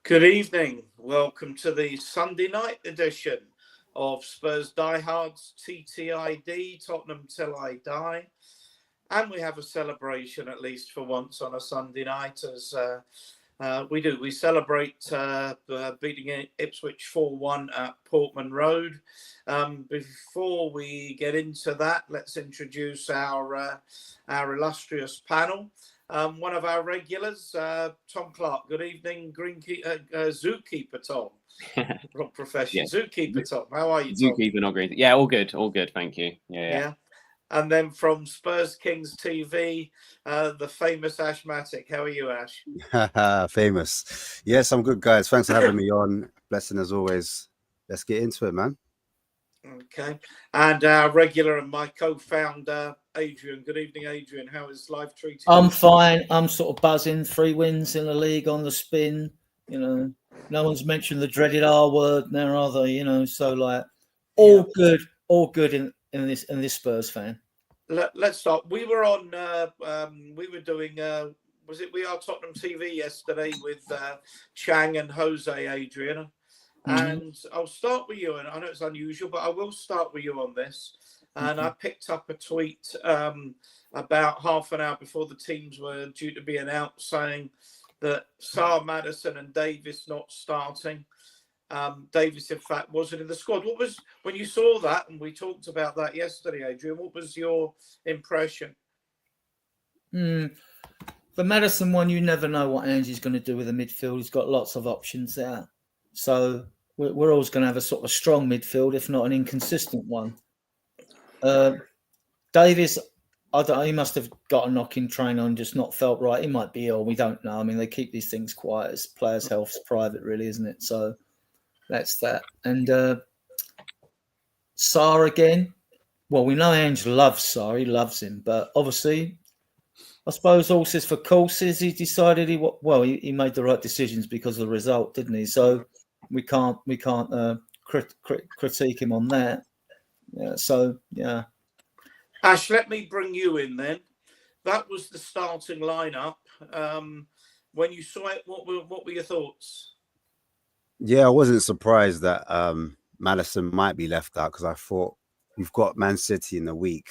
Good evening. Welcome to the Sunday night edition of Spurs Diehards TTID, Tottenham Till I Die. And we have a celebration, at least for once, on a Sunday night, as we do. We celebrate beating Ipswich 4-1 at Portman Road. Before we get into that, let's introduce our illustrious panel. One of our regulars, Tom Clark. Good evening, Zookeeper Tom. Wrong profession. Yeah. Zookeeper Tom. How are you, Tom? Zookeeper, not green. Yeah, all good, thank you. Yeah. And then from Spurs Kings TV, the famous Ashmatic. How are you, Ash? Famous. Yes, I'm good, guys. Thanks for having me on. Blessing as always. Let's get into it, man. Okay. And our regular and my co-founder, Adrian. Good evening, Adrian. How is life treating you? I'm fine. I'm sort of buzzing. 3 wins in the league on the spin. You know, no one's mentioned the dreaded R word now, are they? You know, so like all good in this Spurs fan. Let's start. We were on. We were doing. Was it We Are Tottenham TV yesterday with Chang and Jose, Adrian? And I'll start with you, and I know it's unusual, but I will start with you on this. And I picked up a tweet about half an hour before the teams were due to be announced saying that Sarr, Maddison and Davis not starting. Davis, in fact, wasn't in the squad. What was, when you saw that, and we talked about that yesterday, Adrian, what was your impression? The Maddison one, you never know what Angie's going to do with the midfield. He's got lots of options there. So we're always going to have a sort of strong midfield, if not an inconsistent one. Davis, I don't know, he must have got a knocking train on, just not felt right. He might be ill. We don't know. I mean, they keep these things quiet. As players' health's private, really, isn't it? So that's that. And Sarr again. Well, we know Ange loves Sarr. He loves him. But obviously, I suppose horses for courses. He decided he made the right decisions because of the result, didn't he? So we can't critique him on that. Yeah. So yeah. Ash, let me bring you in then. That was the starting lineup. When you saw it, what were your thoughts? Yeah, I wasn't surprised that Maddison might be left out because I thought we've got Man City in the week,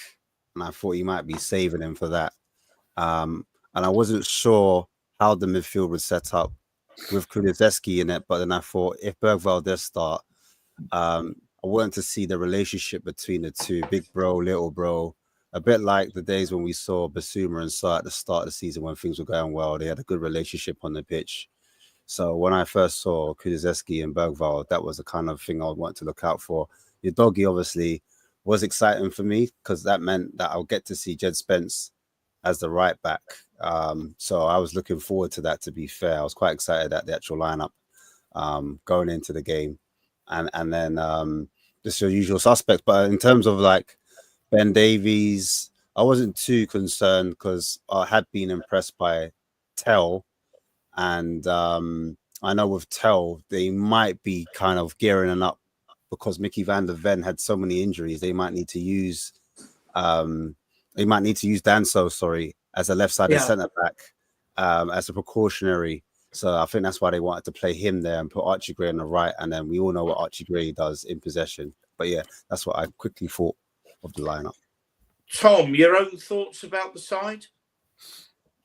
and I thought he might be saving him for that. And I wasn't sure how the midfield was set up with Kulusevski in it, but then I thought if Bergvall does start, I wanted to see the relationship between the two, big bro, little bro, a bit like the days when we saw Basuma and Sarr at the start of the season when things were going well. They had a good relationship on the pitch. So when I first saw Kulusevski and Bergvall, that was the kind of thing I would want to look out for. Your doggy obviously was exciting for me because that meant that I'll get to see Jed Spence as the right back. So I was looking forward to that, to be fair. I was quite excited at the actual lineup going into the game. And then just your usual suspects. But in terms of like Ben Davies, I wasn't too concerned because I had been impressed by Tell. And I know with Tell, they might be kind of gearing up because Mickey van der Ven had so many injuries. They might need to use Danso, as a left-sided centre back as a precautionary. So I think that's why they wanted to play him there and put Archie Gray on the right. And then we all know what Archie Gray does in possession. But yeah, that's what I quickly thought of the lineup. Tom, your own thoughts about the side?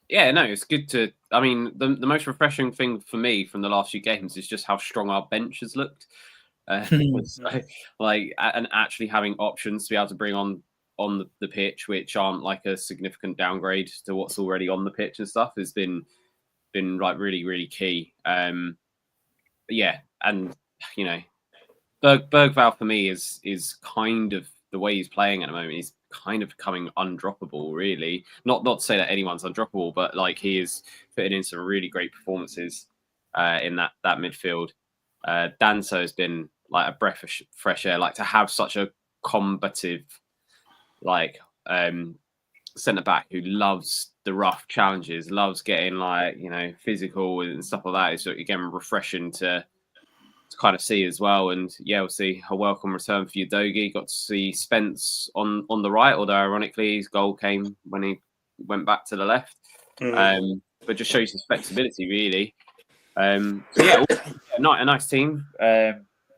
Yeah, no, it's good to. I mean, the most refreshing thing for me from the last few games is just how strong our bench has looked. And actually having options to be able to bring on the pitch, which aren't like a significant downgrade to what's already on the pitch and stuff, has been like really, really key. Yeah, and you know, Bergvall for me is kind of the way he's playing at the moment. He's kind of becoming undroppable, really. Not to say that anyone's undroppable, but like he is putting in some really great performances in that midfield. Danso has been like a breath of fresh air. Like to have such a combative, like centre back who loves the rough challenges, loves getting like physical and stuff like that. Is again refreshing to kind of see as well. And yeah, we'll see a welcome return for Udogie. Got to see Spence on the right, although ironically his goal came when he went back to the left. But just shows his flexibility really. So yeah, not a nice team.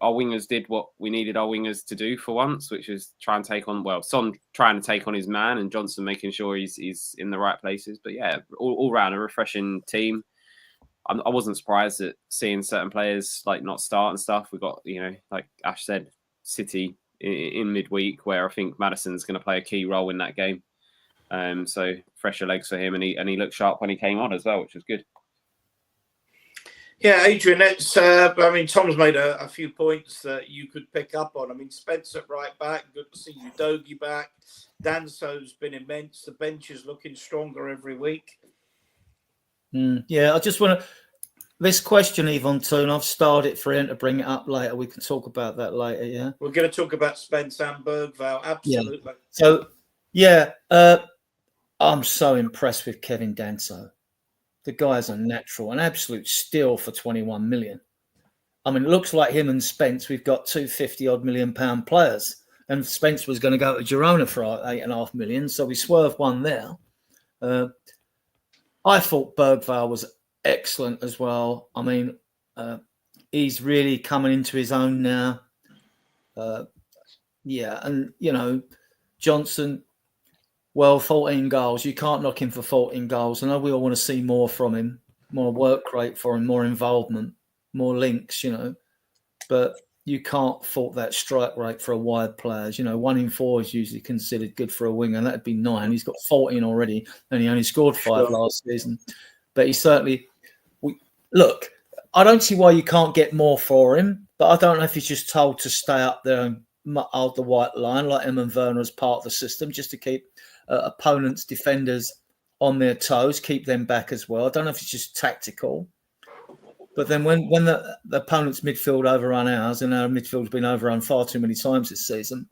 Our wingers did what we needed our wingers to do for once, which is try and take on, well, Son trying to take on his man and Johnson making sure he's in the right places. But yeah, all round a refreshing team. I wasn't surprised at seeing certain players like not start and stuff. We got, like Ash said, City in midweek, where I think Maddison's going to play a key role in that game. So fresher legs for him, and he looked sharp when he came on as well, which was good. Yeah, Adrian, Tom's made a few points that you could pick up on. I mean, Spence at right back, good to see Udogie back. Danso's been immense. The bench is looking stronger every week. Yeah, I just want to... This question, Yvonne Toon, I've starred it for him to bring it up later. We can talk about that later, yeah? We're going to talk about Spence and Bergvall, absolutely. Yeah. So, yeah, I'm so impressed with Kevin Danso. The guy's a natural, an absolute steal for 21 million. I mean, it looks like him and Spence, we've got two 50-odd million pound players. And Spence was going to go to Girona for 8.5 million, so we swerved one there. I thought Bergvall was excellent as well. I mean, he's really coming into his own now. And, Johnson... Well, 14 goals. You can't knock him for 14 goals. I know we all want to see more from him, more work rate for him, more involvement, more links, But you can't fault that strike rate for a wide player. 1 in 4 is usually considered good for a winger, and that'd be 9. He's got 14 already, and he only scored 5 last season. But he certainly... Look, I don't see why you can't get more for him, but I don't know if he's just told to stay up there and hold the white line like him and Werner as part of the system, just to keep... opponents' defenders on their toes, keep them back as well. I don't know if it's just tactical, but then when the opponent's midfield overrun ours, and our midfield's been overrun far too many times this season,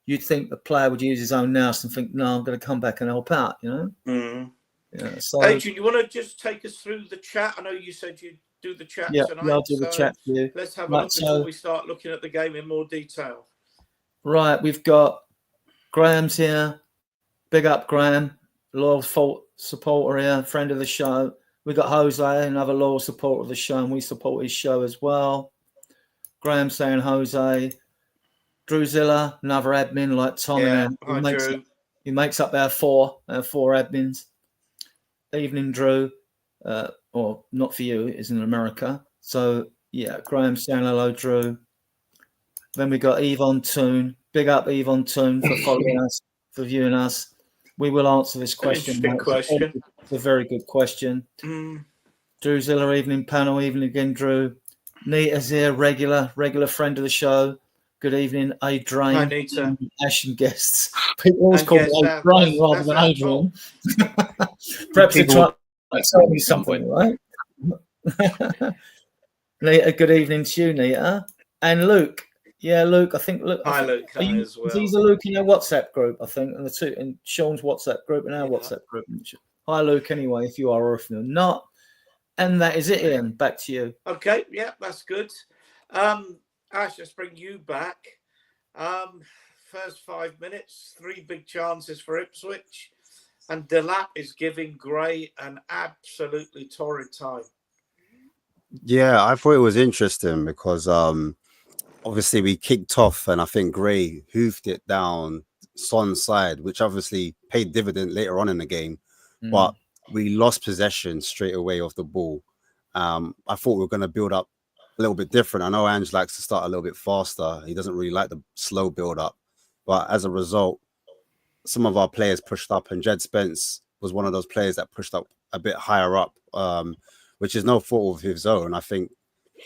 you'd think the player would use his own nous and think, no, I'm going to come back and help out, Yeah, so, Adrian, you want to just take us through the chat? I know you said you'd do the chat tonight. Yeah, I'll do the chat for you. Let's have a look before we start looking at the game in more detail. Right, we've got Graham's here. Big up, Graham, loyal supporter here, friend of the show. We've got Jose, another loyal supporter of the show, and we support his show as well. Graham saying Jose. Drewzilla, another admin like Tom. Yeah, he makes up our four admins. Evening, Drew. Or not for you, it's in America. So, yeah, Graham saying hello, Drew. Then we got Yvonne Toon. Big up, Yvonne Toon, for following us, for viewing us. We will answer this question. It's a very good question. Drew Ziller, evening panel, evening again, Drew. Nita's here, regular friend of the show. Good evening, Adrian. Hi, Nita. Ash and guests. People always call me Adrian rather than Adrian. Perhaps they're trying to tell me something, right? Nita, good evening to you, Nita. And Luke. Yeah, Luke. I think Luke. Hi, Luke. As well. He's a Luke in our WhatsApp group, I think, and the two in Sean's WhatsApp group and our WhatsApp group. Hi, Luke. Anyway, if you are or if you're not, and that is it, Ian. Back to you. Okay. Yeah, that's good. Ash, let's bring you back. First 5 minutes, 3 big chances for Ipswich, and Delap is giving Gray an absolutely torrid time. Yeah, I thought it was interesting because obviously we kicked off and I think Gray hoofed it down Son's side, which obviously paid dividend later on in the game. But we lost possession straight away off the ball. I thought we were going to build up a little bit different. I know Ange likes to start a little bit faster. He doesn't really like the slow build up. But as a result, some of our players pushed up, and Jed Spence was one of those players that pushed up a bit higher up, which is no fault of his own. I think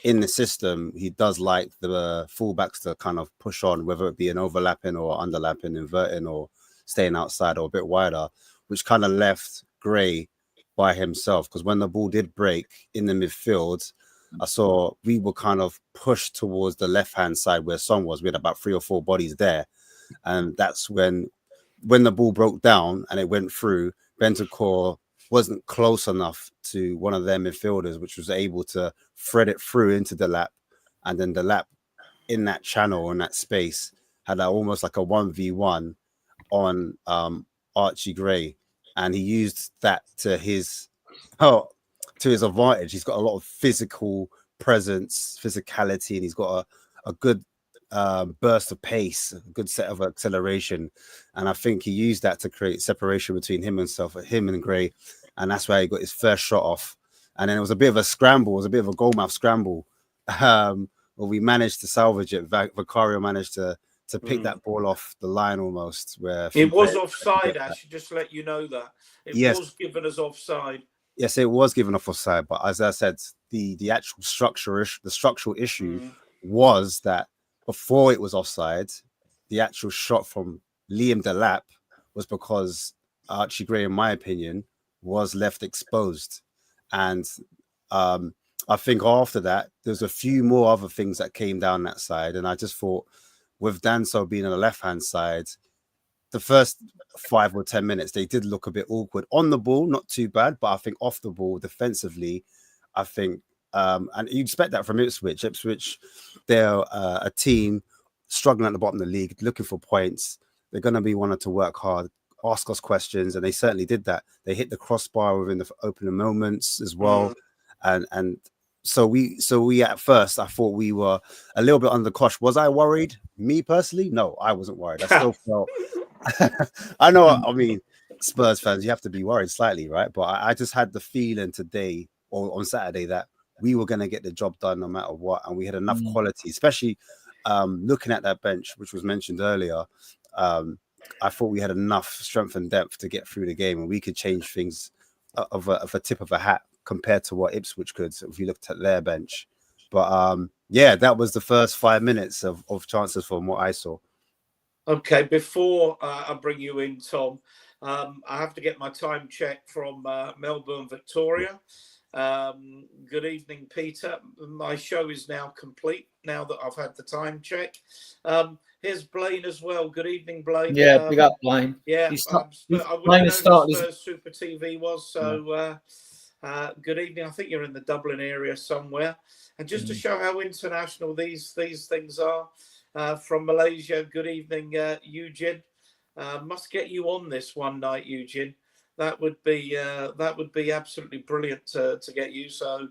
in the system, he does like the fullbacks to kind of push on, whether it be an overlapping or underlapping, inverting or staying outside or a bit wider, which kind of left Gray by himself. Because when the ball did break in the midfield, I saw we were kind of pushed towards the left-hand side where Son was. We had about 3 or 4 bodies there. And that's when the ball broke down and it went through, Bentancur wasn't close enough to one of their midfielders, which was able to thread it through into the lap. And then the lap in that channel, in that space, had almost like a 1v1 on Archie Gray. And he used that to to his advantage. He's got a lot of physical presence, physicality, and he's got a good burst of pace, a good set of acceleration. And I think he used that to create separation between him and Gray. And that's why he got his first shot off. And then it was a bit of a scramble. It was a bit of a goalmouth scramble. Well, we managed to salvage it. Vicario managed to pick that ball off the line almost. Where it was offside, I should just let you know that. It was given as offside. Yes, it was given off offside. But as I said, the actual structural issue was that before it was offside, the actual shot from Liam Delap was because Archie Gray, in my opinion, was left exposed. And I think after that, there's a few more other things that came down that side. And I just thought, with Danso being on the left-hand side, the first 5 or 10 minutes, they did look a bit awkward. On the ball, not too bad, but I think off the ball, defensively, I think, and you expect that from Ipswich. Ipswich, they're a team struggling at the bottom of the league, looking for points. They're going to be wanting to work hard, ask us questions, and they certainly did that. They hit the crossbar within the opening moments as well. And so we at first, I thought we were a little bit under the cosh. Was I worried? Me personally? No, I wasn't worried. I still felt I know, I mean, Spurs fans, you have to be worried slightly, right? But I just had the feeling today or on Saturday that we were going to get the job done no matter what. And we had enough quality, especially looking at that bench, which was mentioned earlier. I thought we had enough strength and depth to get through the game, and we could change things of a tip of a hat compared to what Ipswich could if you looked at their bench. But yeah, that was the first 5 minutes of chances from what I saw. Okay, before I bring you in, Tom, I have to get my time check from Melbourne, Victoria. Good evening, Peter. My show is now complete now that I've had the time check. Here's Blaine as well. Good evening, Blaine. Yeah, big up, Blaine. Yeah, I wouldn't know Spurs Super TV was, so good evening. I think you're in the Dublin area somewhere. And just to show how international these things are, from Malaysia, good evening, Eugene. Must get you on this one night, Eugene. That would be absolutely brilliant to get you. So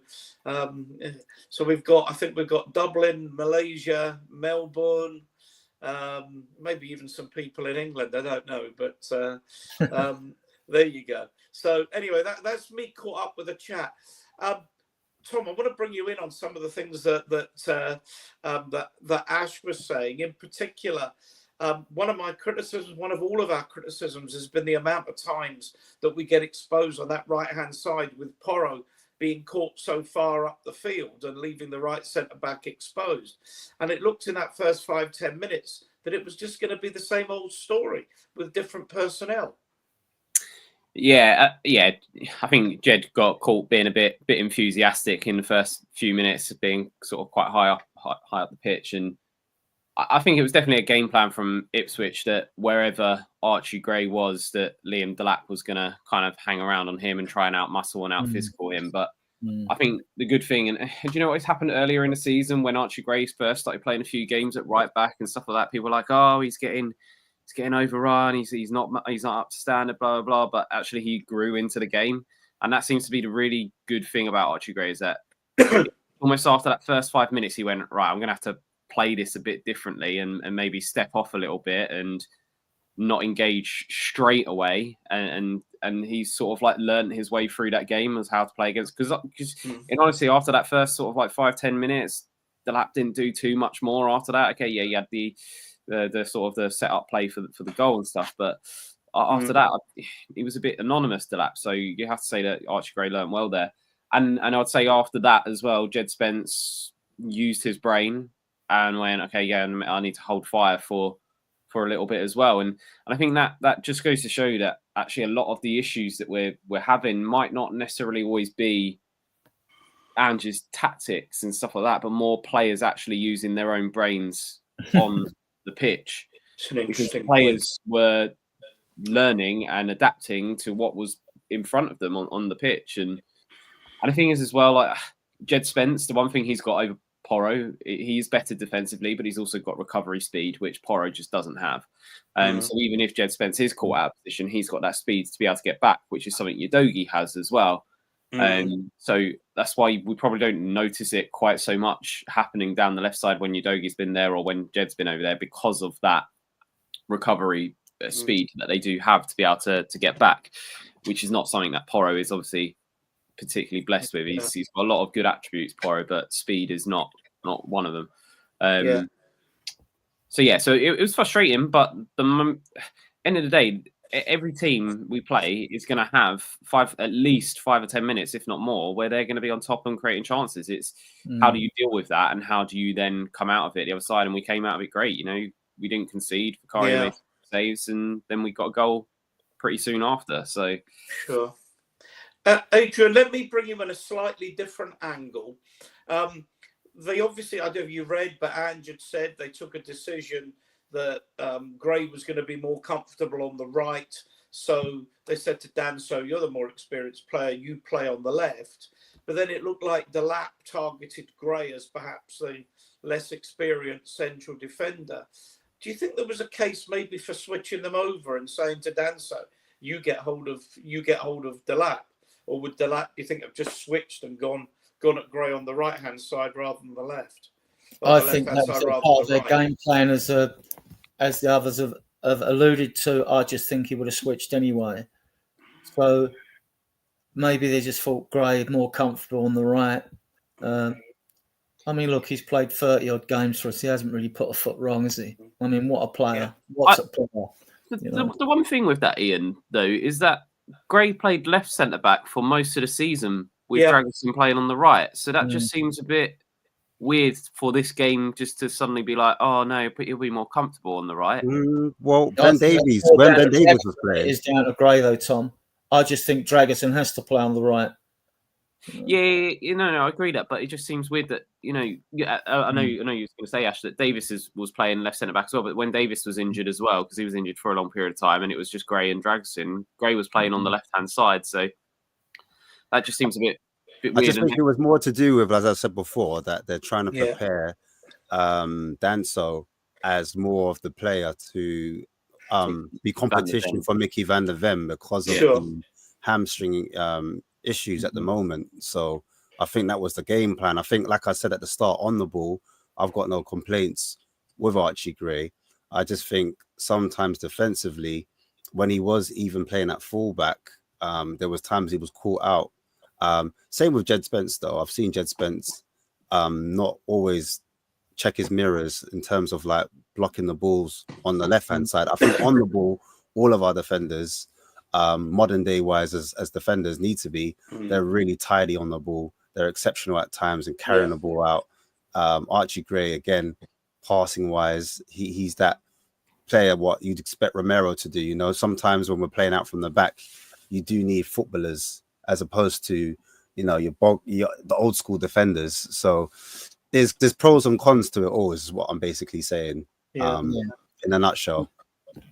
we've got Dublin, Malaysia, Melbourne, maybe even some people in England. I don't know, but there you go. So anyway, that's me caught up with the chat. Tom, I want to bring you in on some of the things that Ash was saying. In particular, one of my criticisms, one of all of our criticisms, has been the amount of times that we get exposed on that right-hand side, with Porro being caught so far up the field and leaving the right centre-back exposed. And it looked in that first 5-10 minutes that it was just going to be the same old story with different personnel. Yeah. I think Jed got caught being a bit enthusiastic in the first few minutes, being sort of quite high up the pitch, and I think it was definitely a game plan from Ipswich that wherever Archie Gray was, that Liam Delap was going to kind of hang around on him and try and out-muscle and out-physical him. But I think the good thing, and do you know what's happened earlier in the season when Archie Gray first started playing a few games at right back and stuff like that? People were like, oh, he's getting overrun. He's not up to standard, blah, blah, blah. But actually he grew into the game. And that seems to be the really good thing about Archie Gray, is that almost after that first 5 minutes, he went, right, I'm going to have to play this a bit differently and maybe step off a little bit and not engage straight away. And he's sort of like learned his way through that game as how to play against. Because and honestly, after that first sort of like 5-10 minutes, Delap didn't do too much more after that. Okay, yeah, he had the sort of the set-up play for the goal and stuff. But after that, he was a bit anonymous, Delap. So you have to say that Archie Gray learned well there. And I'd say after that as well, Jed Spence used his brain and went, okay, yeah, I need to hold fire for a little bit as well. And I think that just goes to show that actually a lot of the issues that we're having might not necessarily always be Ange's tactics and stuff like that, but more players actually using their own brains on the pitch. Because players were learning and adapting to what was in front of them on the pitch. And the thing is as well, like Jed Spence, the one thing he's got over Porro, he's better defensively, but he's also got recovery speed, which Porro just doesn't have. So even if Jed Spence is caught out of position, he's got that speed to be able to get back, which is something Udogie has as well. So that's why we probably don't notice it quite so much happening down the left side when Udogi's been there or when Jed's been over there, because of that recovery speed that they do have to be able to get back, which is not something that Porro is obviously particularly blessed with. He's got a lot of good attributes, Porro, but speed is not one of them. So it was frustrating, but end of the day, every team we play is going to have at least 5 or 10 minutes, if not more, where they're going to be on top and creating chances. It's how do you deal with that, and how do you then come out of it the other side? And we came out of it great. You know, we didn't concede. Vicario made saves, and then we got a goal pretty soon after. So sure. Adrian, let me bring you in a slightly different angle. They obviously, I don't know if you read, but Ange had said they took a decision that Gray was going to be more comfortable on the right. So they said to Danso, you're the more experienced player, you play on the left. But then it looked like Delap targeted Gray as perhaps the less experienced central defender. Do you think there was a case maybe for switching them over and saying to Danso, you get hold of Delap? Or would Delap, do you think, have just switched and gone at Gray on the right-hand side rather than the left? I think that was part of their game plan, as the others have alluded to. I just think he would have switched anyway. So maybe they just thought Gray more comfortable on the right. I mean, look, he's played 30-odd games for us. He hasn't really put a foot wrong, has he? I mean, what a player. What's a player? The one thing with that, Ian, though, is that Gray played left centre-back for most of the season with Dragosin playing on the right. So that just seems a bit weird for this game, just to suddenly be like, oh, no, but he'll be more comfortable on the right. Well, Ben Davies was playing. It is down to Gray, though, Tom. I just think Dragosin has to play on the right. Yeah, I agree that, but it just seems weird that, I know you were going to say, Ash, that Davis was playing left centre back as well, but when Davis was injured as well, because he was injured for a long period of time, and it was just Gray and Dragosin, Gray was playing on the left-hand side, so that just seems a bit weird. I just think it was more to do with, as I said before, that they're trying to prepare Danso as more of the player to be competition for Mickey van der Ven because of the hamstring issues at the moment. So I think that was the game plan. I think, like I said at the start, on the ball, I've got no complaints with Archie Gray. I just think sometimes defensively, when he was even playing at fullback, there was times he was caught out. Same with Jed Spence, though. I've seen Jed Spence not always check his mirrors in terms of like blocking the balls on the left-hand side. I think on the ball, all of our defenders, modern day wise as defenders need to be, they're really tidy on the ball. They're exceptional at times and carrying the ball out. Archie Gray, again, passing wise, he's that player what you'd expect Romero to do. Sometimes when we're playing out from the back, you do need footballers as opposed to the old school defenders. So there's pros and cons to it all, is what I'm basically saying. In a nutshell.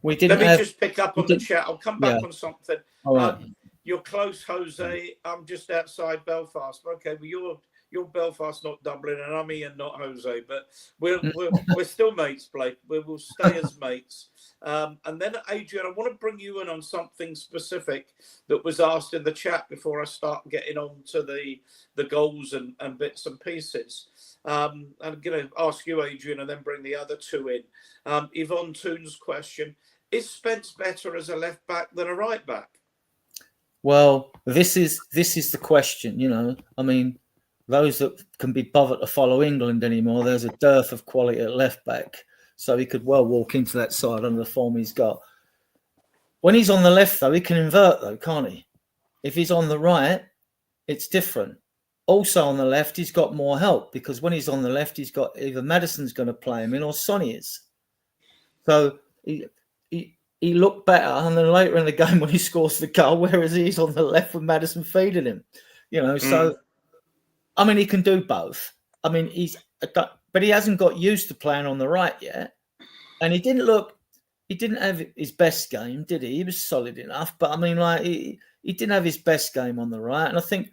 Let me just pick up on the chat. I'll come back on something. All right. You're close, Jose. I'm just outside Belfast. Okay, well, you're Belfast, not Dublin, and I'm Ian, not Jose. But we're still mates, Blake. We'll stay as mates. And then, Adrian, I want to bring you in on something specific that was asked in the chat before I start getting on to the goals and bits and pieces. I'm going to ask you, Adrian, and then bring the other two in. Yvonne Toon's question: is Spence better as a left back than a right back? Well, this is the question. I mean, those that can be bothered to follow England anymore, there's a dearth of quality at left back, so he could well walk into that side under the form he's got. When he's on the left, though, he can invert, though, can't he? If he's on the right, it's different. Also on the left, he's got more help, because when he's on the left, he's got either Maddison's going to play him in or Sonny is. So he looked better, and then later in the game when he scores the goal, whereas he's on the left with Maddison feeding him. So I mean, he can do both. I mean, but he hasn't got used to playing on the right yet, and he didn't have his best game, did he? He was solid enough, but I mean, like he didn't have his best game on the right, and I think.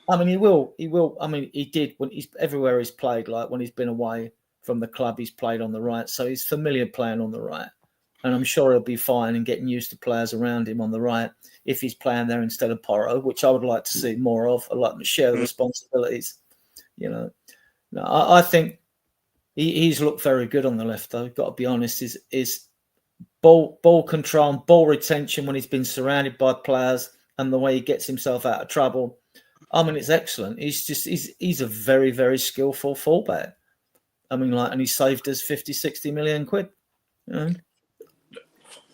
I mean, he will. I mean, he did when he's everywhere he's played. Like when he's been away from the club, he's played on the right, so he's familiar playing on the right. and I'm sure he'll be fine and getting used to players around him on the right if he's playing there instead of Porro, which I would like to see more of. I'd like to share the responsibilities. You know, no, I think he's looked very good on the left, though. Got to be honest, is ball control and ball retention when he's been surrounded by players and the way he gets himself out of trouble. I mean, it's excellent. He's a very, very skillful fullback. I mean, and he saved us 50, 60 million quid. You know?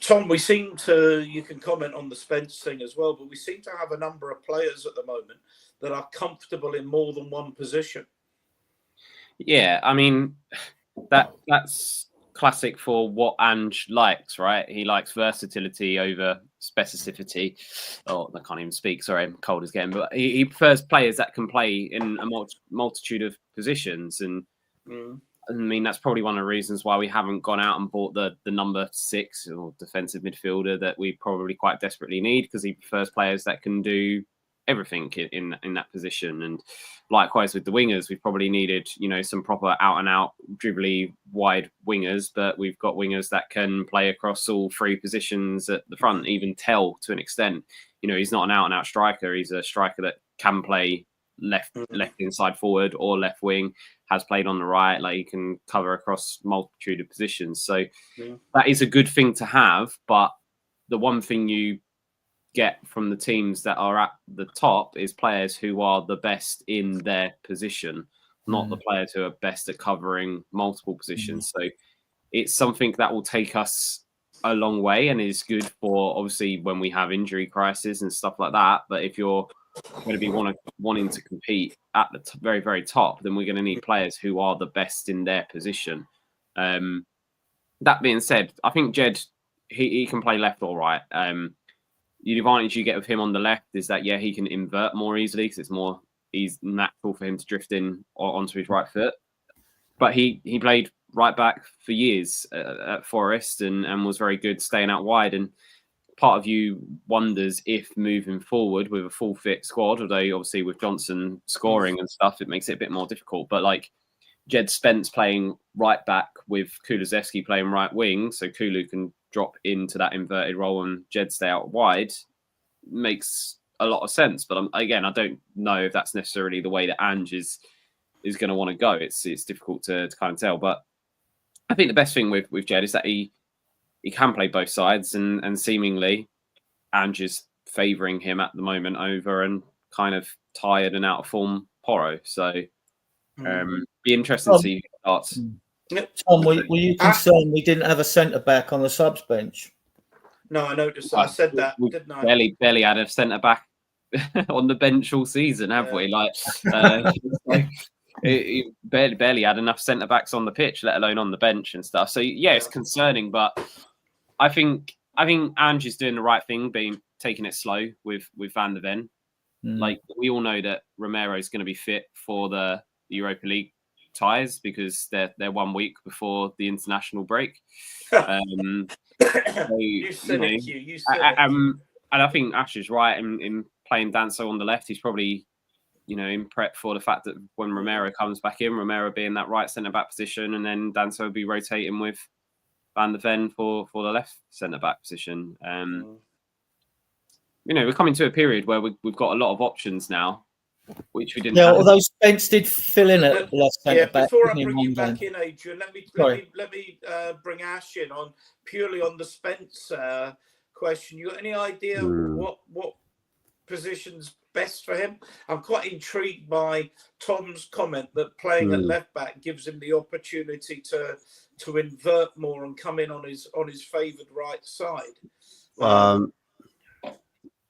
Tom, we seem to, you can comment on the Spence thing as well, but we seem to have a number of players at the moment that are comfortable in more than one position. Yeah, I mean, that's classic for what Ange likes, right? He likes versatility over specificity. Oh, I can't even speak. Sorry, I'm cold as getting. But he prefers players that can play in a multitude of positions. And I mean, that's probably one of the reasons why we haven't gone out and bought the number 6 or defensive midfielder that we probably quite desperately need, because he prefers players that can do everything in that position. And likewise with the wingers, we've probably needed, some proper out and out dribbly wide wingers, but we've got wingers that can play across all 3 positions at the front, even Tell to an extent. He's not an out and out striker. He's a striker that can play left inside forward or left wing, has played on the right, like he can cover across multitude of positions. So that is a good thing to have. But the one thing you get from the teams that are at the top is players who are the best in their position, not the players who are best at covering multiple positions. So it's something that will take us a long way and is good for obviously when we have injury crisis and stuff like that. But if you're going to be wanting to compete at the very, very top, then we're going to need players who are the best in their position. That being said, I think Jed, he can play left or right. The advantage you get with him on the left is that, he can invert more easily because he's natural for him to drift in onto his right foot. But he played right back for years at Forest and was very good staying out wide. And part of you wonders if moving forward with a full fit squad, although obviously with Johnson scoring and stuff, it makes it a bit more difficult. But like Jed Spence playing right back with Kulusevski playing right wing, so Kulu can drop into that inverted role and Jed stay out wide, makes a lot of sense. But again, I don't know if that's necessarily the way that Ange is going to want to go. It's difficult to kind of tell. But I think the best thing with Jed is that he can play both sides, and seemingly Ange is favouring him at the moment over and kind of tired and out of form Porro. So be interesting to see who starts. Tom, were you concerned we didn't have a centre-back on the subs bench? No, I noticed. I said that, didn't I? Barely had a centre-back on the bench all season, have we? He barely had enough centre-backs on the pitch, let alone on the bench and stuff. So, it's concerning, but I think Ange is doing the right thing, taking it slow with Van der Ven. Like, we all know that Romero is going to be fit for the Europa League ties because they're 1 week before the international break. And I think Ash is right in playing Danso on the left. He's probably in prep for the fact that when Romero comes back in, Romero be in that right centre back position, and then Danso will be rotating with Van der Ven for the left centre back position. We're coming to a period where we've got a lot of options now, which we didn't have. Although Spence did fill in at left centre back. Before I bring you back in, Adrian, let me bring Ash in purely on the Spence question. You got any idea what position's best for him? I'm quite intrigued by Tom's comment that playing at left back gives him the opportunity to invert more and come in on his favoured right side.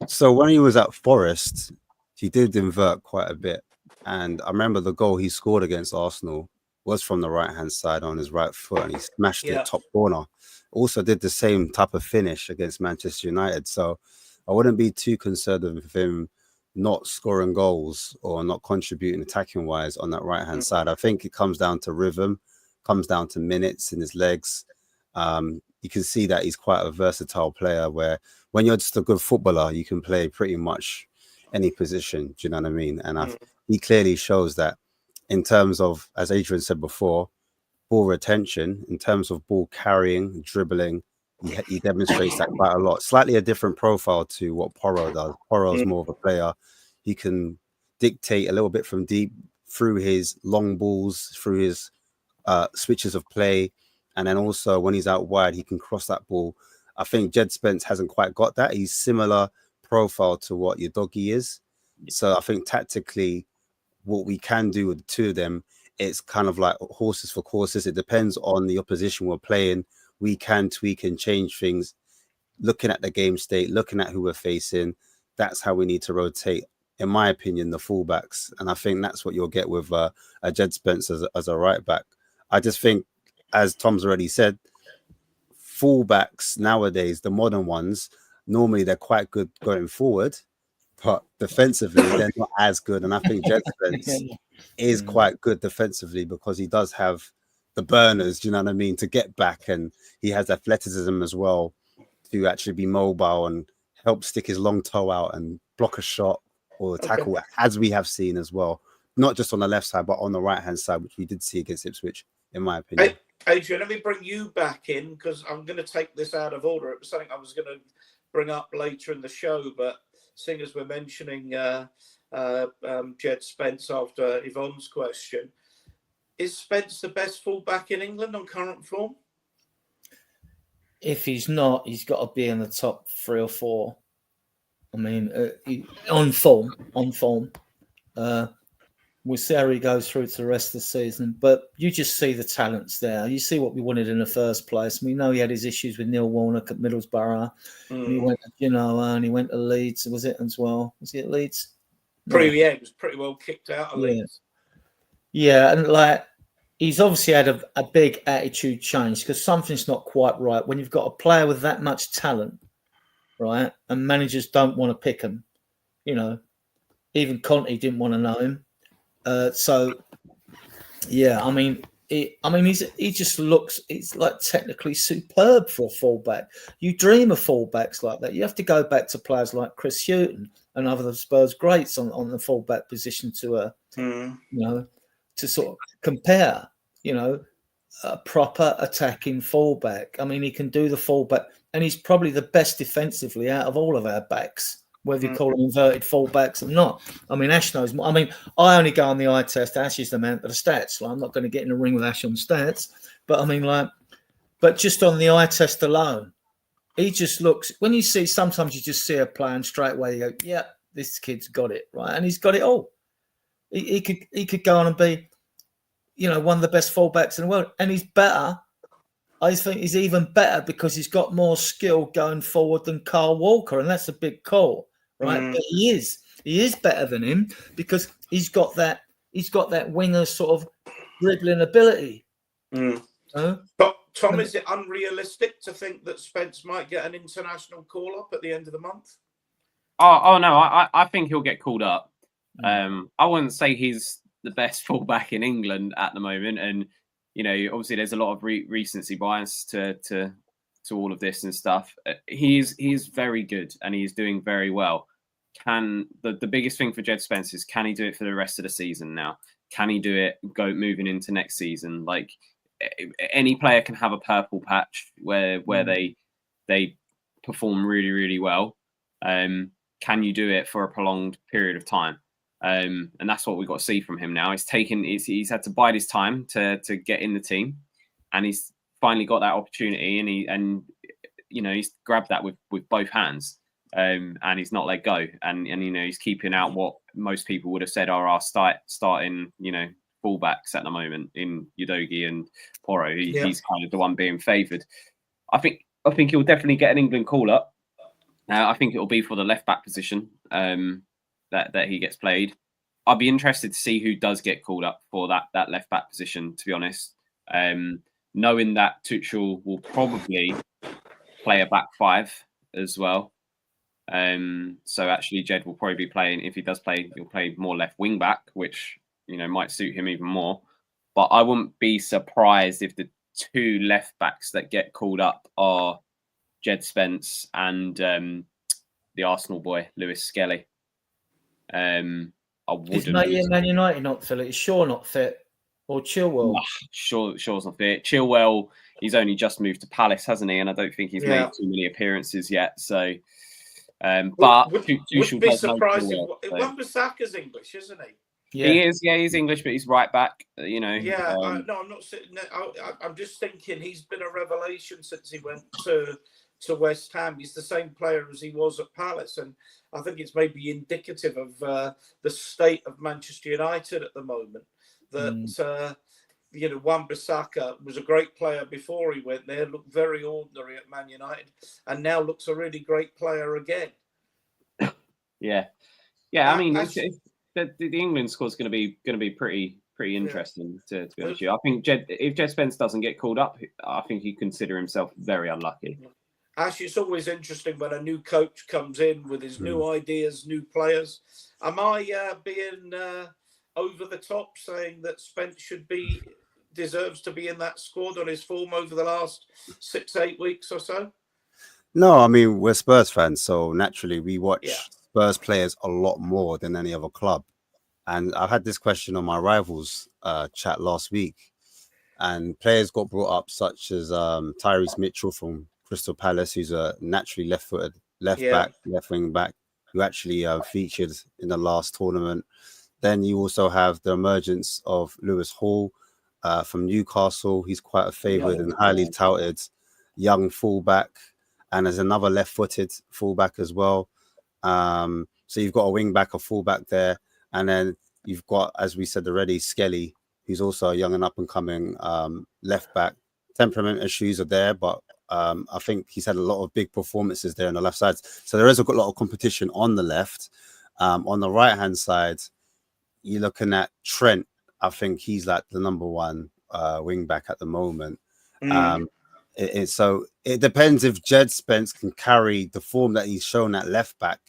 So when he was at Forest, he did invert quite a bit. And I remember the goal he scored against Arsenal was from the right-hand side on his right foot, and he smashed it top corner. Also did the same type of finish against Manchester United. So I wouldn't be too concerned with him not scoring goals or not contributing attacking-wise on that right-hand side. I think it comes down to rhythm, comes down to minutes in his legs. You can see that he's quite a versatile player where when you're just a good footballer, you can play pretty much any position. Do you know what I mean? And he clearly shows that in terms of, as Adrian said before, ball retention, in terms of ball carrying, dribbling, he demonstrates that quite a lot. Slightly a different profile to what Porro does. Porro's more of a player. He can dictate a little bit from deep through his long balls, through his switches of play, and then also when he's out wide, he can cross that ball. I think Jed Spence hasn't quite got that. He's similar profile to what Udogie is. So I think tactically, what we can do with the two of them, it's kind of like horses for courses. It depends on the opposition we're playing. We can tweak and change things, looking at the game state, looking at who we're facing. That's how we need to rotate, in my opinion, the fullbacks. And I think that's what you'll get with a Jed Spence as a right back. I just think, as Tom's already said, fullbacks nowadays, the modern ones, normally they're quite good going forward, but defensively they're not as good. And I think Jed Spence is quite good defensively because he does have the burners, do you know what I mean, to get back, and he has athleticism as well to actually be mobile and help stick his long toe out and block a shot or tackle, as we have seen as well, not just on the left side but on the right hand side, which we did see against Ipswich, in my opinion. Adrian, let me bring you back in because I'm going to take this out of order. It was something I was going to bring up later in the show, but seeing as we're mentioning Jed Spence after Yvonne's question, is Spence the best fullback in England on current form? If he's not, he's got to be in the top 3 or 4. I mean, on form. We'll see how he goes through to the rest of the season. But you just see the talents there. You see what we wanted in the first place. We know he had his issues with Neil Warnock at Middlesbrough. And he went to Genoa and he went to Leeds. Was it as well? Was he at Leeds? It was pretty well kicked out of Leeds. Yeah, and like he's obviously had a big attitude change because something's not quite right when you've got a player with that much talent, right? And managers don't want to pick him. You know, even Conte didn't want to know him. So, yeah, I mean, he just looks. He's like technically superb for a fullback. You dream of fullbacks like that. You have to go back to players like Chris Hughton and other Spurs greats on the fullback position to you know, to sort of compare. You know, a proper attacking fullback. I mean, he can do the fullback, and he's probably the best defensively out of all of our backs. Whether you call them inverted fullbacks or not. I mean, Ash knows more. I mean, I only go on the eye test. Ash is the man for the stats. Like, I'm not going to get in the ring with Ash on stats. But I mean, but just on the eye test alone, he just looks, when you see, sometimes you just see a player and straight away you go, yeah, this kid's got it, right? And he's got it all. He could go on and be, you know, one of the best fullbacks in the world. And he's better. I think he's even better because he's got more skill going forward than Carl Walker. And that's a big call. Right, but he is better than him because he's got that winger sort of dribbling ability. But Tom, is it unrealistic to think that Spence might get an international call up at the end of the month? Oh no, I think he'll get called up. I wouldn't say he's the best fullback in England at the moment, and you know, obviously there's a lot of recency bias to all of this and stuff. He's very good and he's doing very well. The biggest thing for Jed Spence is, can he do it for the rest of the season now? Can he do it moving into next season? Like, any player can have a purple patch where they perform really, really well. Can you do it for a prolonged period of time? And that's what we've got to see from him now. He's had to bide his time to get in the team, and he's finally got that opportunity, and he's grabbed that with both hands. And he's not let go, and you know, he's keeping out what most people would have said are our starting fullbacks at the moment in Udogie and Porro. He's kind of the one being favoured. I think he'll definitely get an England call up. I think it will be for the left back position that he gets played. I'll be interested to see who does get called up for that left back position, to be honest. Knowing that Tuchel will probably play a back 5 as well. So actually Jed will probably be playing, if he does play, he'll play more left wing back, which, you know, might suit him even more. But I wouldn't be surprised if the 2 left backs that get called up are Jed Spence and the Arsenal boy, Lewis Skelly. I wouldn't. Is Man United not fit? Is Shaw not fit? or Chilwell? Shaw's not fit. Chilwell, he's only just moved to Palace, hasn't he? And I don't think he's made too many appearances yet. So, but would Tuchel be does know surprised Chilwell, if so. Wan-Bissaka's English, isn't he? Yeah. He is, he's English, but he's right back. You know. Yeah, no, I'm not sitting there. I'm just thinking he's been a revelation since he went to West Ham. He's the same player as he was at Palace, and I think it's maybe indicative of the state of Manchester United at the moment. That Wan-Bissaka was a great player before he went there. Looked very ordinary at Man United, and now looks a really great player again. Yeah. I mean, the England squad is going to be pretty interesting to be honest with you. I think if Jed Spence doesn't get called up, I think he'd consider himself very unlucky. Actually, it's always interesting when a new coach comes in with his new ideas, new players. Am I being over the top saying that Spence deserves to be in that squad on his form over the last 6-8 weeks or so? No, I mean, we're Spurs fans, so naturally we watch Spurs players a lot more than any other club. And I had this question on my Rivals chat last week, and players got brought up such as Tyrese Mitchell from Crystal Palace, who's a naturally left-footed back, left wing back, who actually featured in the last tournament. Then you also have the emergence of Lewis Hall from Newcastle. He's quite a favoured and highly touted young fullback. And there's another left-footed fullback as well. So you've got a wing-back, a fullback there. And then you've got, as we said already, Skelly, who's also a young and up-and-coming left-back. Temperament issues are there, but I think he's had a lot of big performances there on the left side. So there is a lot of competition on the left. On the right-hand side, you're looking at Trent. I think he's like the number one wing-back at the moment. So it depends if Jed Spence can carry the form that he's shown at left back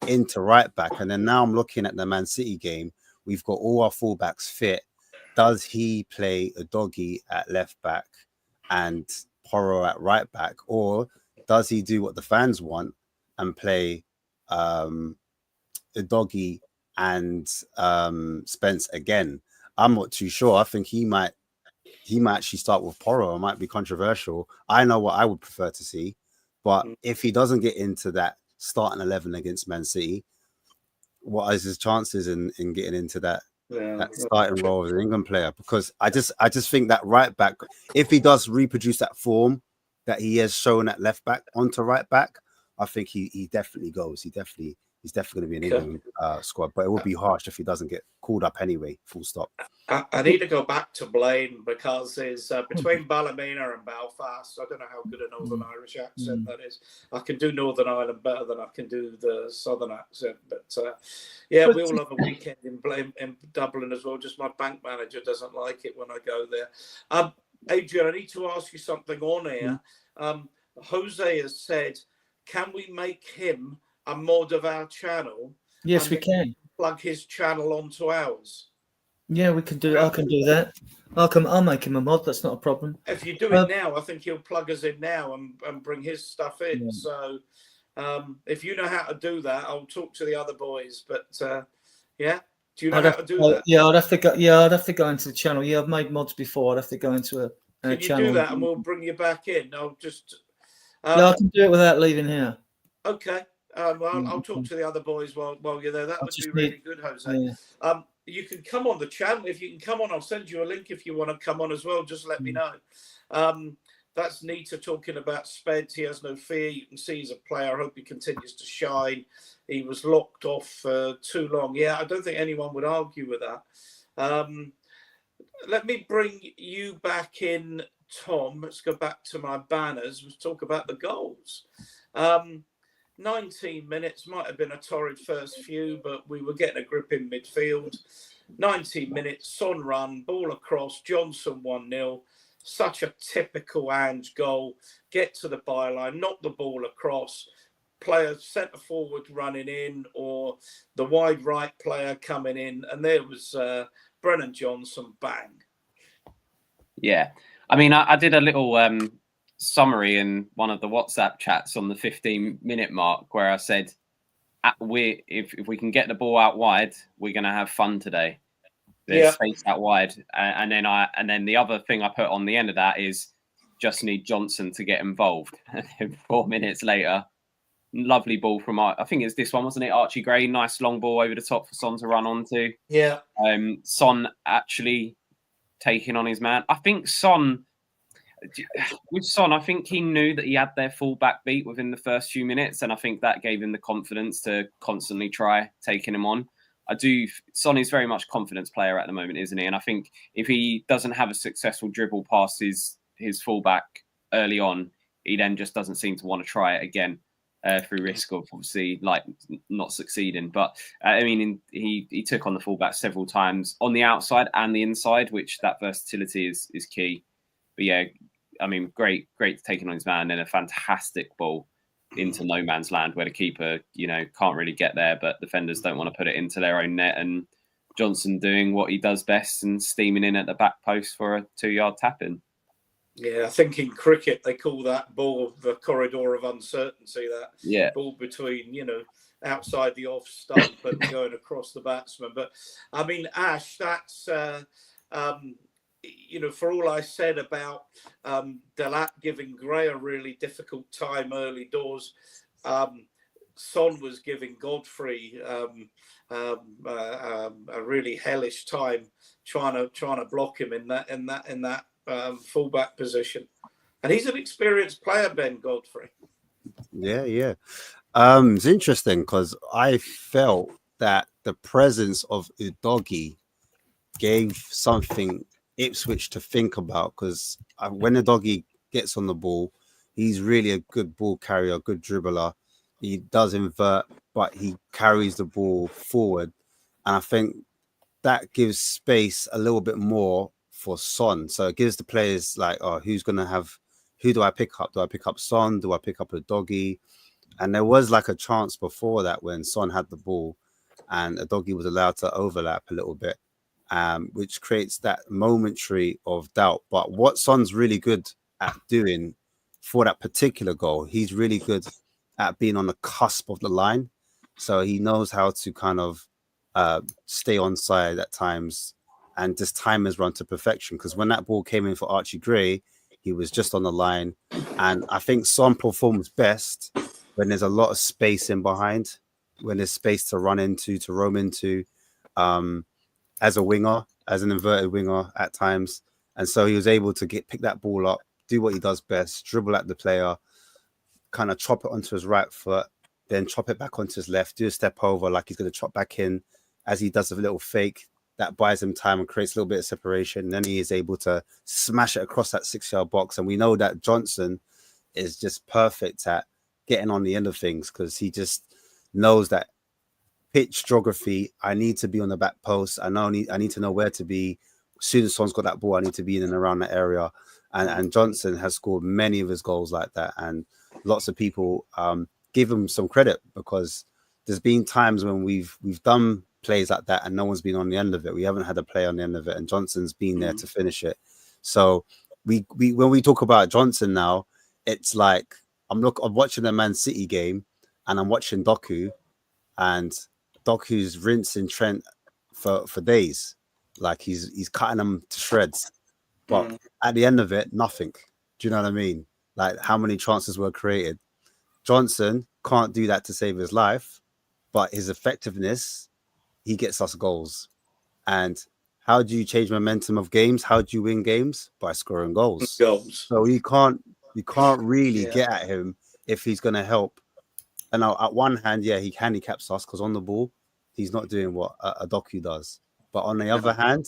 into right back. And then now I'm looking at the Man City game. We've got all our fullbacks fit. Does he play a doggy at left back and Porro at right back? Or does he do what the fans want and play a doggy and Spence again? I'm not too sure. I think he might actually start with Porro. It might be controversial. I know what I would prefer to see, but if he doesn't get into that starting 11 against Man City, what is his chances in getting into that starting role as an England player? Because I just think that right back, if he does reproduce that form that he has shown at left back onto right back, I think he definitely goes. He's definitely going to be an England squad, but it would be harsh if he doesn't get called up anyway. Full stop. I need to go back to Blaine because there's between Ballymena and Belfast. I don't know how good a Northern Irish accent that is. I can do Northern Ireland better than I can do the Southern accent, but we all have a weekend in Dublin as well. Just my bank manager doesn't like it when I go there. Adrian, I need to ask you something on air. Jose has said, can we make him a mod of our channel? Yes, we can. Plug his channel onto ours. Yeah, we can do. I can do that. I'll make him a mod. That's not a problem. If you do it now, I think he'll plug us in now and bring his stuff in. Yeah. So, if you know how to do that, I'll talk to the other boys. But do you know how to do that? Yeah, I'd have to go. Yeah, I'd have to go into the channel. Yeah, I've made mods before. I'd have to go into a channel. Can you do that, and we'll bring you back in? I'll just. I can do it without leaving here. Okay. I'll talk to the other boys while you're there. That would be really good, Jose. Yeah. You can come on the channel. If you can come on, I'll send you a link if you want to come on as well. Just let me know. That's Nita talking about Spence. He has no fear. You can see he's a player. I hope he continues to shine. He was locked off for too long. Yeah, I don't think anyone would argue with that. Let me bring you back in, Tom. Let's go back to my banners. Let's talk about the goals. 19 minutes, might have been a torrid first few, but we were getting a grip in midfield. 19 minutes, Son run, ball across, Johnson 1-0. Such a typical Ange goal. Get to the byline, knock the ball across. Player centre forward running in, or the wide right player coming in, and there was Brennan Johnson, bang. Yeah. I mean, I did a little summary in one of the WhatsApp chats on the 15-minute mark where I said, if we can get the ball out wide, we're going to have fun today. There's space out wide, and then the other thing I put on the end of that is just need Johnson to get involved. And then 4 minutes later, lovely ball from I think it's this one, wasn't it? Archie Gray, nice long ball over the top for Son to run onto. Yeah. Son actually taking on his man. I think with Son, I think he knew that he had their fullback beat within the first few minutes, and I think that gave him the confidence to constantly try taking him on. Son is very much a confidence player at the moment, isn't he? And I think if he doesn't have a successful dribble past his fullback early on, he then just doesn't seem to want to try it again through risk of obviously like not succeeding. But I mean, he took on the fullback several times on the outside and the inside, which that versatility is key. But yeah, I mean, great taking on his man, and a fantastic ball into no man's land where the keeper, can't really get there, but defenders don't want to put it into their own net. And Johnson doing what he does best and steaming in at the back post for a 2-yard tap in. Yeah, I think in cricket they call that ball the corridor of uncertainty. That ball between, outside the off stump and going across the batsman. But I mean, Ash, that's for all I said about Delap giving Gray a really difficult time early doors, Son was giving Godfrey a really hellish time trying to block him in that fullback position. And he's an experienced player, Ben Godfrey. Yeah. It's interesting because I felt that the presence of Udogie gave something Ipswich to think about, because when Udogie gets on the ball, he's really a good ball carrier, a good dribbler. He does invert, but he carries the ball forward. And I think that gives space a little bit more for Son. So it gives the players like, who do I pick up? Do I pick up Son? Do I pick up Udogie? And there was like a chance before that when Son had the ball and Udogie was allowed to overlap a little bit, which creates that momentary of doubt. But what Son's really good at doing for that particular goal, he's really good at being on the cusp of the line. So he knows how to kind of stay on side at times and just time his run to perfection. Because when that ball came in for Archie Gray, he was just on the line. And I think Son performs best when there's a lot of space in behind, when there's space to run into, to roam into, as a winger, as an inverted winger at times. And so he was able to pick that ball up, do what he does best, dribble at the player, kind of chop it onto his right foot, then chop it back onto his left, do a step over like he's going to chop back in. As he does a little fake, that buys him time and creates a little bit of separation. And then he is able to smash it across that 6-yard box. And we know that Johnson is just perfect at getting on the end of things, because he just knows that pitch geography, I need to be on the back post. I need to know where to be. As soon as Son's got that ball, I need to be in and around that area. And Johnson has scored many of his goals like that. And lots of people give him some credit, because there's been times when we've done plays like that and no one's been on the end of it. We haven't had a play on the end of it, and Johnson's been there to finish it. So we when we talk about Johnson now, it's like I'm watching the Man City game and I'm watching Doku, and Doku's rinsing Trent for days. Like he's cutting them to shreds. But at the end of it, nothing. Do you know what I mean? Like, how many chances were created? Johnson can't do that to save his life, but his effectiveness, he gets us goals. And how do you change momentum of games? How do you win games? By scoring goals. So you can't really get at him if he's going to help. And now, at one hand, he handicaps us because on the ball, he's not doing what a Doku does. But on the other hand,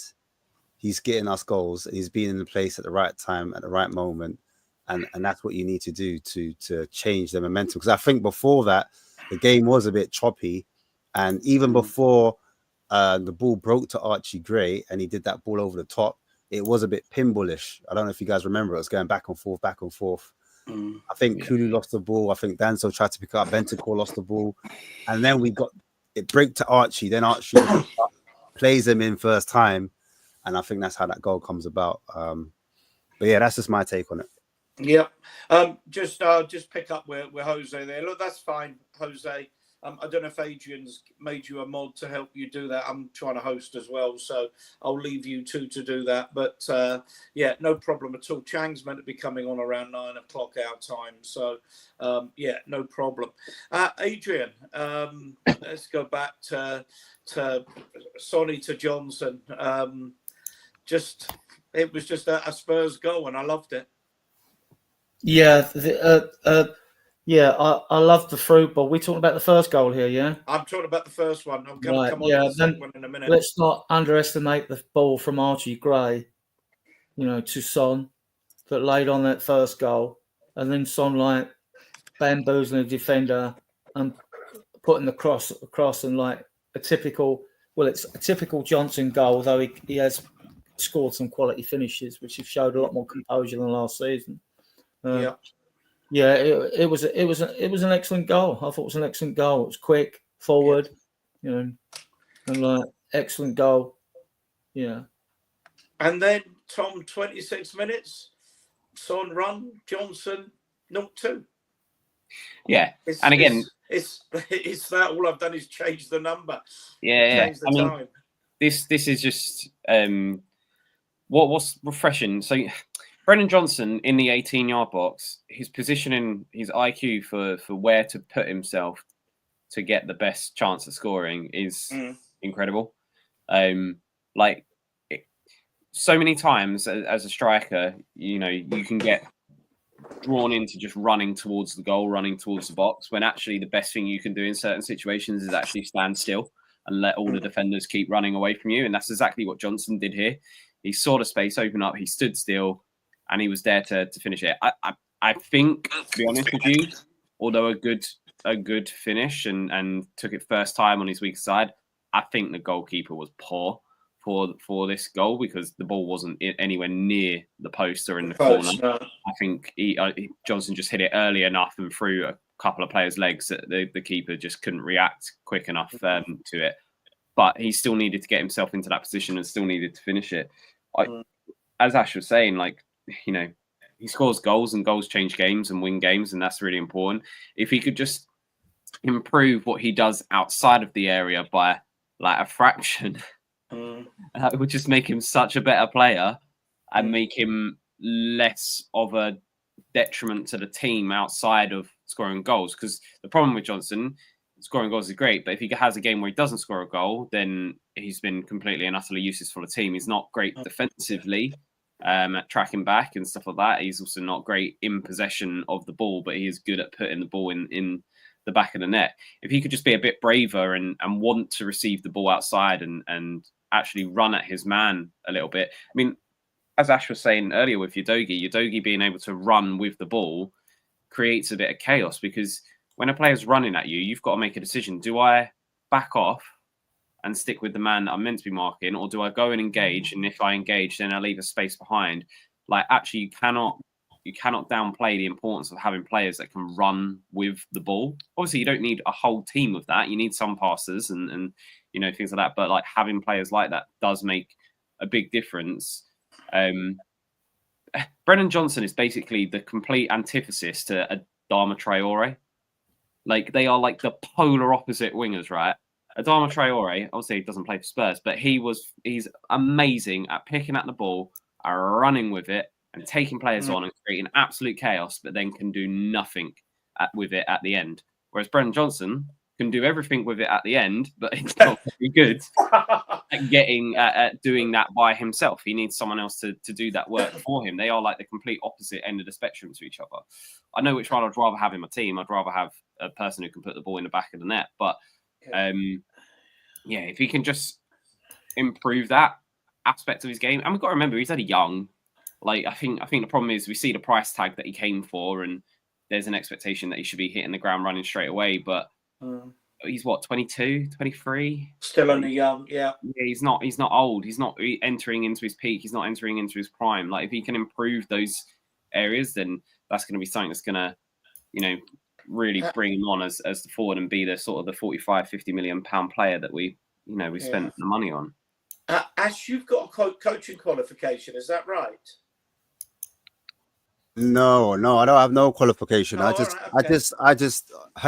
he's getting us goals. He's being in the place at the right time, at the right moment. And that's what you need to do to change the momentum. Because I think before that, the game was a bit choppy. And even before the ball broke to Archie Gray and he did that ball over the top, it was a bit pinballish. I don't know if you guys remember. It was going back and forth. I think Kulu lost the ball. I think Danso tried to pick it up. Bentancur lost the ball. And then we got it break to Archie. Then Archie plays him in first time. And I think that's how that goal comes about. But yeah, that's just my take on it. Yeah. Just pick up where Jose there. Look, that's fine, Jose. I don't know if Adrian's made you a mod to help you do that. I'm trying to host as well, so I'll leave you two to do that. But yeah, no problem at all. Chang's meant to be coming on around 9 o'clock our time, so yeah, no problem. Adrian, let's go back to Sonny to Johnson. It was just a Spurs goal, and I loved it. Yeah, I love the through ball. We're talking about the first goal here, yeah? I'm talking about the first one. I'm going to come on to the second one in a minute. Let's not underestimate the ball from Archie Gray, to Son that laid on that first goal. And then Son like bamboozling the defender and putting the cross across, and like it's a typical Johnson goal, although he has scored some quality finishes, which have showed a lot more composure than last season. It was an excellent goal. I thought it was an excellent goal. It was quick, forward, and like excellent goal. Yeah. And then Tom, 26 minutes, Son run, Johnson 0-2. Yeah, and again, it's that all I've done is change the number. Yeah, change the time. This is just what's refreshing. So Brennan Johnson in the 18-yard box, his positioning, his IQ for where to put himself to get the best chance of scoring is incredible. So many times as a striker, you can get drawn into just running towards the goal, running towards the box, when actually the best thing you can do in certain situations is actually stand still and let all the defenders keep running away from you. And that's exactly what Johnson did here. He saw the space open up, he stood still, and he was there to finish it. I think, to be honest with you, although a good finish and took it first time on his weak side, I think the goalkeeper was poor for this goal, because the ball wasn't anywhere near the post or in the corner. I think Johnson just hit it early enough and through a couple of players' legs that the keeper just couldn't react quick enough to it. But he still needed to get himself into that position and still needed to finish it. As Ash was saying, he scores goals, and goals change games and win games, and that's really important. If he could just improve what he does outside of the area by like a fraction, it would just make him such a better player and make him less of a detriment to the team outside of scoring goals. Because the problem with Johnson, scoring goals is great, but if he has a game where he doesn't score a goal, then he's been completely and utterly useless for the team. He's not great defensively at tracking back and stuff like that. He's also not great in possession of the ball, but he is good at putting the ball in the back of the net. If he could just be a bit braver and want to receive the ball outside and actually run at his man a little bit. I mean, as Ash was saying earlier with Udogie being able to run with the ball creates a bit of chaos, because when a player's running at you, you've got to make a decision. Do I back off and stick with the man that I'm meant to be marking, or do I go and engage? And if I engage, then I leave a space behind. Like, actually, you cannot downplay the importance of having players that can run with the ball. Obviously, you don't need a whole team of that. You need some passers and things like that. But like, having players like that does make a big difference. Brennan Johnson is basically the complete antithesis to Adama Traore. Like, they are like the polar opposite wingers, right? Adama Traore, obviously he doesn't play for Spurs, but he's amazing at picking at the ball, running with it, and taking players on and creating absolute chaos, but then can do nothing with it at the end. Whereas Brennan Johnson can do everything with it at the end, but he's not very good at doing that by himself. He needs someone else to do that work for him. They are like the complete opposite end of the spectrum to each other. I know which one I'd rather have in my team. I'd rather have a person who can put the ball in the back of the net. But if he can just improve that aspect of his game, and we've got to remember he's only young. Like, I think the problem is we see the price tag that he came for, and there's an expectation that he should be hitting the ground running straight away. But he's 22, 23? Still only young, yeah. He's not old. He's not entering into his peak. He's not entering into his prime. Like, if he can improve those areas, then that's going to be something that's going to, really bring him on as the forward and be the sort of the 45, 50 million pound player that we spent the money on. Ash, you've got a coaching qualification, is that right? No, I don't have no qualification. Oh, I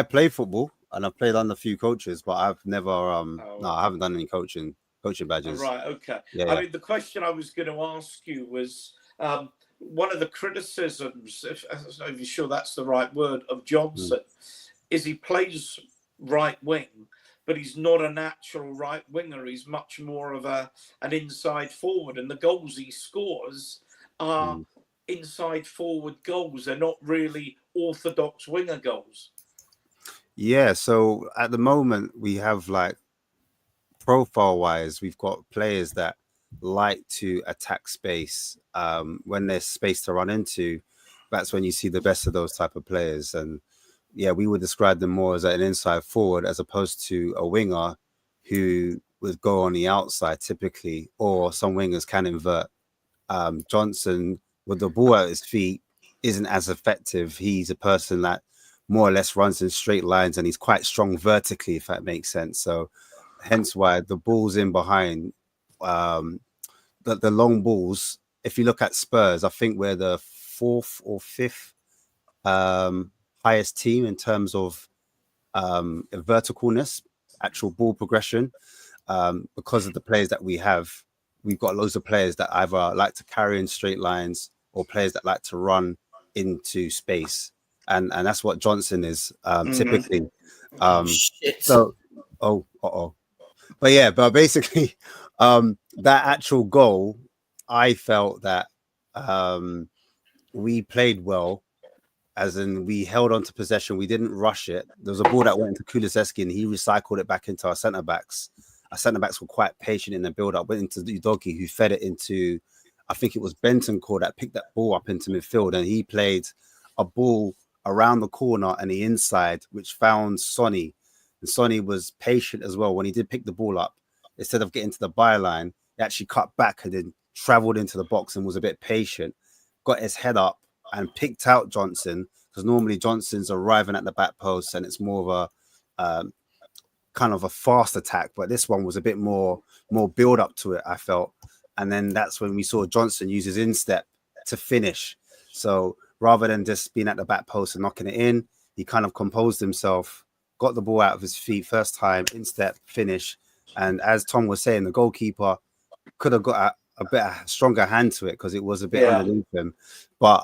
play football. and I've played under a few coaches, but I've never no, I haven't done any coaching badges. Right, okay. Yeah, I mean, the question I was going to ask you was one of the criticisms, if you're sure that's the right word, of Johnson is he plays right wing, but he's not a natural right winger. He's much more of an inside forward, and the goals he scores are inside forward goals. They're not really orthodox winger goals. Yeah, so at the moment we have, like, profile wise, we've got players that like to attack space. When there's space to run into, that's when you see the best of those type of players. And yeah, we would describe them more as an inside forward as opposed to a winger who would go on the outside typically, or some wingers can invert. Johnson, with the ball at his feet, isn't as effective. He's a person that more or less runs in straight lines, and he's quite strong vertically, if that makes sense. So hence why the balls in behind, the long balls, if you look at Spurs, I think we're the 4th or 5th highest team in terms of verticalness, actual ball progression. Because of the players that we have, we've got loads of players that either like to carry in straight lines or players that like to run into space. And that's what Johnson is typically. But yeah, but basically, that actual goal, I felt that we played well, as in we held on to possession. We didn't rush it. There was a ball that went into Kulusevski and he recycled it back into our centre-backs. Our centre-backs were quite patient in the build-up, went into Udogie, who fed it into, I think it was Bentancur that picked that ball up into midfield, and he played a ball around the corner and the inside, which found Sonny. And Sonny was patient as well. When he did pick the ball up, instead of getting to the byline, he actually cut back and then travelled into the box and was a bit patient, got his head up and picked out Johnson, because normally Johnson's arriving at the back post and it's more of a kind of a fast attack, but this one was a bit more build up to it, I felt. And then that's when we saw Johnson use his instep to finish. So rather than just being at the back post and knocking it in, he kind of composed himself, got the ball out of his feet first time, instep, finish. And as Tom was saying, the goalkeeper could have got a bit stronger hand to it because it was a bit underneath him. But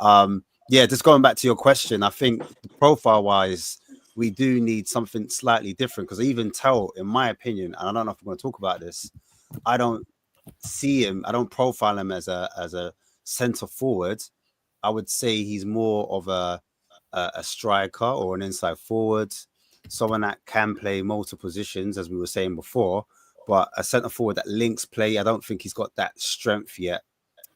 yeah, just going back to your question, I think profile wise, we do need something slightly different, because I even tell, in my opinion, and I don't know if I'm going to talk about this, I don't see him, I don't profile him as a centre forward. I would say he's more of a striker or an inside forward, someone that can play multiple positions, as we were saying before. But a centre forward that links play, I don't think he's got that strength yet.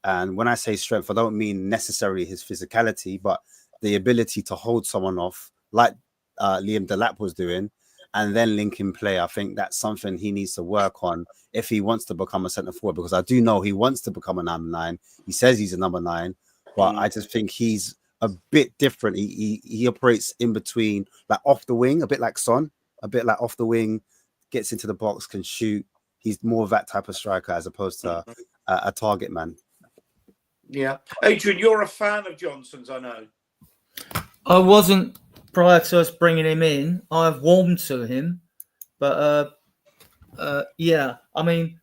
And when I say strength, I don't mean necessarily his physicality, but the ability to hold someone off, like Liam Delap was doing, and then link in play. I think that's something he needs to work on if he wants to become a centre forward, because I do know he wants to become a number 9. He says he's a number 9, but I just think he's a bit different. He operates in between, like off the wing, a bit like Son, a bit like off the wing, gets into the box, can shoot. He's more of that type of striker as opposed to a target man. Yeah. Adrian, you're a fan of Johnson's, I know. I wasn't prior to us bringing him in. I've warmed to him. But, yeah, I mean,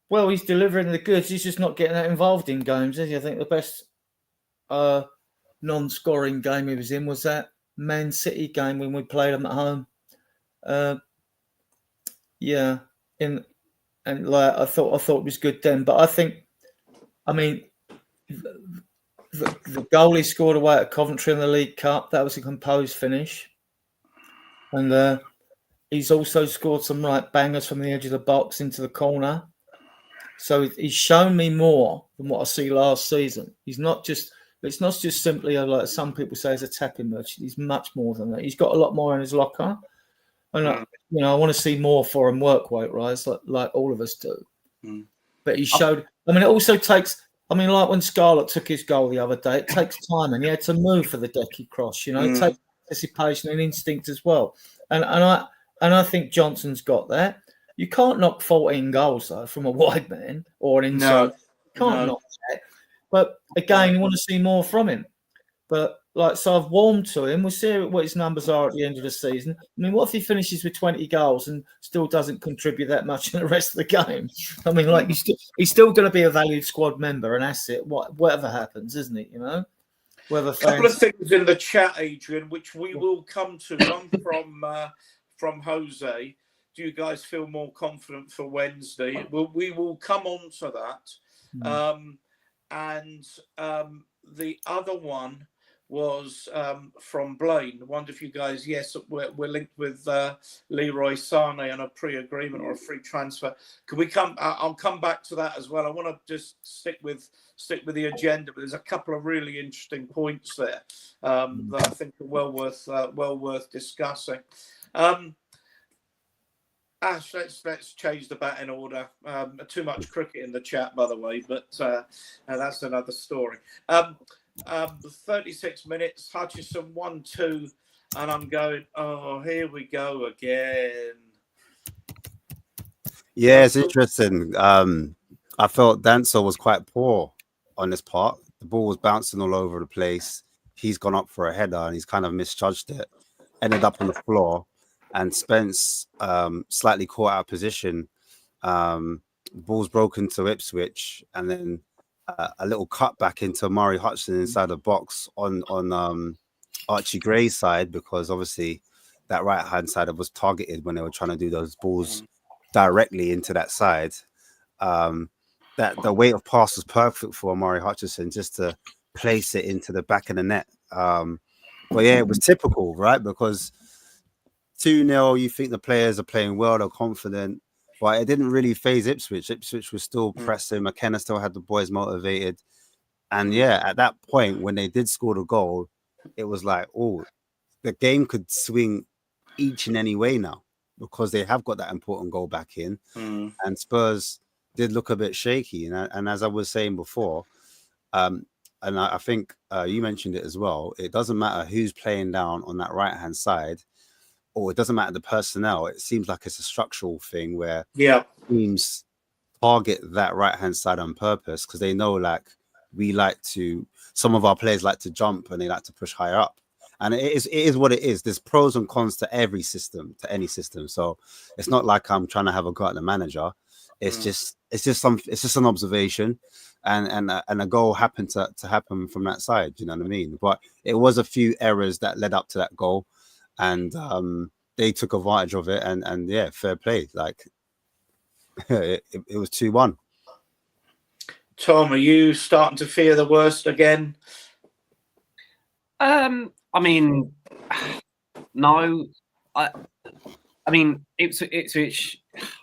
well, he's delivering the goods. He's just not getting that involved in games, is he? I think the best non-scoring game he was in was that Man City game when we played them at home. Yeah, and like I thought it was good then, but I think, I mean, the goal he scored away at Coventry in the League Cup, that was a composed finish, and he's also scored some right bangers from the edge of the box into the corner. So he's shown me more than what I see last season. It's not just simply like some people say, he's a tapping merchant. He's much more than that. He's got a lot more in his locker. And I want to see more for him work rate rise, like all of us do. But he showed. I mean, it also takes. I mean, like when Scarlett took his goal the other day, it takes time, and he had to move for the Decky cross. You know, it takes anticipation and instinct as well. And I think Johnson's got that. You can't knock 14 goals though from a wide man or an inside. No, You can't knock that. But again, you want to see more from him. But like, so I've warmed to him. We'll see what his numbers are at the end of the season. I mean, what if he finishes with 20 goals and still doesn't contribute that much in the rest of the game? I mean, like, he's still going to be a valued squad member, an asset, whatever happens, isn't it? You know, whether A couple of things in the chat, Adrian, which we will come to. One from Jose. Do you guys feel more confident for Wednesday? We will come on to that. And the other one was from Blaine. I wonder if you guys, yes, we're linked with Leroy Sané on a pre-agreement or a free transfer. Can we come? I'll come back to that as well. I want to just stick with the agenda, but there's a couple of really interesting points there that I think are well worth discussing. Ash, let's change the batting order. Too much cricket in the chat, by the way, but that's another story. 36 minutes, Hutchison 1-2, and I'm going, oh, here we go again. Yeah, it's interesting. I felt Dancer was quite poor on this part. The ball was bouncing all over the place. He's gone up for a header and he's kind of misjudged it. Ended up on the floor. And Spence slightly caught out of position. Ball's broken to Ipswich, and then a little cut back into Murray Hutchinson inside the box on Archie Gray's side, because obviously that right hand side was targeted when they were trying to do those balls directly into that side. That the weight of pass was perfect for Murray Hutchinson just to place it into the back of the net. But yeah, it was typical, right? Because 2-0, you think the players are playing well, they're confident, but it didn't really phase Ipswich. Ipswich was still pressing. McKenna still had the boys motivated. And yeah, at that point, when they did score the goal, it was like, oh, the game could swing each and any way now, because they have got that important goal back in. And Spurs did look a bit shaky. And as I was saying before, and I think you mentioned it as well, it doesn't matter who's playing down on that right-hand side, or it doesn't matter the personnel. It seems like it's a structural thing where teams target that right-hand side on purpose, because they know, like, some of our players like to jump and they like to push higher up. And it is what it is. There's pros and cons to every system, to any system. So it's not like I'm trying to have a go at the manager. It's just an observation, and a goal happened to happen from that side. You know what I mean? But it was a few errors that led up to that goal. And they took advantage of it, and yeah, fair play. Like it was 2-1. Tom, are you starting to fear the worst again? I mean, no. I mean, Ipswich.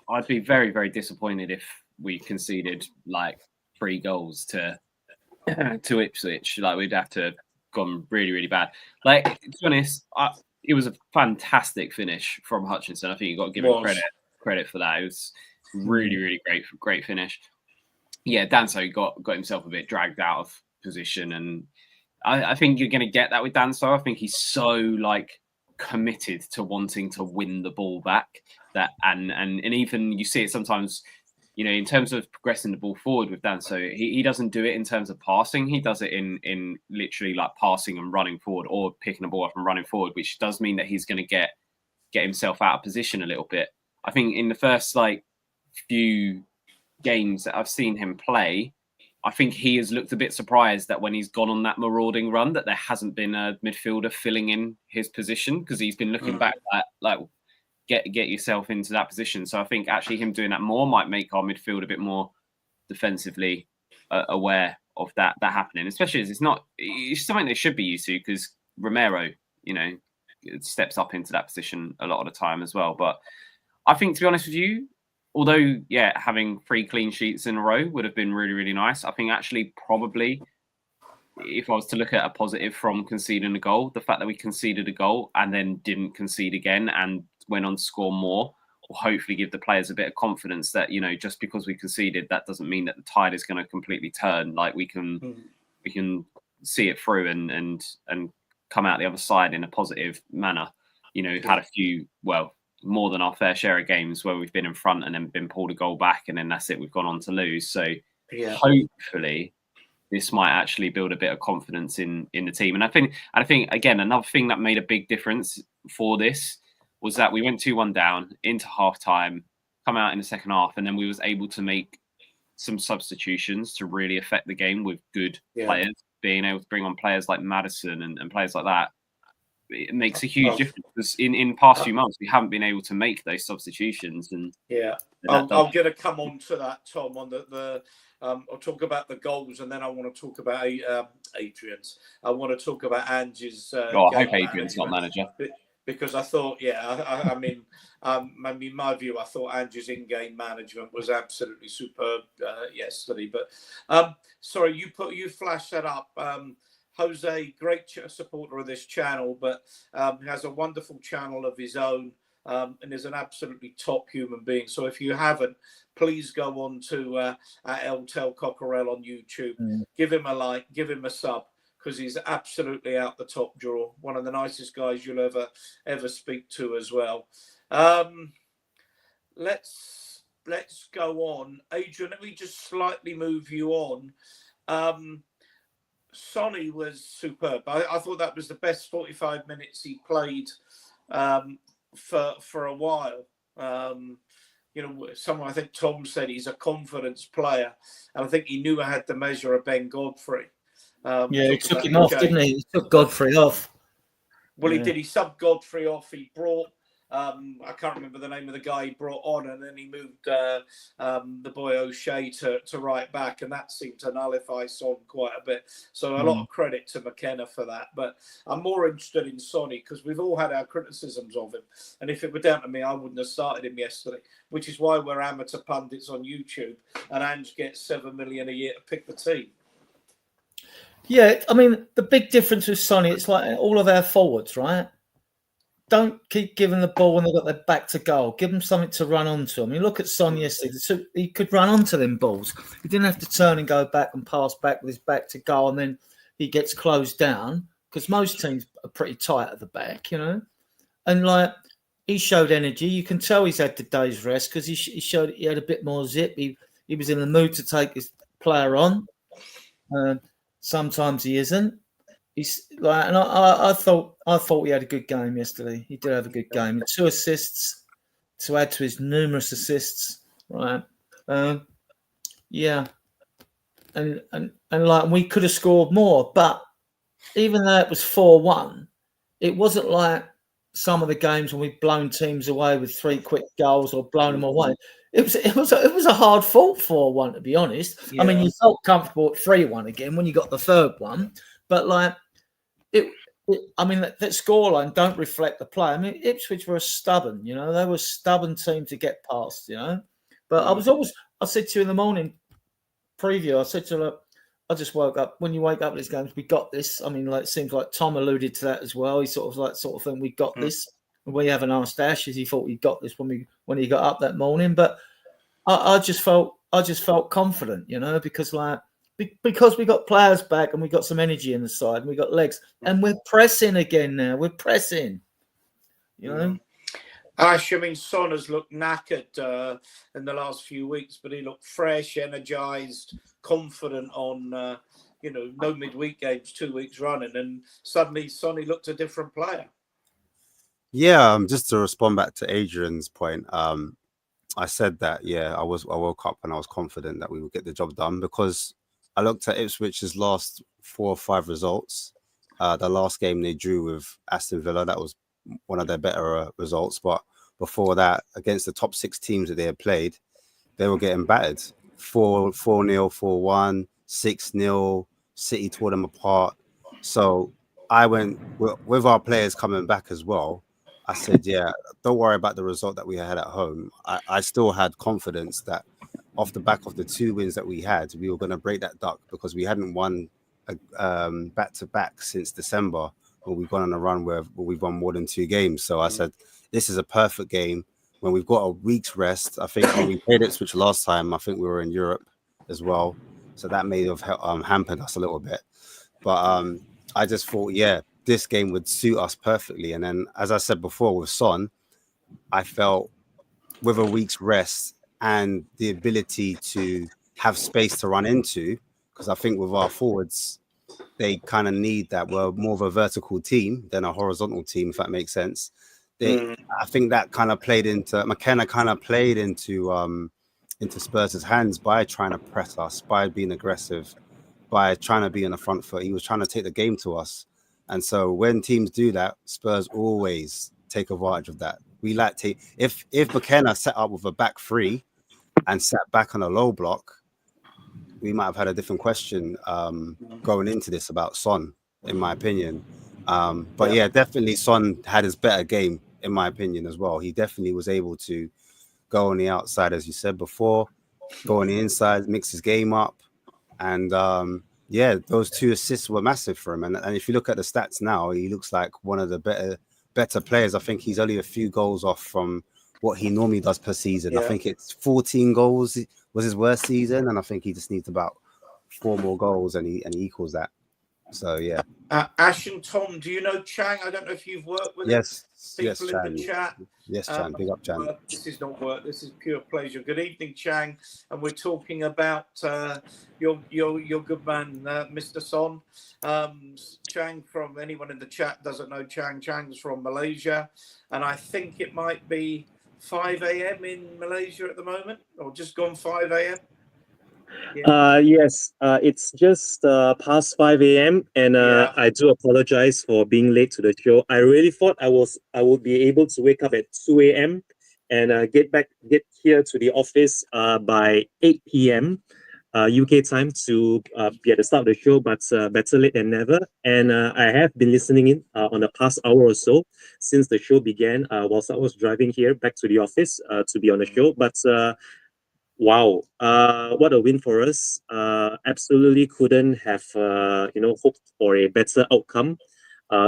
I'd be very, very disappointed if we conceded like 3 goals to Ipswich. Like, we'd have to gone really, really bad. Like, to be honest, it was a fantastic finish from Hutchinson. I think you got to give him credit for that. It was really, really great finish. Yeah, Danso got himself a bit dragged out of position, and I think you're going to get that with Danso. I think he's so like committed to wanting to win the ball back that, and even you see it sometimes. You know, in terms of progressing the ball forward with Danso, he doesn't do it in terms of passing. He does it in literally like passing and running forward, or picking the ball up and running forward, which does mean that he's going to get himself out of position a little bit. I think in the first like few games that I've seen him play, I think he has looked a bit surprised that when he's gone on that marauding run, that there hasn't been a midfielder filling in his position, because he's been looking back at like, get yourself into that position. So I think actually him doing that more might make our midfield a bit more defensively aware of that happening, especially as it's something they should be used to, because Romero, you know, steps up into that position a lot of the time as well. But I think, to be honest with you, although, yeah, having 3 clean sheets in a row would have been really, really nice, I think actually probably, if I was to look at a positive from conceding a goal, the fact that we conceded a goal and then didn't concede again and went on to score more, will hopefully give the players a bit of confidence that, you know, just because we conceded, that doesn't mean that the tide is going to completely turn. Like, we can see it through and come out the other side in a positive manner. You know, we've had a few, well, more than our fair share of games where we've been in front and then been pulled a goal back, and then that's it, we've gone on to lose. So hopefully this might actually build a bit of confidence in the team. And I think again, another thing that made a big difference for this was that we went 2-1 down into half time, come out in the second half, and then we was able to make some substitutions to really affect the game with good players, being able to bring on players like Maddison and players like that. It makes a huge difference because in past few months we haven't been able to make those substitutions. And I'm going to come on to that, Tom, on the I'll talk about the goals, and then I want to talk about Adrian's. I want to talk about Ange's. I hope Adrian's not manager, because I thought, I mean, in my view, I thought Ange's in-game management was absolutely superb yesterday. But sorry, you flashed that up. Jose, great supporter of this channel, but has a wonderful channel of his own, and is an absolutely top human being. So if you haven't, please go on to at Eltel Cockerell on YouTube. Give him a like, give him a sub, because he's absolutely out the top drawer. One of the nicest guys you'll ever speak to as well. Let's go on. Adrian, let me just slightly move you on. Sonny was superb. I thought that was the best 45 minutes he played for a while. Someone, I think Tom said he's a confidence player, and I think he knew I had the measure of Ben Godfrey. He took him off, didn't he? He took Godfrey off. Well, he did. He subbed Godfrey off. He brought I can't remember the name of the guy he brought on, and then he moved the boy O'Shea to right back, and that seemed to nullify Son quite a bit. So a lot of credit to McKenna for that. But I'm more interested in Sonny because we've all had our criticisms of him, and if it were down to me, I wouldn't have started him yesterday. Which is why we're amateur pundits on YouTube, and Ange gets $7 million a year to pick the team. Yeah, I mean, the big difference with Sonny, it's like all of our forwards, right? Don't keep giving the ball when they've got their back to goal. Give them something to run onto. I mean, look at Son yesterday. So he could run onto them balls. He didn't have to turn and go back and pass back with his back to goal, and then he gets closed down because most teams are pretty tight at the back, And like he showed energy. You can tell he's had the day's rest because he showed he had a bit more zip. He was in the mood to take his player on. Sometimes he isn't. He's like, and I thought he had a good game yesterday. He did have a good game. 2 assists to add to his numerous assists, right? And like we could have scored more, but even though it was 4-1, it wasn't like some of the games when we've blown teams away with 3 quick goals or blown them away. It was a hard fought 4-1, to be honest. Yeah. I mean, you felt comfortable at 3-1 again when you got the third one, but like that scoreline don't reflect the play. I mean, Ipswich were stubborn, they were a stubborn team to get past, But I said to you in the morning preview, I said to her, I just woke up. When you wake up in these games, we got this. I mean, like it seems like Tom alluded to that as well. He sort of thing, we got this. We haven't asked Ashes. He thought he got this when he got up that morning. But I just felt confident, because we got players back and we got some energy in the side and we got legs and we're pressing again now. We're pressing, Ash, I mean, Son has looked knackered in the last few weeks, but he looked fresh, energised, confident on, no midweek games, 2 weeks running, and suddenly Sonny looked a different player. Yeah, just to respond back to Adrian's point, I said that, I woke up and I was confident that we would get the job done because I looked at Ipswich's last 4 or 5 results. The last game they drew with Aston Villa, that was one of their better results. But before that, against the top 6 teams that they had played, they were getting battered. 4-0, 4-1, 6-0. City tore them apart. So I went with our players coming back as well. I said, don't worry about the result that we had at home. I still had confidence that off the back of the 2 wins that we had, we were going to break that duck because we hadn't won back-to-back since December when we've gone on a run where we've won more than 2 games. So I said, this is a perfect game when we've got a week's rest. I think when we played Ipswich last time, I think we were in Europe as well. So that may have hampered us a little bit. But I just thought, this game would suit us perfectly. And then, as I said before, with Son, I felt with a week's rest and the ability to have space to run into, because I think with our forwards, they kind of need that. We're more of a vertical team than a horizontal team, if that makes sense. I think that kind of played into McKenna, kind of played into Spurs' hands by trying to press us, by being aggressive, by trying to be in the front foot. He was trying to take the game to us. And so when teams do that, Spurs always take advantage of that. We like to, if McKenna set up with a back three and sat back on a low block, we might have had a different question going into this about Son, in my opinion. But yeah, definitely Son had his better game, in my opinion, as well. He definitely was able to go on the outside, as you said before, go on the inside, mix his game up. And yeah, those 2 assists were massive for him. And if you look at the stats now, he looks like one of the better players. I think he's only a few goals off from what he normally does per season. I think it's 14 goals was his worst season, and I think he just needs about 4 more goals, and he equals that. So yeah. Ash and Tom, do you know Chang? I don't know if you've worked with people in the chat. Yes, Chan. Big up, Chan. This is not work. This is pure pleasure. Good evening, Chang. And we're talking about your good man, Mr. Son. Chang, from anyone in the chat doesn't know Chang. Chang's from Malaysia, and I think it might be 5 a.m. in Malaysia at the moment, or just gone 5 a.m. Yes, it's just past 5 a.m. and I do apologize for being late to the show. I really thought I would be able to wake up at 2 a.m. and get here to the office by 8 p.m. UK time to be at the start of the show, but better late than never. And I have been listening in on the past hour or so since the show began, whilst I was driving here back to the office to be on the show. But wow, what a win for us. Absolutely couldn't have hoped for a better outcome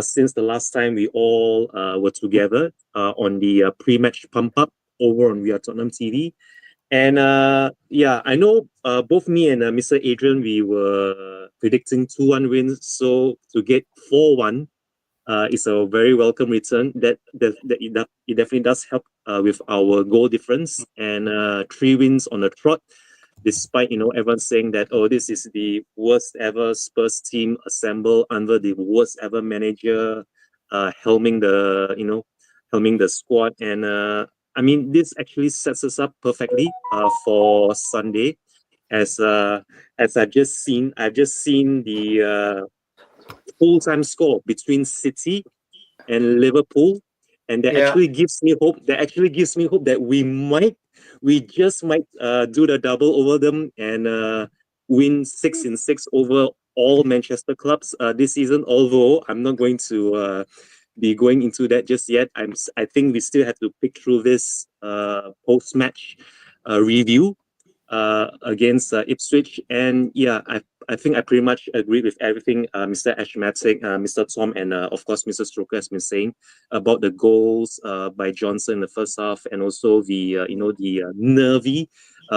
since the last time we all were together on the pre-match pump up over on We Are Tottenham TV. And I know both me and Mr. Adrian, we were predicting 2-1 wins. So to get 4-1 is a very welcome return. It definitely does help with our goal difference, and 3 wins on the trot. Despite everyone saying that this is the worst ever Spurs team assembled under the worst ever manager helming the squad. And I mean, this actually sets us up perfectly for Sunday, as I've just seen the full-time score between City and Liverpool, and that actually gives me hope. That we just might do the double over them and win 6-6 over all Manchester clubs this season. Although I'm not going to be going into that just yet. I think we still have to pick through this post-match review against Ipswich. And I think I pretty much agree with everything Mr. Ashmatic, Mr. Tom, and of course Mr. Stroker has been saying about the goals by Johnson in the first half, and also the nervy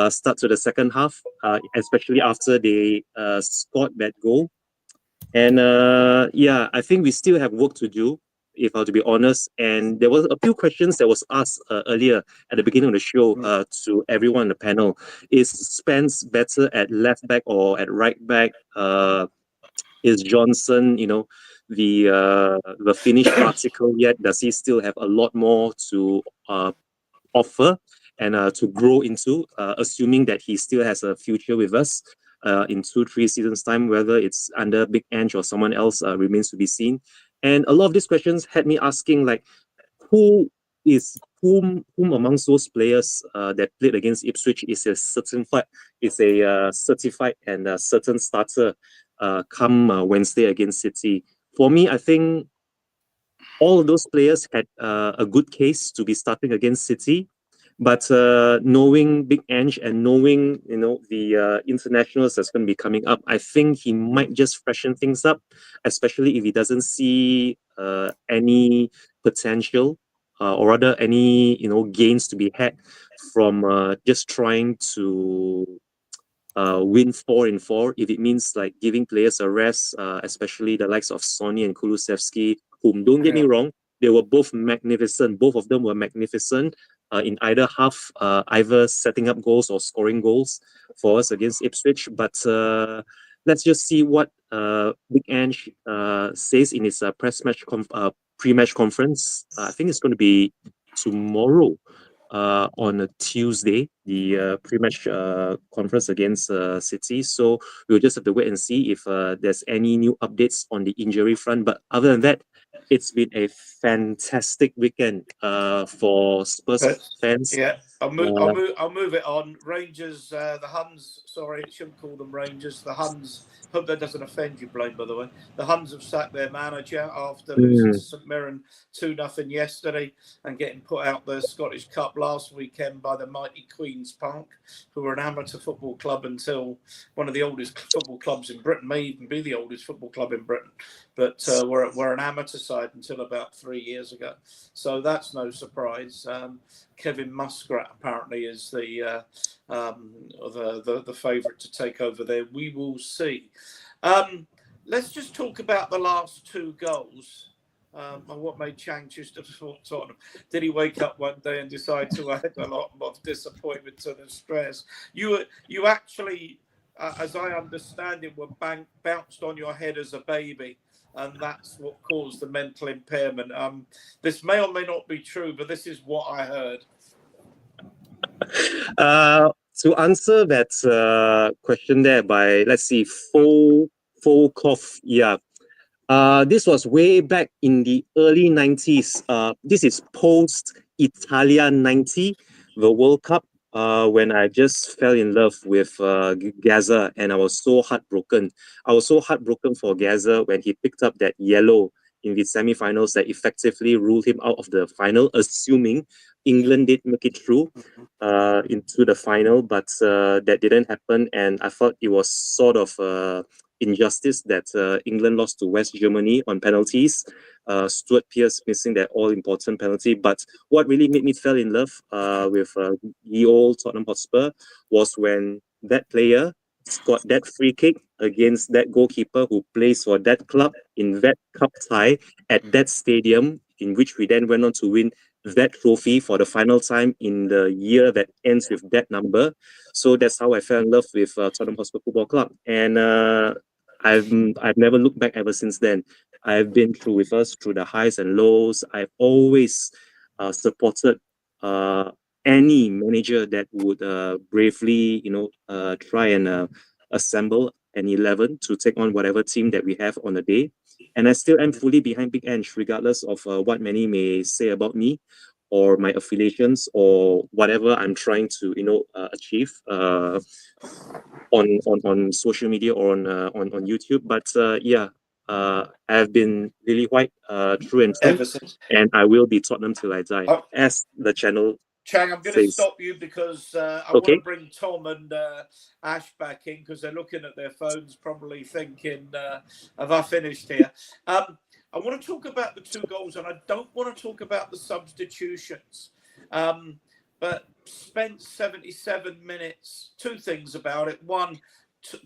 start to the second half, especially after they scored that goal. And I think we still have work to do, if I were to be honest. And there was a few questions that was asked earlier at the beginning of the show to everyone on the panel. Is Spence better at left back or at right back? Is Johnson, the finished article yet? Does he still have a lot more to offer and to grow into, assuming that he still has a future with us in 2-3 seasons time? Whether it's under Big Ange or someone else remains to be seen. And a lot of these questions had me asking, like, whom amongst those players that played against Ipswich is a certified and certain starter come Wednesday against City? For me, I think all of those players had a good case to be starting against City. But knowing Big Ange and knowing the internationals that's going to be coming up, I think he might just freshen things up, especially if he doesn't see any potential or rather any gains to be had from just trying to win 4 in 4. If it means like giving players a rest, especially the likes of Sonny and Kulusevski, whom, don't get me wrong, they were both magnificent. Both of them were magnificent in either half, either setting up goals or scoring goals for us against Ipswich. But let's just see what Big Ange says in his pre-match conference. I think it's going to be tomorrow on a Tuesday, the pre-match conference against City. So we'll just have to wait and see if there's any new updates on the injury front. But other than that, it's been a fantastic weekend for Spurs fans. Yeah, I'll move it on. Rangers, the Huns. Sorry, it shouldn't call them Rangers. The Huns. Hope that doesn't offend you, Blaine. By the way, the Huns have sacked their manager after losing to St Mirren 2-0 yesterday and getting put out the Scottish Cup last weekend by the mighty Queen's Park, who were an amateur football club until one of the oldest football clubs in Britain, may even be the oldest football club in Britain, but we're an amateur side until about 3 years ago. So that's no surprise. Kevin Muskrat apparently is the favourite to take over there. We will see. Let's just talk about the last 2 goals. And what made Chang choose to support Tottenham? Did he wake up one day and decide to add a lot of disappointment to the stress? You actually, as I understand it, were bounced on your head as a baby, and that's what caused the mental impairment. This may or may not be true, but this is what I heard. To answer that question there by, let's see, Volkov, yeah. This was way back in the early 90s. This is post-Italia 90, the World Cup, when I just fell in love with Gaza, and I was so heartbroken. I was so heartbroken for Gaza when he picked up that yellow in the semi-finals that effectively ruled him out of the final, assuming England did make it through into the final, but that didn't happen, and I thought it was sort of injustice that England lost to West Germany on penalties. Stuart Pearce missing that all-important penalty. But what really made me fall in love with the old Tottenham Hotspur was when that player scored that free kick against that goalkeeper who plays for that club in that cup tie at that stadium, in which we then went on to win that trophy for the final time in the year that ends with that number. So that's how I fell in love with Tottenham Hotspur Football Club, and I've never looked back ever since then. I've been through the highs and lows. I've always supported any manager that would bravely, try and assemble an 11 to take on whatever team that we have on the day. And I still am fully behind Big Ange, regardless of what many may say about me or my affiliations or whatever I'm trying to, achieve on social media or on YouTube. But I've been Lily White through and through, and I will be Tottenham till I die, as the channel. Chang, I'm going to stop you because I want to bring Tom and Ash back in because they're looking at their phones, probably thinking, have I finished here? I want to talk about the 2 goals, and I don't want to talk about the substitutions. But Spence, 77 minutes, 2 things about it. One,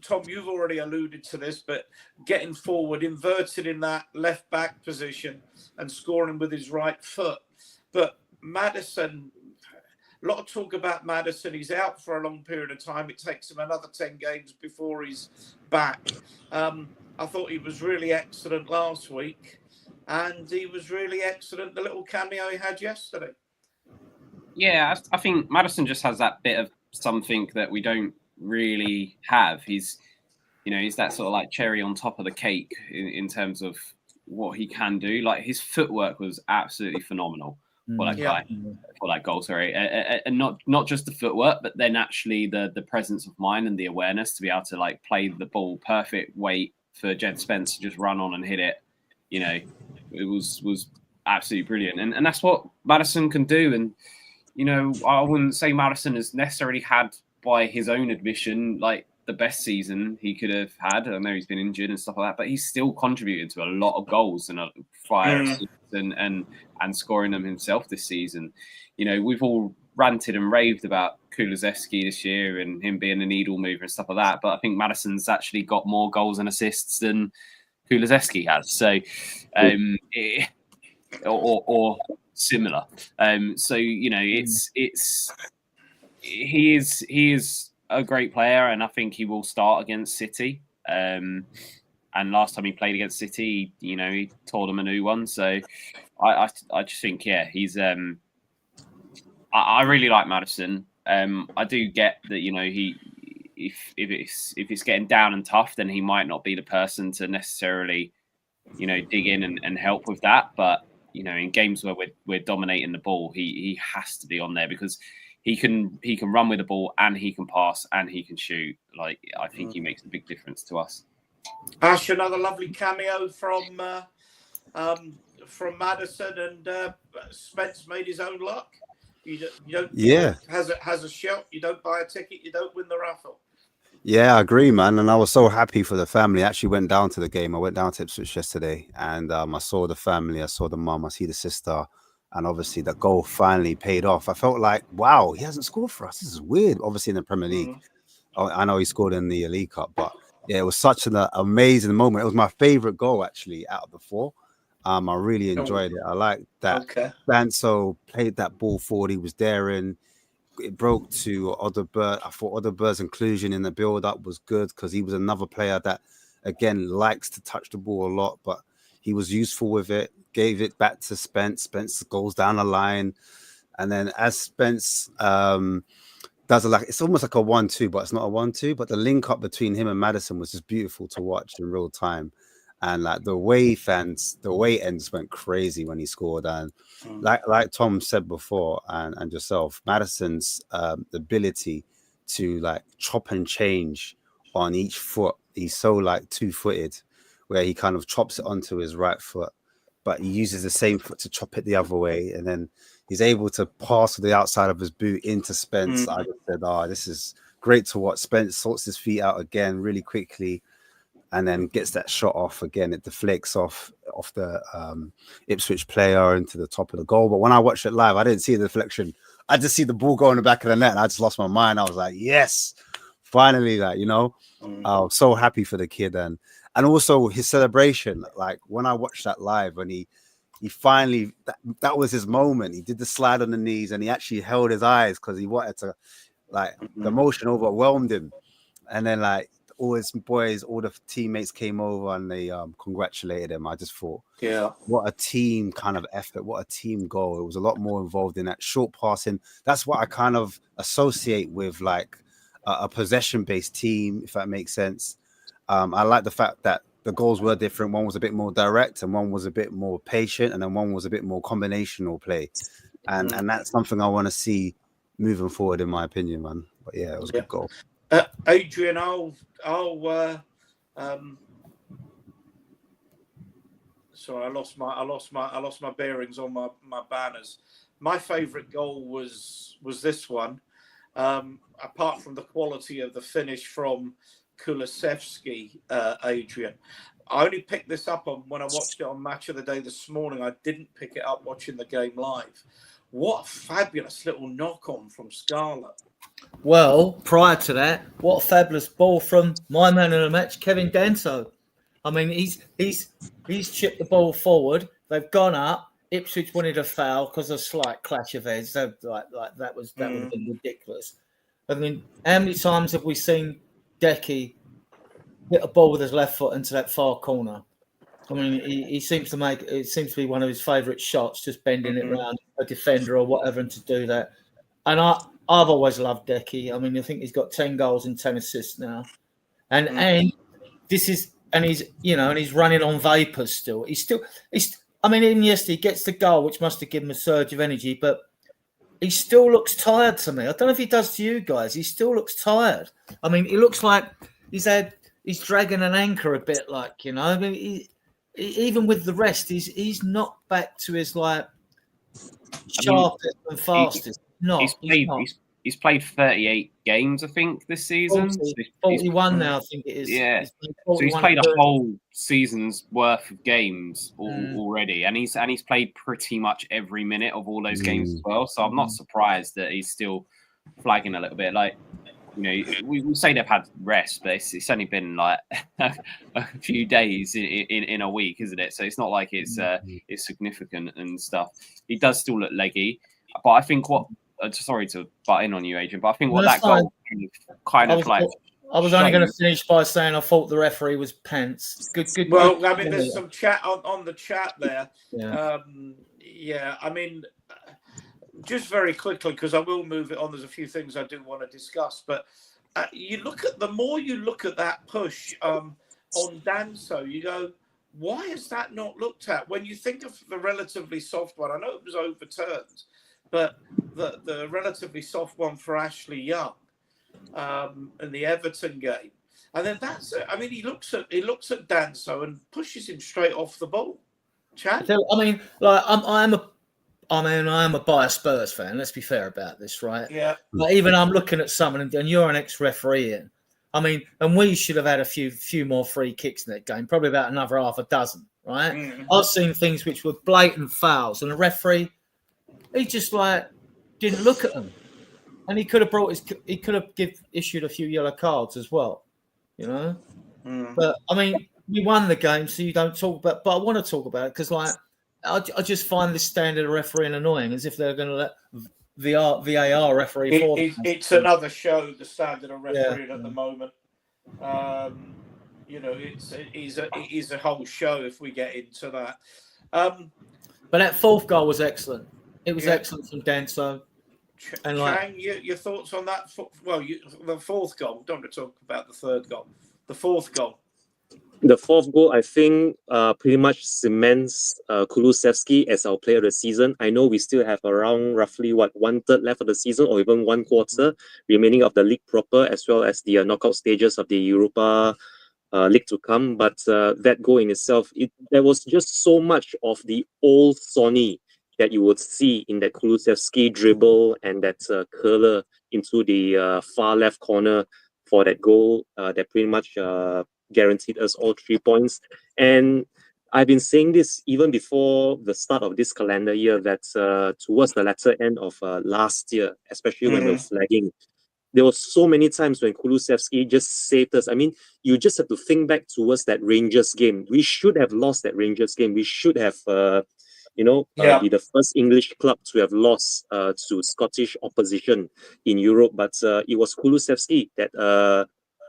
Tom, you've already alluded to this, but getting forward, inverted in that left back position and scoring with his right foot. But Maddison, a lot of talk about Maddison. He's out for a long period of time. It takes him another 10 games before he's back. I thought he was really excellent last week, and he was really excellent the little cameo he had yesterday. Yeah, I think Maddison just has that bit of something that we don't really have. He's that sort of like cherry on top of the cake in terms of what he can do. Like, his footwork was absolutely phenomenal for that guy, for that goal. Sorry, and not just the footwork, but then actually the presence of mind and the awareness to be able to like play the ball perfect weight for Jed Spence to just run on and hit it. It was absolutely brilliant, and that's what Maddison can do. And I wouldn't say Maddison has necessarily had, by his own admission, like the best season he could have had. I know he's been injured and stuff like that, but he's still contributed to a lot of goals and fire and scoring them himself this season. We've all ranted and raved about Kulusevski this year and him being a needle mover and stuff like that, but I think Maddison's actually got more goals and assists than Kulusevski has. So, or similar. He is a great player, and I think he will start against City. And last time he played against City, he tore them a new one. So I just think, he's. I really like Maddison. I do get that, if it's getting down and tough, then he might not be the person to necessarily, dig in and help with that. But in games where we're dominating the ball, he has to be on there because he can run with the ball and he can pass and he can shoot. Like, I think he makes a big difference to us. Ash, another lovely cameo from Maddison, and Spence made his own luck. You don't has a shot. You don't buy a ticket. You don't win the raffle. Yeah, I agree, man. And I was so happy for the family. I actually went down to the game. I went down to Ipswich yesterday, and I saw the family. I saw the mum. I see the sister, and obviously the goal finally paid off. I felt like, wow, he hasn't scored for us. This is weird. Obviously in the Premier League, I know he scored in the League Cup, but yeah, it was such an amazing moment. It was my favorite goal actually out of the four. I really enjoyed it. I like that. Okay. Banso played that ball forward. He was daring. It broke to Odobert. I thought Odobert's inclusion in the build-up was good because he was another player that, again, likes to touch the ball a lot, but he was useful with it. Gave it back to Spence. Spence goes down the line. And then as Spence does it's almost like a 1-2, but it's not a 1-2. But the link up between him and Maddison was just beautiful to watch in real time. And like the way ends went crazy when he scored. And like Tom said before, and yourself, Maddison's ability to like chop and change on each foot. He's so like 2-footed, where he kind of chops it onto his right foot, but he uses the same foot to chop it the other way, and then he's able to pass with the outside of his boot into Spence. I just said, this is great to watch. Spence sorts his feet out again really quickly, and then gets that shot off again. It deflects off the Ipswich player into the top of the goal. But when I watched it live, I didn't see the deflection. I just see the ball go in the back of the net, and I just lost my mind. I was like, yes, finally, I was so happy for the kid. And also his celebration. Like when I watched that live, when he finally, that was his moment. He did the slide on the knees, and he actually held his eyes because he wanted to, the emotion overwhelmed him. And then all his boys, all the teammates came over and they congratulated him. I just thought, what a team kind of effort, what a team goal. It was a lot more involved in that short passing. That's what I kind of associate with a possession-based team, if that makes sense. I like the fact that the goals were different. One was a bit more direct and one was a bit more patient, and then one was a bit more combinational play. And that's something I want to see moving forward, in my opinion, man. But yeah, it was a good goal. Adrian, sorry, I lost my bearings on my banners. My favourite goal was this one. Apart from the quality of the finish from Kulusevski, Adrian, I only picked this up when I watched it on Match of the Day this morning. I didn't pick it up watching the game live. What a fabulous little knock on from Scarlett. Well, prior to that, what a fabulous ball from my man in the match, Kevin Danso. I mean, he's chipped the ball forward. They've gone up. Ipswich wanted a foul because of a slight clash of heads. So, that would have been ridiculous. I mean, how many times have we seen Decky hit a ball with his left foot into that far corner? I mean, he seems to be one of his favourite shots, just bending it around a defender or whatever, and to do that. And I've always loved Decky. I mean, I think he's got 10 goals and 10 assists now, and he's running on vapors still. I mean, even yesterday he gets the goal, which must have given him a surge of energy, but he still looks tired to me. I don't know if he does to you guys. He still looks tired. I mean, he looks like he's dragging an anchor a bit, I mean, even with the rest, he's not back to his sharpest and fastest. He's played 38 games, I think, this season. 41 now, I think it is. Yeah. So he's played a whole season's worth of games already, and he's played pretty much every minute of all those games as well. So I'm not surprised that he's still flagging a little bit. We say they've had rest, but it's only been a few days in a week, isn't it? So it's not like it's significant and stuff. He does still look leggy, but I think sorry to butt in on you, Adrian, but I think what that goal I I was only going to finish by saying I thought the referee was pants. Good. Well, good. I mean, there's some chat on the chat there. Yeah. I mean, just very quickly, because I will move it on. There's a few things I do want to discuss, but the more you look at that push on Danso, you go, why is that not looked at? When you think of the relatively soft one, I know it was overturned, but the relatively soft one for Ashley Young in the Everton game, and then he looks at Danso and pushes him straight off the ball. Chad? I mean, like I am a biased Spurs fan. Let's be fair about this, right? Yeah. But even I'm looking at someone, and you're an ex-referee, Ian. I mean, and we should have had a few more free kicks in that game, probably about another half a dozen, right? Mm. I've seen things which were blatant fouls, and the referee, he just like didn't look at them, and he could have issued a few yellow cards as well, you know. Mm. But I mean, we won the game, so you don't talk about. But I want to talk about it because, like, I just find this standard of refereeing annoying, as if they're going to let VAR referee. It's another show, the standard of refereeing at the moment. It is a whole show if we get into that. But that fourth goal was excellent. It was excellent from Danso. And Chang, your thoughts on that? Well, the fourth goal. Don't want to talk about the third goal. The fourth goal. The fourth goal, I think, pretty much cements Kulusevski as our player of the season. I know we still have around roughly 1/3 left of the season, or even 1/4 remaining of the league proper, as well as the knockout stages of the Europa League to come. But that goal in itself, there was just so much of the old Sonny that you would see in that Kulusevski dribble and that curler into the far left corner for that goal that pretty much guaranteed us all 3 points. And I've been saying this even before the start of this calendar year, that towards the latter end of last year, especially when we were flagging, there were so many times when Kulusevski just saved us. I mean, you just have to think back towards that Rangers game. We should have lost that Rangers game. We should have be the first English club to have lost to Scottish opposition in Europe. But it was Kulusevski that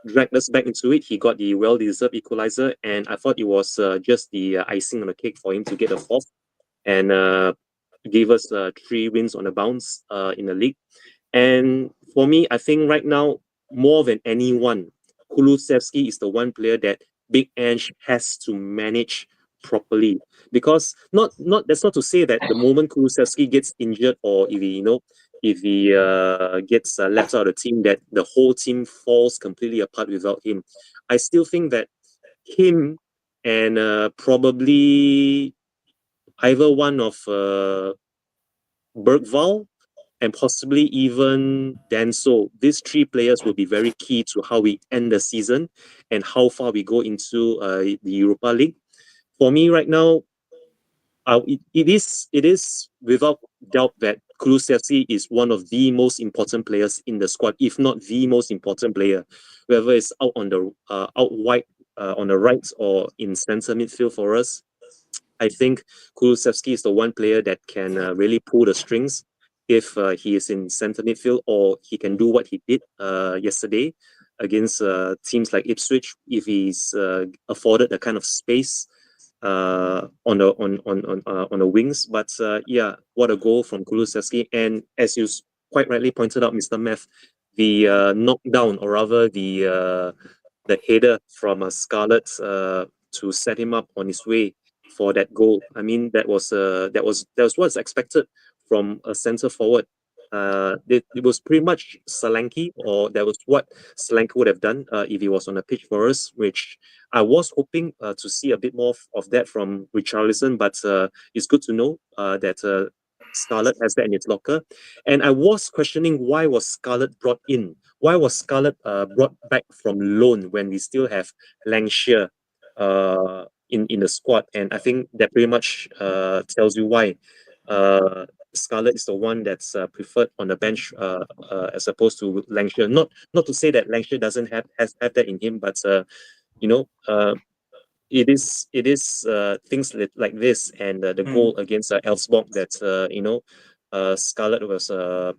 dragged us back into it. He got the well-deserved equalizer, and I thought it was just the icing on the cake for him to get a fourth and gave us 3 wins on the bounce in the league. And for me, I think right now, more than anyone, Kulusevski is the one player that Big Ange has to manage properly. Because that's not to say that the moment Kulusevski gets injured, or if he gets left out of the team, that the whole team falls completely apart without him. I still think that him and probably either one of Bergvall and possibly even Danso, these 3 players will be very key to how we end the season and how far we go into the Europa League. For me right now, it is without doubt that Kulusevski is one of the most important players in the squad, if not the most important player, whether it's out on the out wide on the right or in centre midfield for us. I think Kulusevski is the one player that can really pull the strings if he is in centre midfield, or he can do what he did yesterday against teams like Ipswich, if he's afforded the kind of space on the wings. But what a goal from Kulusevski! And as you quite rightly pointed out, Mr. Meth, the knockdown, or rather the header from Scarlett to set him up on his way for that goal. I mean, that was what's expected from a centre forward. It was pretty much Solanke, or that was what Solanke would have done if he was on the pitch for us, which I was hoping to see a bit more of that from Richarlison, but it's good to know that Scarlett has that in its locker. And I was questioning, why was Scarlett brought in? Why was Scarlett brought back from loan when we still have Lancashire in the squad? And I think that pretty much tells you why. Scarlett is the one that's preferred on the bench as opposed to Lancashire. Not to say that Lancashire doesn't have that in him, but it is things like this and the goal against Elfsborg that Scarlett was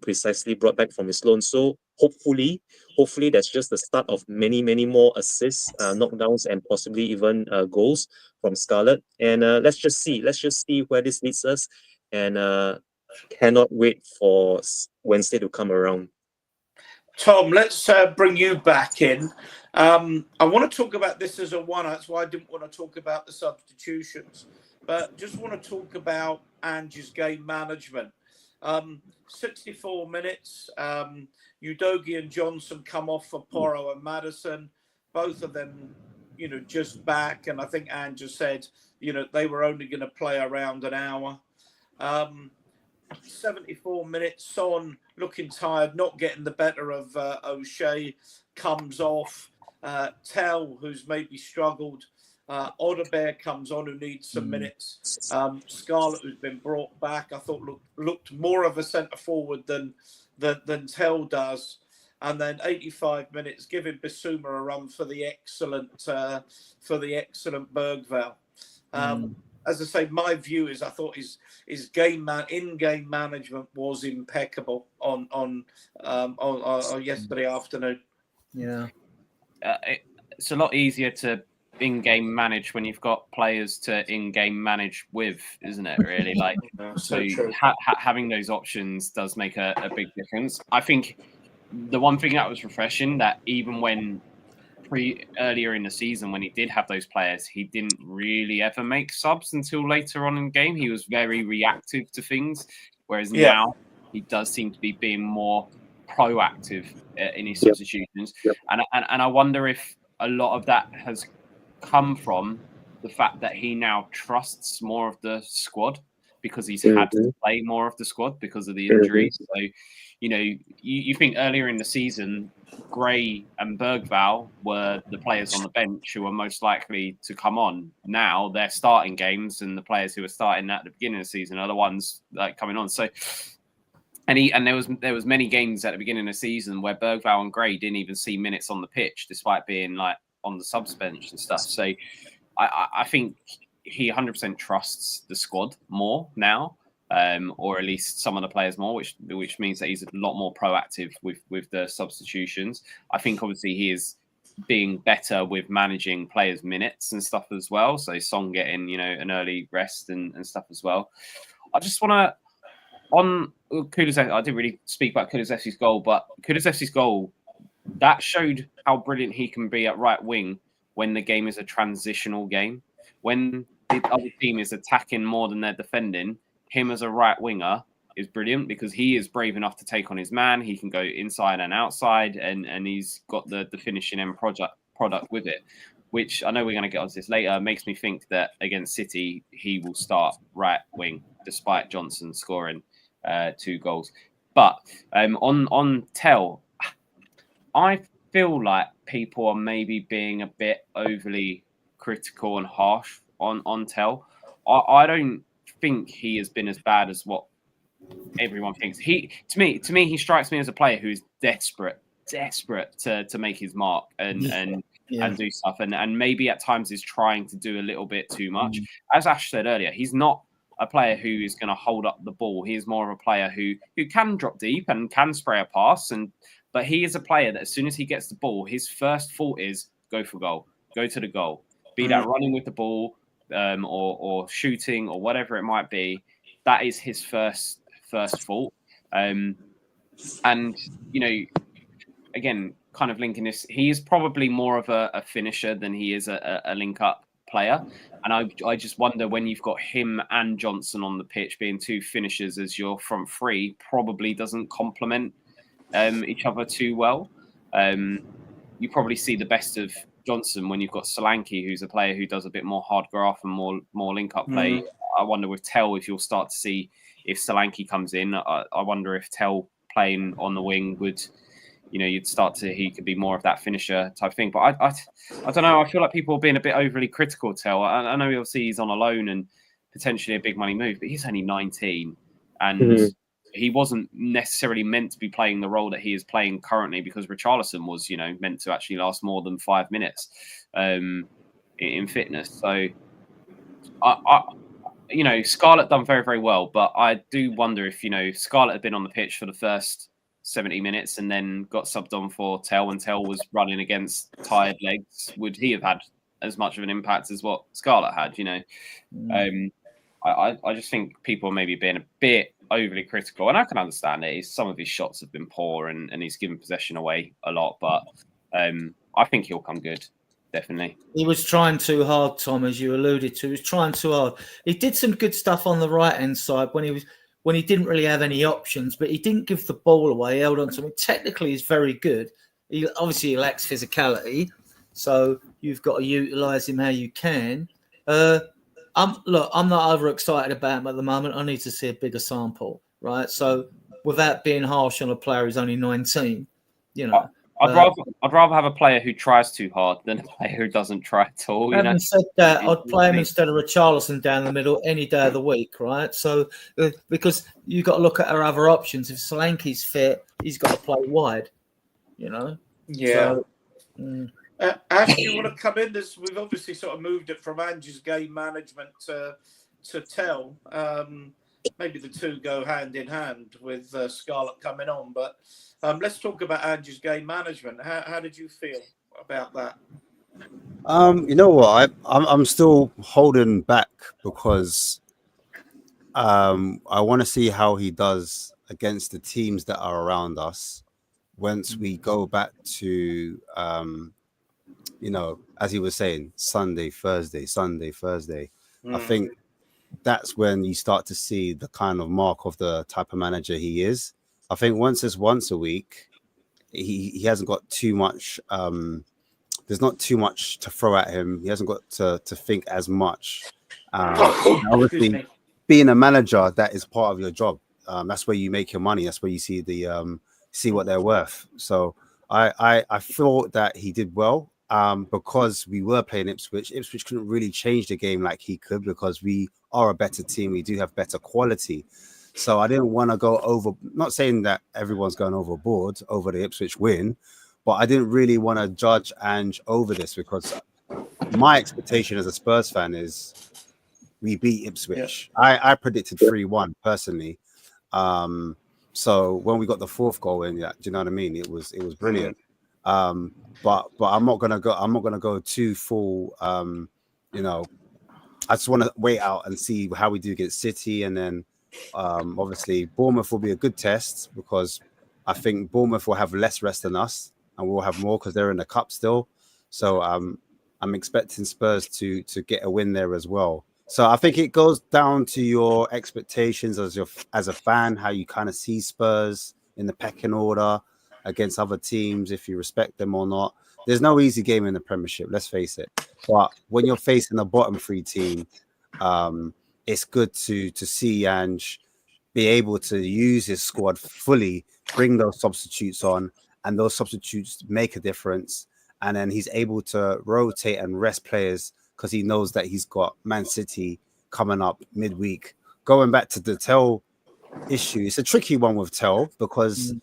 precisely brought back from his loan. So hopefully that's just the start of many more assists, knockdowns, and possibly even goals from Scarlett. And let's just see where this leads us. And cannot wait for Wednesday to come around. Tom, let's bring you back in. I want to talk about this as a one. That's why I didn't want to talk about the substitutions, but just want to talk about Ange's game management. 64 minutes. Udogie and Johnson come off for Porro and Maddison. Both of them, just back. And I think Ange said, they were only going to play around an hour. 74 minutes, Son looking tired, not getting the better of O'Shea, comes off. Tell, who's maybe struggled. Odebear comes on, who needs some minutes. Scarlett, who's been brought back, I thought looked more of a centre forward than Tell does. And then 85 minutes, giving Bissouma a run for the excellent Bergvall. As I say, my view is I thought his in-game management was impeccable on yesterday afternoon. Yeah, it's a lot easier to in-game manage when you've got players to in-game manage with, isn't it? Really, so having those options does make a big difference. I think the one thing that was refreshing, that even when earlier in the season when he did have those players, he didn't really ever make subs until later on in the game. He was very reactive to things, whereas now he does seem to be being more proactive in his substitutions. And I wonder if a lot of that has come from the fact that he now trusts more of the squad because he's had to play more of the squad because of the injuries. So, you think earlier in the season, Gray and Bergvall were the players on the bench who were most likely to come on. Now they're starting games, and the players who were starting at the beginning of the season are the ones coming on. So, and there was many games at the beginning of the season where Bergvall and Gray didn't even see minutes on the pitch, despite being on the subs bench and stuff. So, I think he 100% trusts the squad more now. Or at least some of the players more, which means that he's a lot more proactive with the substitutions. I think obviously he is being better with managing players' minutes and stuff as well. So Son getting an early rest and stuff as well. I just want to on Kulusevski. I didn't really speak about Kulusevski's goal, but Kulusevski's goal that showed how brilliant he can be at right wing when the game is a transitional game, when the other team is attacking more than they're defending. Him as a right winger is brilliant because he is brave enough to take on his man. He can go inside and outside, and he's got the finishing end product with it, which I know we're going to get onto this later. Makes me think that against City, he will start right wing, despite Johnson scoring 2 goals. But on Tell, I feel like people are maybe being a bit overly critical and harsh on Tell. I don't think he has been as bad as what everyone thinks. To me, he strikes me as a player who's desperate to make his mark and do stuff, and maybe at times is trying to do a little bit too much. As Ash said earlier, he's not a player who is going to hold up the ball. He's more of a player who can drop deep and can spray a pass, but he is a player that as soon as he gets the ball, his first thought is go for goal, go to the goal, be that running with the ball. Or shooting or whatever it might be, that is his first thought. And again, kind of linking this, he is probably more of a finisher than he is a link up player. And I just wonder when you've got him and Johnson on the pitch being 2 finishers as your front 3 probably doesn't complement each other too well. You probably see the best of Johnson when you've got Solanke, who's a player who does a bit more hard graph and more link up play. I wonder with Tell if you'll start to see if Solanke comes in. I wonder if Tell playing on the wing would, you'd start to he could be more of that finisher type thing. But I don't know. I feel like people are being a bit overly critical of Tell. I know obviously he's on a loan and potentially a big money move, but he's only 19 and. He wasn't necessarily meant to be playing the role that he is playing currently because Richarlison was, meant to actually last more than 5 minutes in fitness. So Scarlett done very, very well, but I do wonder if, Scarlett had been on the pitch for the first 70 minutes and then got subbed on for Tell when Tell was running against tired legs, would he have had as much of an impact as what Scarlett had, I just think people are maybe being a bit overly critical, and I can understand it. Some of his shots have been poor and he's given possession away a lot, but I think he'll come good. Definitely. He was trying too hard, Tom, as you alluded to. He was trying too hard. He did some good stuff on the right-hand side when he didn't really have any options, but he didn't give the ball away. He held on to it. Technically, he's very good. He lacks physicality, so you've got to utilise him how you can. I'm not overexcited about him at the moment. I need to see a bigger sample, right? So without being harsh on a player who's only 19, I'd rather have a player who tries too hard than a player who doesn't try at all. Having said that, I'd play him instead of Richarlison down the middle any day of the week, right? So because you've got to look at our other options. If Solanke's fit, he's got to play wide, Yeah. So, Ash, do you want to come in? We've obviously sort of moved it from Angie's game management to Tell. Maybe the two go hand in hand with Scarlett coming on, but let's talk about Angie's game management. How did you feel about that? You know what? I'm still holding back because I want to see how he does against the teams that are around us. Once we go back to, as he was saying, Sunday, Thursday. I think that's when you start to see the kind of mark of the type of manager he is. I think once a week, he hasn't got too much. There's not too much to throw at him. He hasn't got to think as much. Obviously, being a manager, that is part of your job. That's where you make your money. That's where you see see what they're worth. So I thought that he did well because we were playing Ipswich. Ipswich couldn't really change the game like he could because we are a better team. We do have better quality. So I didn't want to go over, not saying that everyone's going overboard over the Ipswich win, but I didn't really want to judge Ange over this because my expectation as a Spurs fan is we beat Ipswich. Yeah. I predicted 3-1 personally. So when we got the fourth goal in, do you know what I mean? It was brilliant. But I'm not gonna go too full. I just want to wait out and see how we do against City, and then obviously Bournemouth will be a good test because I think Bournemouth will have less rest than us, and we'll have more because they're in the cup still. So I'm expecting Spurs to get a win there as well. So I think it goes down to your expectations as a fan, how you kind of see Spurs in the pecking order against other teams, if you respect them or not. There's no easy game in the Premiership, let's face it. But when you're facing a bottom three team, it's good to see Ange be able to use his squad fully, bring those substitutes on, and those substitutes make a difference. And then he's able to rotate and rest players because he knows that he's got Man City coming up midweek. Going back to the Tell issue, it's a tricky one with Tell because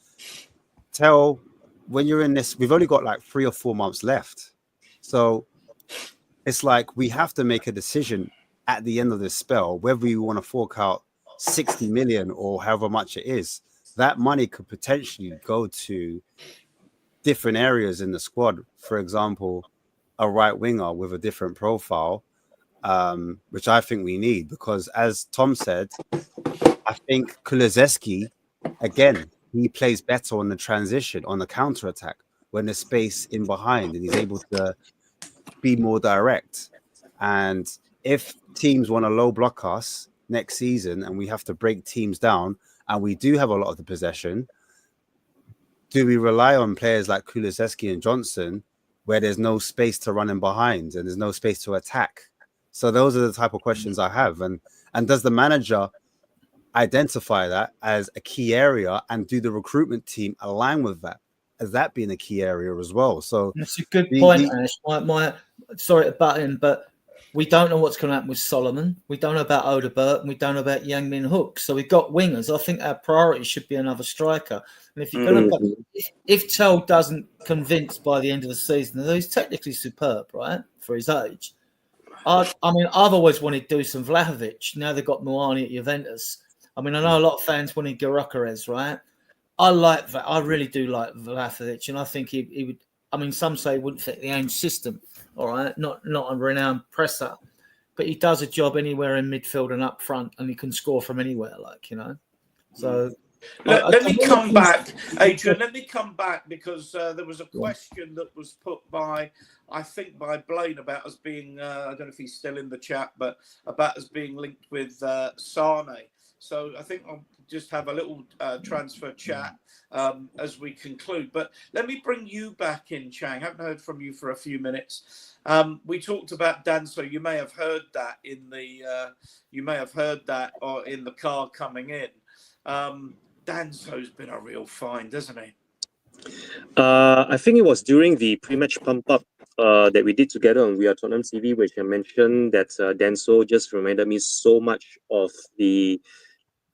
Tell, when you're in this, we've only got like 3 or 4 months left. So it's like we have to make a decision at the end of this spell, whether we want to fork out 60 million or however much it is. That money could potentially go to different areas in the squad. For example, a right winger with a different profile, which I think we need because, as Tom said, I think Kulusevski, again, he plays better on the transition, on the counter attack, when there's space in behind and he's able to be more direct. And if teams want to low block us next season and we have to break teams down and we do have a lot of the possession, do we rely on players like Kulusevski and Johnson where there's no space to run in behind and there's no space to attack? So those are the type of questions I have. And does the manager identify that as a key area and do the recruitment team align with that as that being a key area as well? So that's a good point, Ash. Sorry to butt in, but we don't know what's going to happen with Solomon. We don't know about Odegaard, and we don't know about Yang Min Hook. So we've got wingers. I think our priority should be another striker. And if you're going to, if Tell doesn't convince by the end of the season, though he's technically superb, right, for his age. I mean, I've always wanted Dusan Vlahovic. Now they've got Muani at Juventus. I mean, I know a lot of fans wanted Gyökeres, right? I like that. I really do like Vlahovic, and I think he would. I mean, some say he wouldn't fit the Ange system. All right, not a renowned presser, but he does a job anywhere in midfield and up front, and he can score from anywhere. So. Let me come back, Adrian. Let me come back because there was a question that was put by, I think, by Blaine about us being, I don't know if he's still in the chat, but about us being linked with Sane. So I think I'll just have a little transfer chat as we conclude. But let me bring you back in, Chang. I haven't heard from you for a few minutes. We talked about Danso. You may have heard that in the, in the car coming in. Danso's been a real find, hasn't he? I think it was during the pre-match pump-up that we did together on We Are Tottenham TV, which I mentioned that Danso just reminded me so much of the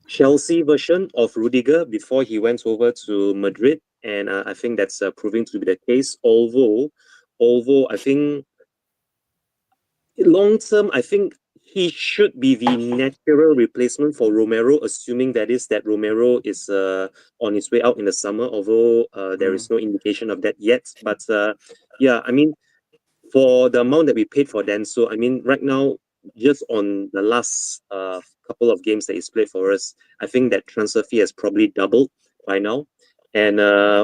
Chelsea version of Rudiger before he went over to Madrid, and I think that's proving to be the case. Although I think long term, I think he should be the natural replacement for Romero, assuming that Romero is on his way out in the summer, although there is no indication of that yet. But yeah, I mean, for the amount that we paid for Danso, I mean, right now, just on the last couple of games that he's played for us, I think that transfer fee has probably doubled by now. And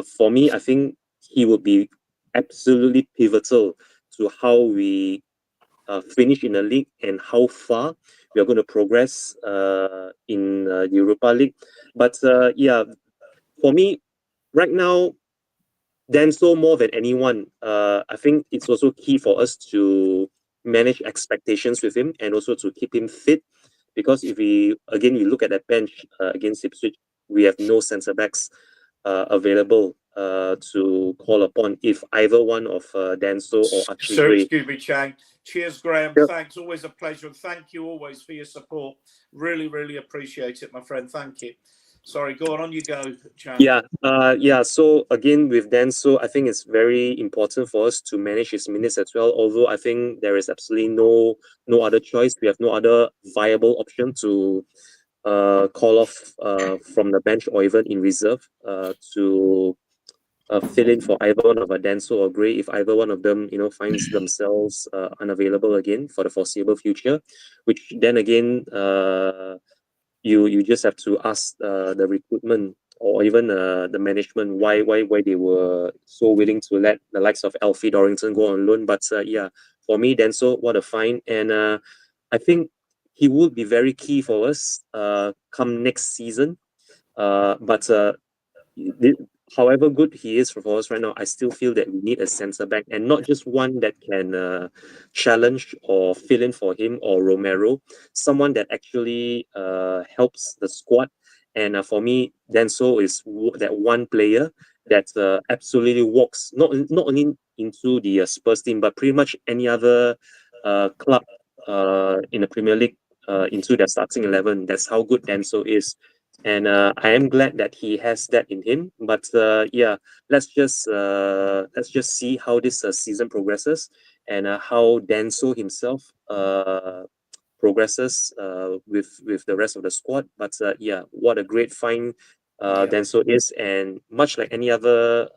for me, I think he would be absolutely pivotal to how we finish in the league and how far we are going to progress in the Europa League. But yeah, for me, right now, Danso more than anyone, I think it's also key for us to manage expectations with him and also to keep him fit. Because if we look at that bench against Ipswich, we have no centre backs available to call upon if either one of Danso or Archie Sir, Gray. excuse me, Chang. Cheers, Graham. Yep. Thanks. Always a pleasure. Thank you always for your support. Really, really appreciate it, my friend. Thank you. Sorry, go on you go, Chang. Yeah. So again, with Danso, I think it's very important for us to manage his minutes as well. Although I think there is absolutely no other choice. We have no other viable option to call off from the bench or even in reserve to fill in for either one of Danso or Gray if either one of them, finds themselves unavailable again for the foreseeable future. Which then again, you just have to ask the recruitment or even the management why they were so willing to let the likes of Alfie Dorrington go on loan. But yeah, for me, Danso, what a find, and I think he would be very key for us come next season. But however good he is for us right now, I still feel that we need a centre back and not just one that can challenge or fill in for him or Romero, someone that actually helps the squad. And for me, Danso is that one player that absolutely walks not only into the Spurs team, but pretty much any other club in the Premier League into their starting 11. That's how good Danso is. And I am glad that he has that in him. But yeah, let's just see how this season progresses and how Danso himself progresses with the rest of the squad. But yeah, what a great find Danso is, and much like any other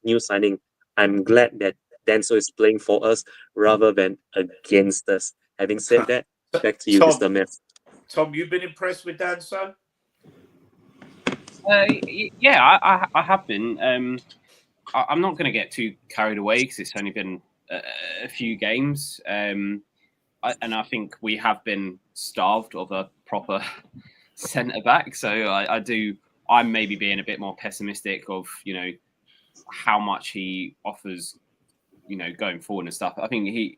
new signing, I'm glad that Danso is playing for us rather than against us. Having said that, back to you, Mr. Meth. Tom, you've been impressed with Danso? Yeah, I have been. I'm not going to get too carried away because it's only been a few games, and I think we have been starved of a proper centre back. So I'm maybe being a bit more pessimistic of how much he offers, going forward and stuff. I think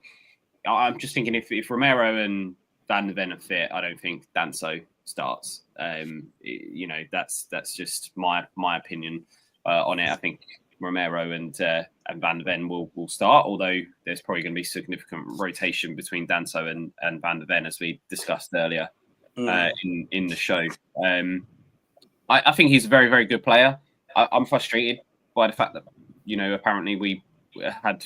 I'm just thinking if Romero and Van de Ven are fit, I don't think Danso starts. That's just my opinion on it. I think Romero and Van de Ven will start, although there's probably going to be significant rotation between Danso and Van de Ven, as we discussed earlier in the show. I think he's a very, very good player. I'm frustrated by the fact that apparently we had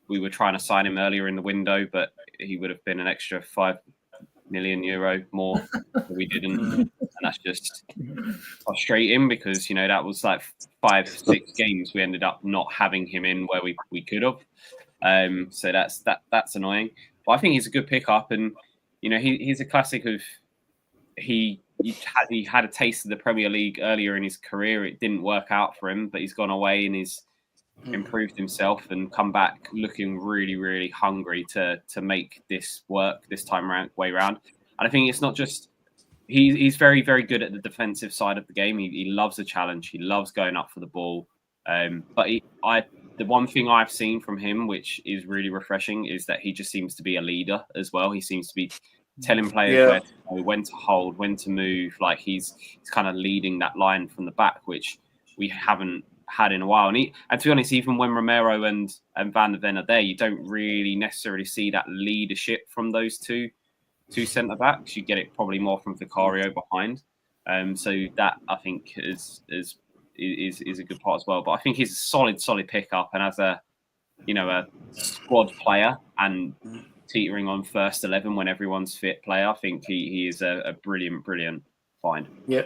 we were trying to sign him earlier in the window, but he would have been an extra €5 million more. We didn't, and that's just frustrating because that was like 5-6 games we ended up not having him in where we could have. So that's annoying. But I think he's a good pickup, and he's a classic of he had a taste of the Premier League earlier in his career. It didn't work out for him, but he's gone away and he's improved himself and come back looking really, really hungry to make this work this way round. And I think it's not just he's very, very good at the defensive side of the game. He loves a challenge. He loves going up for the ball. But the one thing I've seen from him, which is really refreshing, is that he just seems to be a leader as well. He seems to be telling players where to go, when to hold, when to move. Like he's kind of leading that line from the back, which we haven't had in a while. And to be honest, even when Romero and Van der Ven are there, you don't really necessarily see that leadership from those two centre backs. You get it probably more from Vicario behind. So that I think is a good part as well. But I think he's a solid pickup, and as a squad player and teetering on first 11 when everyone's fit player, I think he is a brilliant find. Yeah,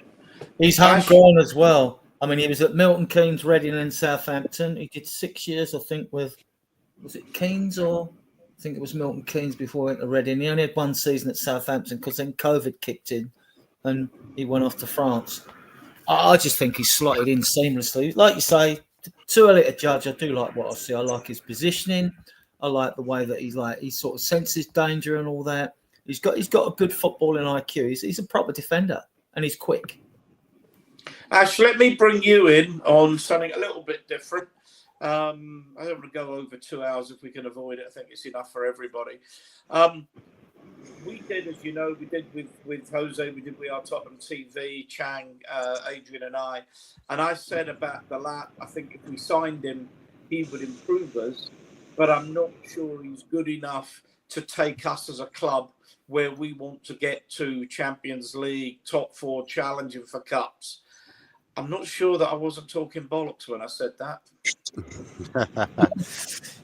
he's homegrown as well. I mean, he was at Milton Keynes, Reading, and Southampton. He did 6 years, I think, was it Keynes or I think it was Milton Keynes before he went to Reading. He only had 1 season at Southampton because then COVID kicked in and he went off to France. I just think he's slotted in seamlessly. Like you say, too early to judge. I do like what I see. I like his positioning. I like the way that he sort of senses danger and all that. He's got a good footballing IQ. He's a proper defender and he's quick. Ash, let me bring you in on something a little bit different. I don't want to go over 2 hours if we can avoid it. I think it's enough for everybody. We did, as you know, we did with Jose, we did with our Tottenham TV, Chang, Adrian and I said about the lap, I think if we signed him, he would improve us, but I'm not sure he's good enough to take us as a club where we want to get to Champions League, top 4, challenging for cups. I'm not sure that I wasn't talking bollocks when I said that.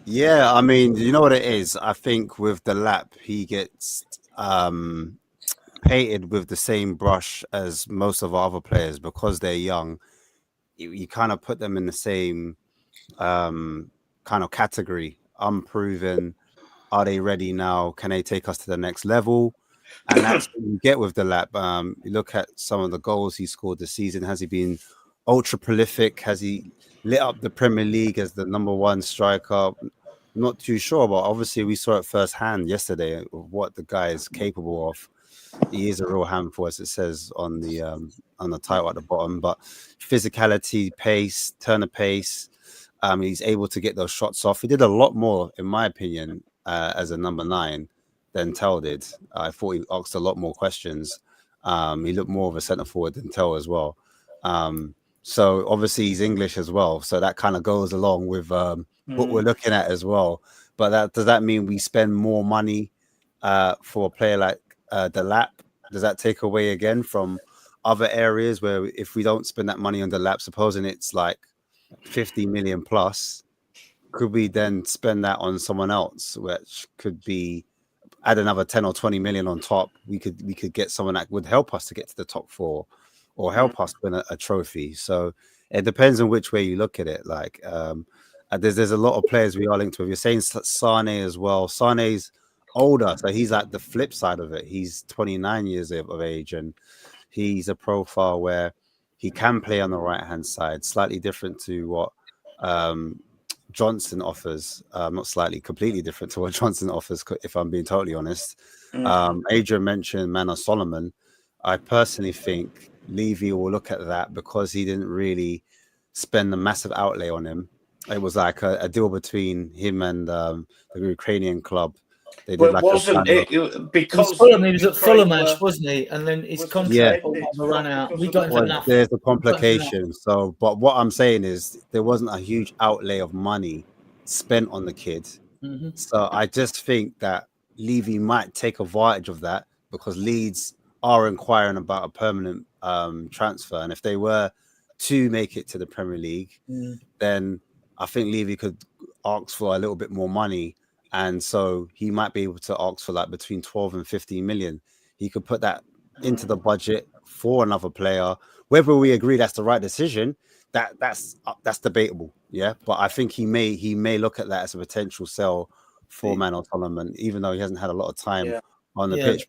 Yeah, I mean, you know what it is? I think with the lap, he gets painted with the same brush as most of our other players because they're young. You kind of put them in the same kind of category. Unproven. Are they ready now? Can they take us to the next level? And that's what you get with the lap. You look at some of the goals he scored this season. Has he been ultra prolific? Has he lit up the Premier League as the #1 striker? Not too sure, but obviously we saw it firsthand yesterday of what the guy is capable of. He is a real handful, as it says on the title at the bottom. But physicality, pace, turn of pace. He's able to get those shots off. He did a lot more, in my opinion, as a number 9 than Tell did. I thought he asked a lot more questions. He looked more of a centre forward than Tell as well. So obviously he's English as well. So that kind of goes along with what we're looking at as well. But does that mean we spend more money for a player like the lap? Does that take away again from other areas where if we don't spend that money on the lap, supposing it's like 50 million plus, could we then spend that on someone else, which could be add another 10 or 20 million on top? We could get someone that would help us to get to the top 4 or help us win a trophy. So it depends on which way you look at it. Like there's a lot of players we are linked with. You're saying Sane as well. Sane's older, so he's like the flip side of it. He's 29 years of age, and he's a profile where he can play on the right-hand side, slightly different to what Johnson offers. Not slightly, completely different to what Johnson offers, if I'm being totally honest. Adrian mentioned Manor Solomon. I personally think Levy will look at that because he didn't really spend a massive outlay on him. It was like a deal between him and the Ukrainian club. They did wasn't it because he was at Fulham, wasn't he? And then his contract ran out. We got him enough. There's a complication. So, but what I'm saying is there wasn't a huge outlay of money spent on the kid. Mm-hmm. So I just think that Levy might take advantage of that because Leeds are inquiring about a permanent transfer, and if they were to make it to the Premier League, then I think Levy could ask for a little bit more money, and so he might be able to ask for like between 12 and 15 million. He could put that into the budget for another player. Whether we agree that's the right decision, that's debatable. Yeah, but I think he may look at that as a potential sell for Manor Solomon, even though he hasn't had a lot of time on the pitch.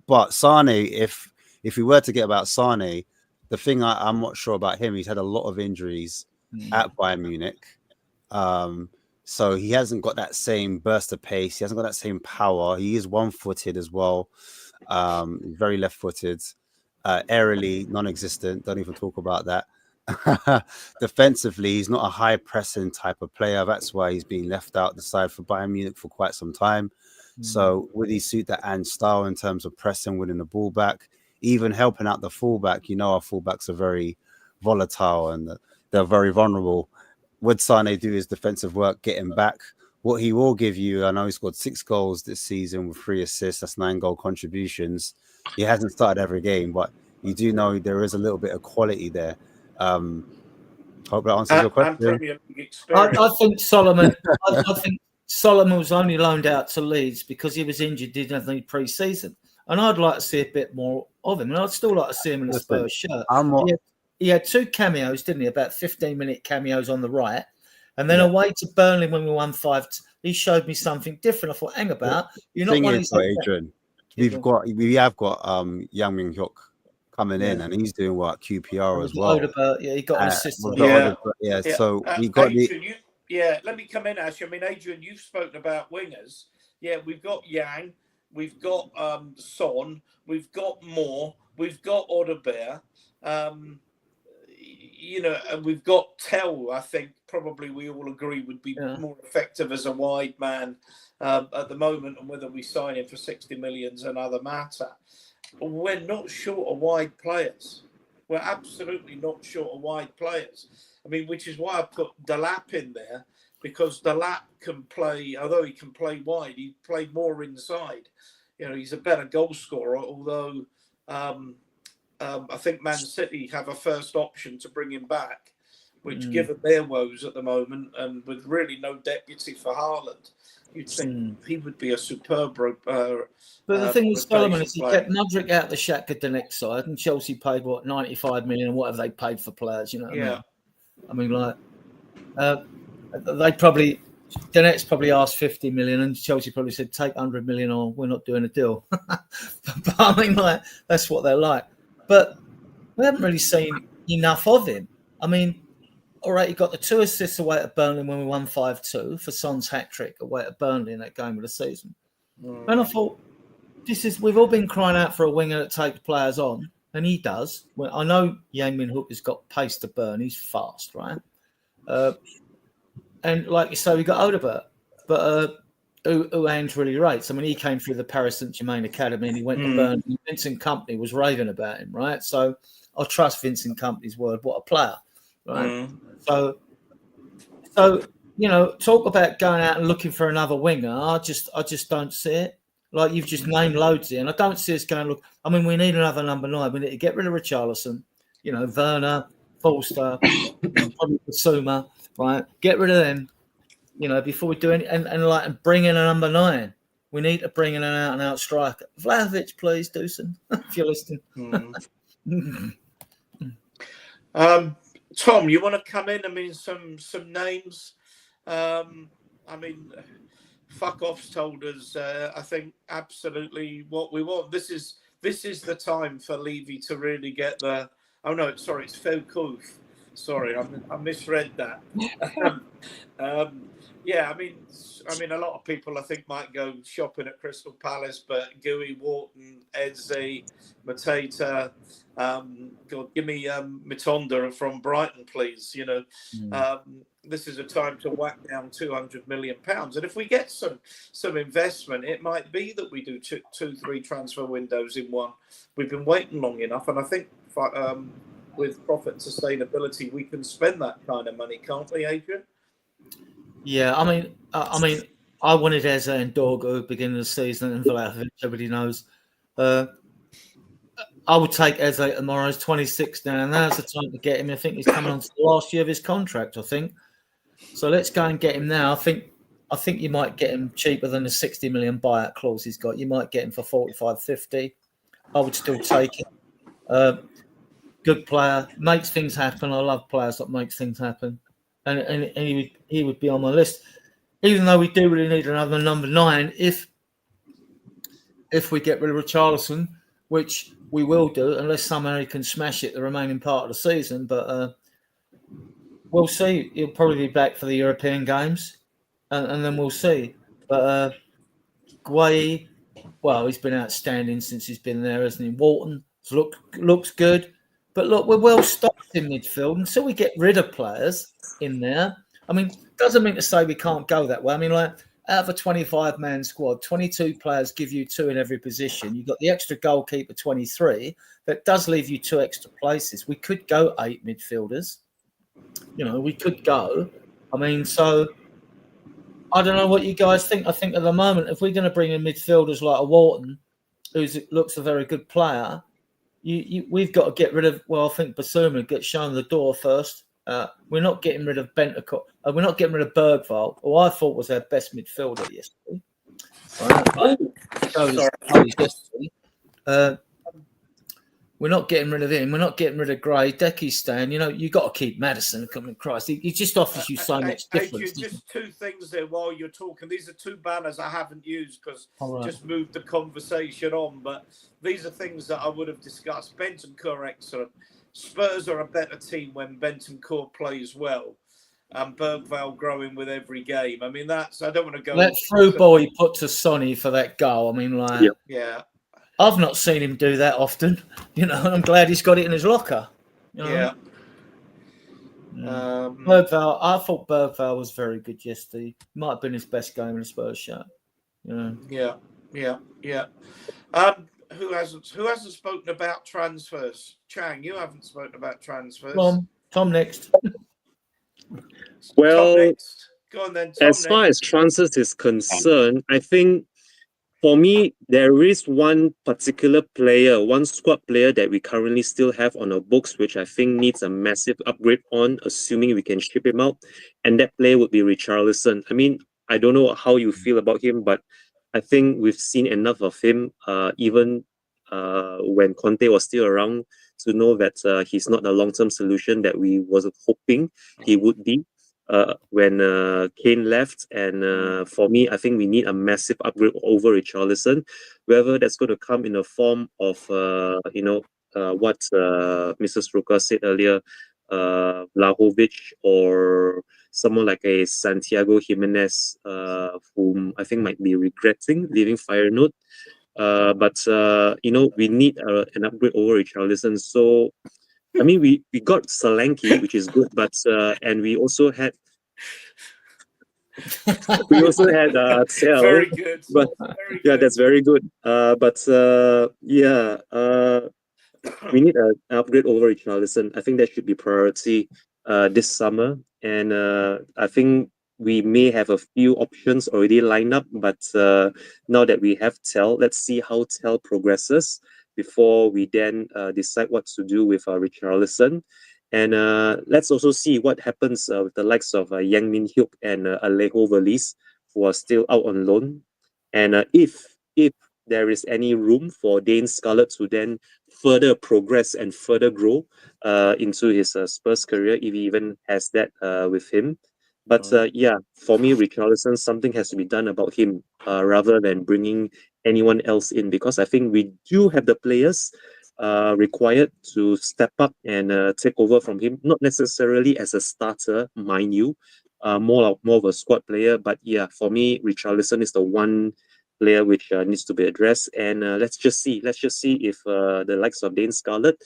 But Sane, if we were to get about Sane, the thing I'm not sure about him, he's had a lot of injuries at Bayern Munich. So he hasn't got that same burst of pace. He hasn't got that same power. He is one-footed as well. Very left-footed. Aerially, non-existent. Don't even talk about that. Defensively, he's not a high-pressing type of player. That's why he's been left out the side for Bayern Munich for quite some time. So would he suit that Ange style in terms of pressing, winning the ball back, even helping out the fullback? You know, our fullbacks are very volatile and they're very vulnerable. Would Sane do his defensive work, getting back? What he will give you, I know he scored 6 goals this season with 3 assists. That's 9 goal contributions. He hasn't started every game, but you do know there is a little bit of quality there. Hope that answers your question. I think Solomon. I think Solomon was only loaned out to Leeds because he was injured, didn't have any pre-season, and I'd like to see a bit more of him. And I'd still like to see him in a Spurs shirt. He had 2 cameos, didn't he? About 15-minute cameos on the right. And then away to Burnley when we won 5, he showed me something different. I thought, hang about. You're not one of these. Adrian, we have got Yang Min Hyuk coming in, and he's doing what QPR as well. He got an assist. So we got Adrian, let me come in, Ash. I mean, Adrian, you've spoken about wingers. Yeah, we've got Yang, we've got Son, we've got Moore, we've got Odebear. You know, and we've got Tell, I think probably we all agree would be more effective as a wide man at the moment, and whether we sign him for 60 million is another matter. We're not short of wide players. We're absolutely not short of wide players. I mean, which is why I put Delap in there, because Delap can play, although he can play wide, he played more inside. You know, he's a better goal scorer, although I think Man City have a first option to bring him back, which given their woes at the moment and with really no deputy for Haaland, you'd think he would be a superb. But the thing with Solomon is he kept Mudryk out the Shakhtar Donetsk side, and Chelsea paid 95 million, and whatever they paid for players. You know, I mean, like they probably Donetsk probably asked 50 million, and Chelsea probably said take 100 million, or we're not doing a deal. But I mean, like that's what they're like. But we haven't really seen enough of him. I mean, all right, he got the 2 assists away at Burnley when we won 5-2 for Son's hat-trick away at Burnley in that game of the season. And I thought, we've all been crying out for a winger that takes players on, and he does. Well, I know Yang Min Hyuk has got pace to burn. He's fast, right? And like you say, we got Odegaard, but who Ange really rates. I mean, he came through the Paris Saint-Germain Academy and he went to Burnley. Vincent Kompany was raving about him, right? So I trust Vincent Kompany's word. What a player, right? So you know, talk about going out and looking for another winger. I just don't see it. Like you've just named loads here, and I don't see us going. Look, I mean, we need another number 9. We need to get rid of Richarlison. You know, Werner, Forster, probably Basuma, right? Get rid of them. You know, before we do any, and bring in a number 9. We need to bring in an out-and-out striker. Vlahovic, please, Doosan, if you're listening. Tom, you want to come in? I mean, some names. I mean, Fuck Off's told us, I think, absolutely what we want. This is the time for Levy to really get the. Oh no, sorry, it's Foucault. Sorry, I misread that. Yeah, I mean, a lot of people I think might go shopping at Crystal Palace, but Gui, Wharton, Eze, Mateta, God, give me Mitonda from Brighton, please. You know, this is a time to whack down £200 million, and if we get some investment, it might be that we do 2-3 transfer windows in one. We've been waiting long enough, and I think with profit and sustainability, we can spend that kind of money, can't we, Adrian? Yeah, I mean, I wanted Eze and Dorgu beginning of the season, and Vlahovic, everybody knows. I would take Eze tomorrow. He's 26 now, and now's the time to get him. I think he's coming on to the last year of his contract, I think. So let's go and get him now. I think you might get him cheaper than the 60 million buyout clause he's got. You might get him for 45, 50. I would still take it. Good player, makes things happen. I love players that make things happen, and he would be on my list. Even though we do really need another number 9, if we get rid of Richarlison, which we will do, unless somehow he can smash it the remaining part of the season. But we'll see. He'll probably be back for the European games, and then we'll see. But Guay, well, he's been outstanding since he's been there, hasn't he? Walton looks good. But look, we're well stocked in midfield. Until we get rid of players in there, I mean, doesn't mean to say we can't go that way. I mean, like, out of a 25-man squad, 22 players give you 2 in every position. You've got the extra goalkeeper, 23. That does leave you 2 extra places. We could go 8 midfielders. We could go. I mean, so I don't know what you guys think. I think at the moment, if we're going to bring in midfielders like a Walton, who looks a very good player, we've got to get rid of. Well, I think Basuma gets shown the door first. We're not getting rid of Bentancur. We're not getting rid of Bergvall, who I thought was our best midfielder yesterday. We're not getting rid of him. We're not getting rid of Gray. Decky's staying. You've got to keep Madison. Christ, he just offers you so much difference. Just 2 things there while you're talking. These are 2 banners I haven't used because just moved the conversation on. But these are things that I would have discussed. Bentancur, excellent. Spurs are a better team when Bentancur plays well. And Bergvall growing with every game. I mean, I don't want to go. That through ball he put to Sonny for that goal. I mean, yeah. I've not seen him do that often, I'm glad he's got it in his locker. Yeah. Bergvall, I thought Bergvall was very good yesterday. Might have been his best game in the Spurs shirt. Yeah. Who hasn't spoken about transfers? Chang, you haven't spoken about transfers. Tom next. Well, Tom next. Go on then. As far as transfers is concerned, I think for me, there is one particular player, one squad player that we currently still have on our books, which I think needs a massive upgrade on, assuming we can ship him out. And that player would be Richarlison. I mean, I don't know how you feel about him, but I think we've seen enough of him, even when Conte was still around, to know that he's not a long-term solution that we was hoping he would be. When Kane left, and for me, I think we need a massive upgrade over Richarlison, whether that's going to come in the form of what Mrs. Ruka said earlier, Vlahovic, or someone like a Santiago Jimenez, whom I think might be regretting leaving Feyenoord. But we need an upgrade over Richarlison. So I mean, we got Solanke, which is good, but and we also had Tell. Very good. But very yeah, good. that's very good. We need an upgrade over Richarlison. I think that should be priority this summer, and I think we may have a few options already lined up. But now that we have Tell, let's see how Tell progresses before we then decide what to do with Richarlison. And let's also see what happens with the likes of Yang Min-hyuk and Alejo Verlies, who are still out on loan. And if there is any room for Dane Scarlett to then further progress and further grow into his Spurs career, if he even has that with him. But for me, Richarlison, something has to be done about him rather than bringing anyone else in, because I think we do have the players required to step up and take over from him, not necessarily as a starter, mind you, more of a squad player. But yeah, for me, Richarlison is the one player which needs to be addressed. And let's just see if the likes of Dane Scarlett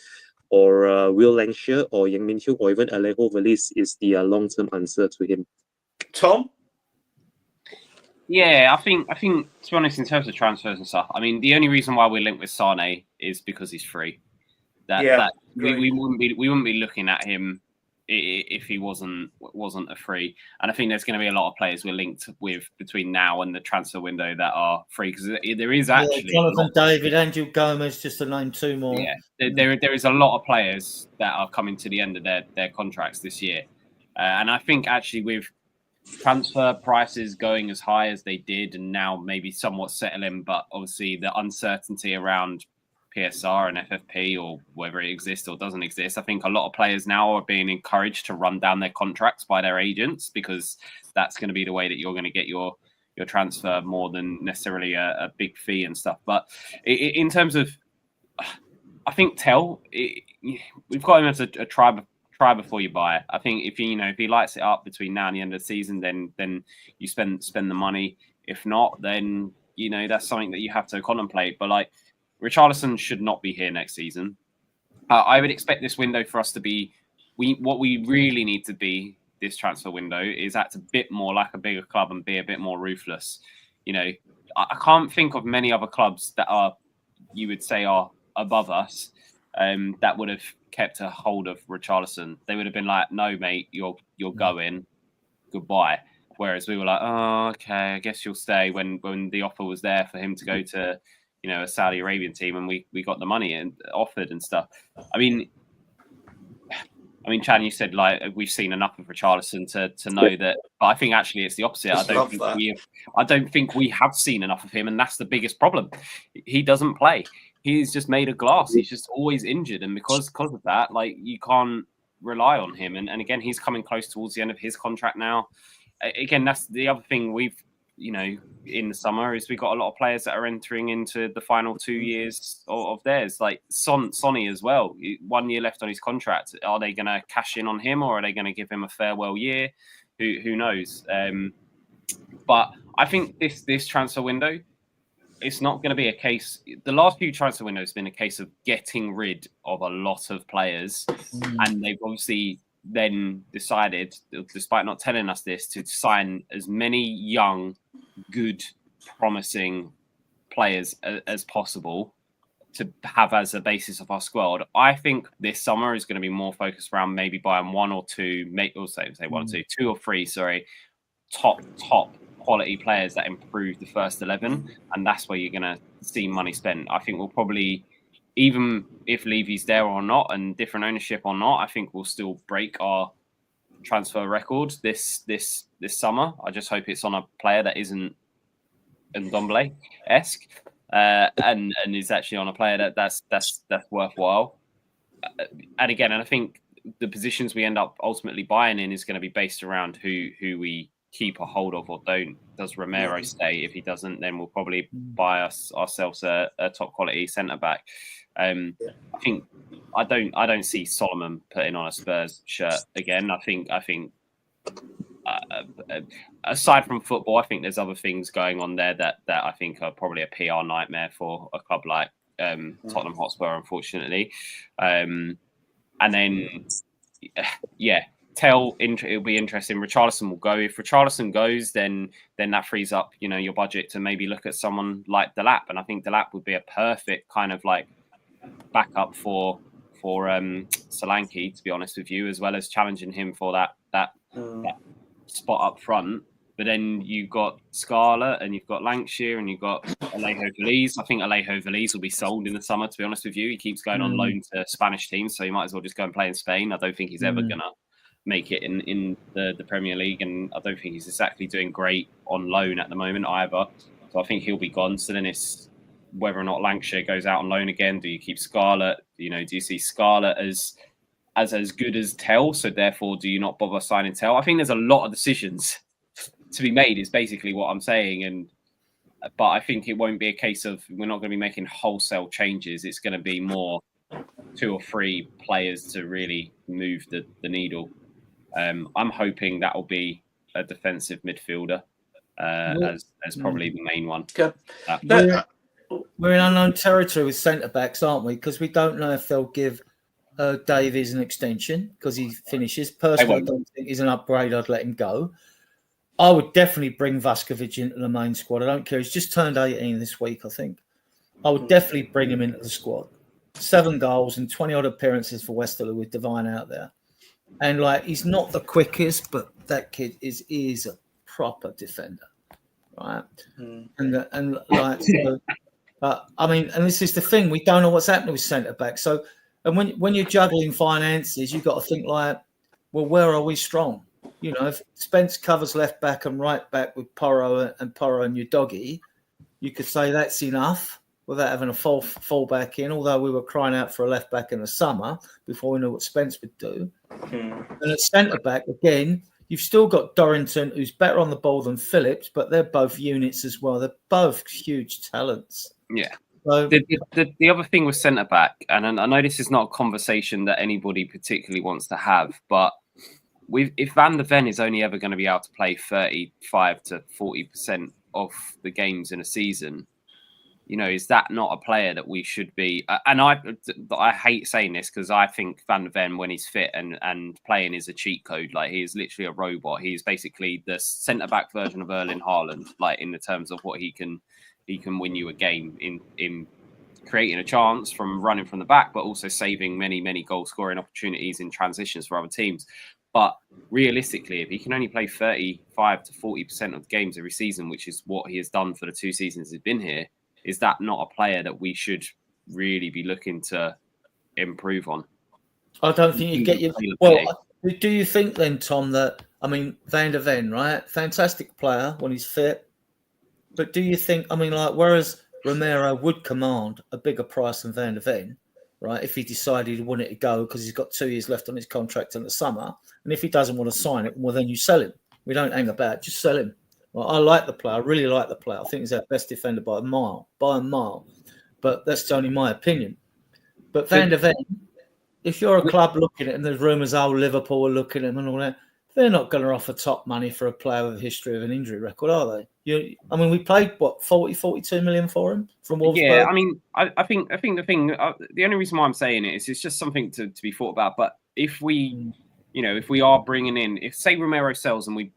or Will Lancashire or Yang Min-hyuk or even Alejo Verlies is the long-term answer to him. Tom? Yeah, I think to be honest, in terms of transfers and stuff, I mean, the only reason why we're linked with Sane is because he's free. We wouldn't be looking at him if he wasn't a free. And I think there's going to be a lot of players we're linked with between now and the transfer window that are free, because there is actually Jonathan David, Angel Gomez, just to name 2 more. Yeah, there is a lot of players that are coming to the end of their contracts this year, and I think actually with transfer prices going as high as they did and now maybe somewhat settling, but obviously the uncertainty around PSR and FFP or whether it exists or doesn't exist, I think a lot of players now are being encouraged to run down their contracts by their agents, because that's going to be the way that you're going to get your transfer more than necessarily a big fee and stuff. But in terms of, I think we've got him as a try before you buy. I think if he lights it up between now and the end of the season, then you spend the money. If not, then that's something that you have to contemplate. But like, Richarlison should not be here next season. I would expect this window for us to be, what we really need to be this transfer window is act a bit more like a bigger club and be a bit more ruthless. I can't think of many other clubs that you would say are above us that would have kept a hold of Richarlison. They would have been like, no, mate, you're going, goodbye. Whereas we were like, oh, okay, I guess you'll stay, when the offer was there for him to go to a Saudi Arabian team, and we got the money and offered and stuff. I mean, Chan, you said like we've seen enough of Richarlison to know that, but I think actually it's the opposite. I don't think we have seen enough of him, and that's the biggest problem. He doesn't play. He's just made of glass. He's just always injured, and because of that, like, you can't rely on him. And again, he's coming close towards the end of his contract now. Again, that's the other thing we've in the summer is we've got a lot of players that are entering into the final 2 years of theirs, like Sonny as well. 1 year left on his contract. Are they going to cash in on him, or are they going to give him a farewell year? Who knows? But I think this transfer window, it's not going to be a case. The last few transfer windows have been a case of getting rid of a lot of players, and they've obviously then decided, despite not telling us this, to sign as many young, good, promising players as possible to have as a basis of our squad. I think this summer is going to be more focused around maybe buying two or three, top quality players that improve the first 11, and that's where you're going to see money spent. I think we'll probably, even if Levy's there or not and different ownership or not, I think we'll still break our transfer record this summer. I just hope it's on a player that isn't Ndombele-esque and is actually on a player that's worthwhile. And again, I think the positions we end up ultimately buying in is going to be based around who we keep a hold of or don't. Does Romero stay? If he doesn't, then we'll probably buy ourselves a top quality centre back. I think I don't see Solomon putting on a Spurs shirt again. I think aside from football, I think there's other things going on there that I think are probably a PR nightmare for a club like Tottenham Hotspur, unfortunately. And then it'll be interesting. Richarlison will go. If Richarlison goes, then that frees up your budget to maybe look at someone like Delap, and I think Delap would be a perfect kind of like backup for Solanke, to be honest with you, as well as challenging him for that spot up front. But then you've got Scarlett and you've got Lancashire and you've got Alejo Veliz. I think Alejo Veliz will be sold in the summer, to be honest with you. He keeps going on loan to Spanish teams, so you might as well just go and play in Spain. I don't think he's ever going to make it in the Premier League, and I don't think he's exactly doing great on loan at the moment either. So I think he'll be gone. So then it's whether or not Lancashire goes out on loan again. Do you keep Scarlett? Do you see Scarlett as good as Tell? So therefore, do you not bother signing Tell? I think there's a lot of decisions to be made, is basically what I'm saying. But I think it won't be a case of, we're not going to be making wholesale changes. It's going to be more 2 or 3 players to really move the needle. I'm hoping that will be a defensive midfielder as probably the main one. We're in unknown territory with centre backs, aren't we? Because we don't know if they'll give Davies an extension because he finishes. Personally, I don't think he's an upgrade. I'd let him go. I would definitely bring Vaskovic into the main squad. I don't care. He's just turned 18 this week, I think. I would definitely bring him into the squad. 7 goals and 20-odd appearances for Westerlo with Devine out there. And, he's not the quickest, but that kid is a proper defender, right? And this is the thing. We don't know what's happening with centre-back. So, and when you're juggling finances, you've got to think well, where are we strong? You know, if Spence covers left back and right back with Porro and Udogie, you could say that's enough without having a fullback in, although we were crying out for a left back in the summer before we knew what Spence would do. And at centre back, again, you've still got Dorrington, who's better on the ball than Phillips, but they're both units as well. They're both huge talents. Yeah. So, the other thing with centre back, and I know this is not a conversation that anybody particularly wants to have, but if Van der Ven is only ever going to be able to play 35 to 40% of the games in a season, you know, is that not a player that we should be? And I hate saying this because I think Van der Ven, when he's fit and playing, is a cheat code. Like, he is literally a robot. He's basically the centre back version of Erling Haaland, like in the terms of what he can win you a game in creating a chance from running from the back, but also saving many goal scoring opportunities in transitions for other teams. But realistically, if he can only play 35 to 40% of games every season, which is what he has done for the 2 seasons he's been here, is that not a player that we should really be looking to improve on? I don't think you get your... Well, do you think then, Tom, that, I mean, Van der Ven, right? Fantastic player when he's fit. But do you think, I mean, like, whereas Romero would command a bigger price than Van der Ven, right, if he decided he wanted to go because he's got 2 years left on his contract in the summer, and if he doesn't want to sign it, well, then you sell him. We don't hang about, just sell him. Well, I like the player. I really like the player. I think he's our best defender by a mile. But that's only my opinion. But Van der Ven, if you're a club looking at him, there's rumours, Liverpool are looking at him and all that, they're not going to offer top money for a player with a history of an injury record, are they? I mean, we paid, 42 million for him from Wolfsburg? Yeah, I mean, I think the thing, the only reason why I'm saying it is it's just something to be thought about. But if we, if we are bringing in, if say Romero sells and we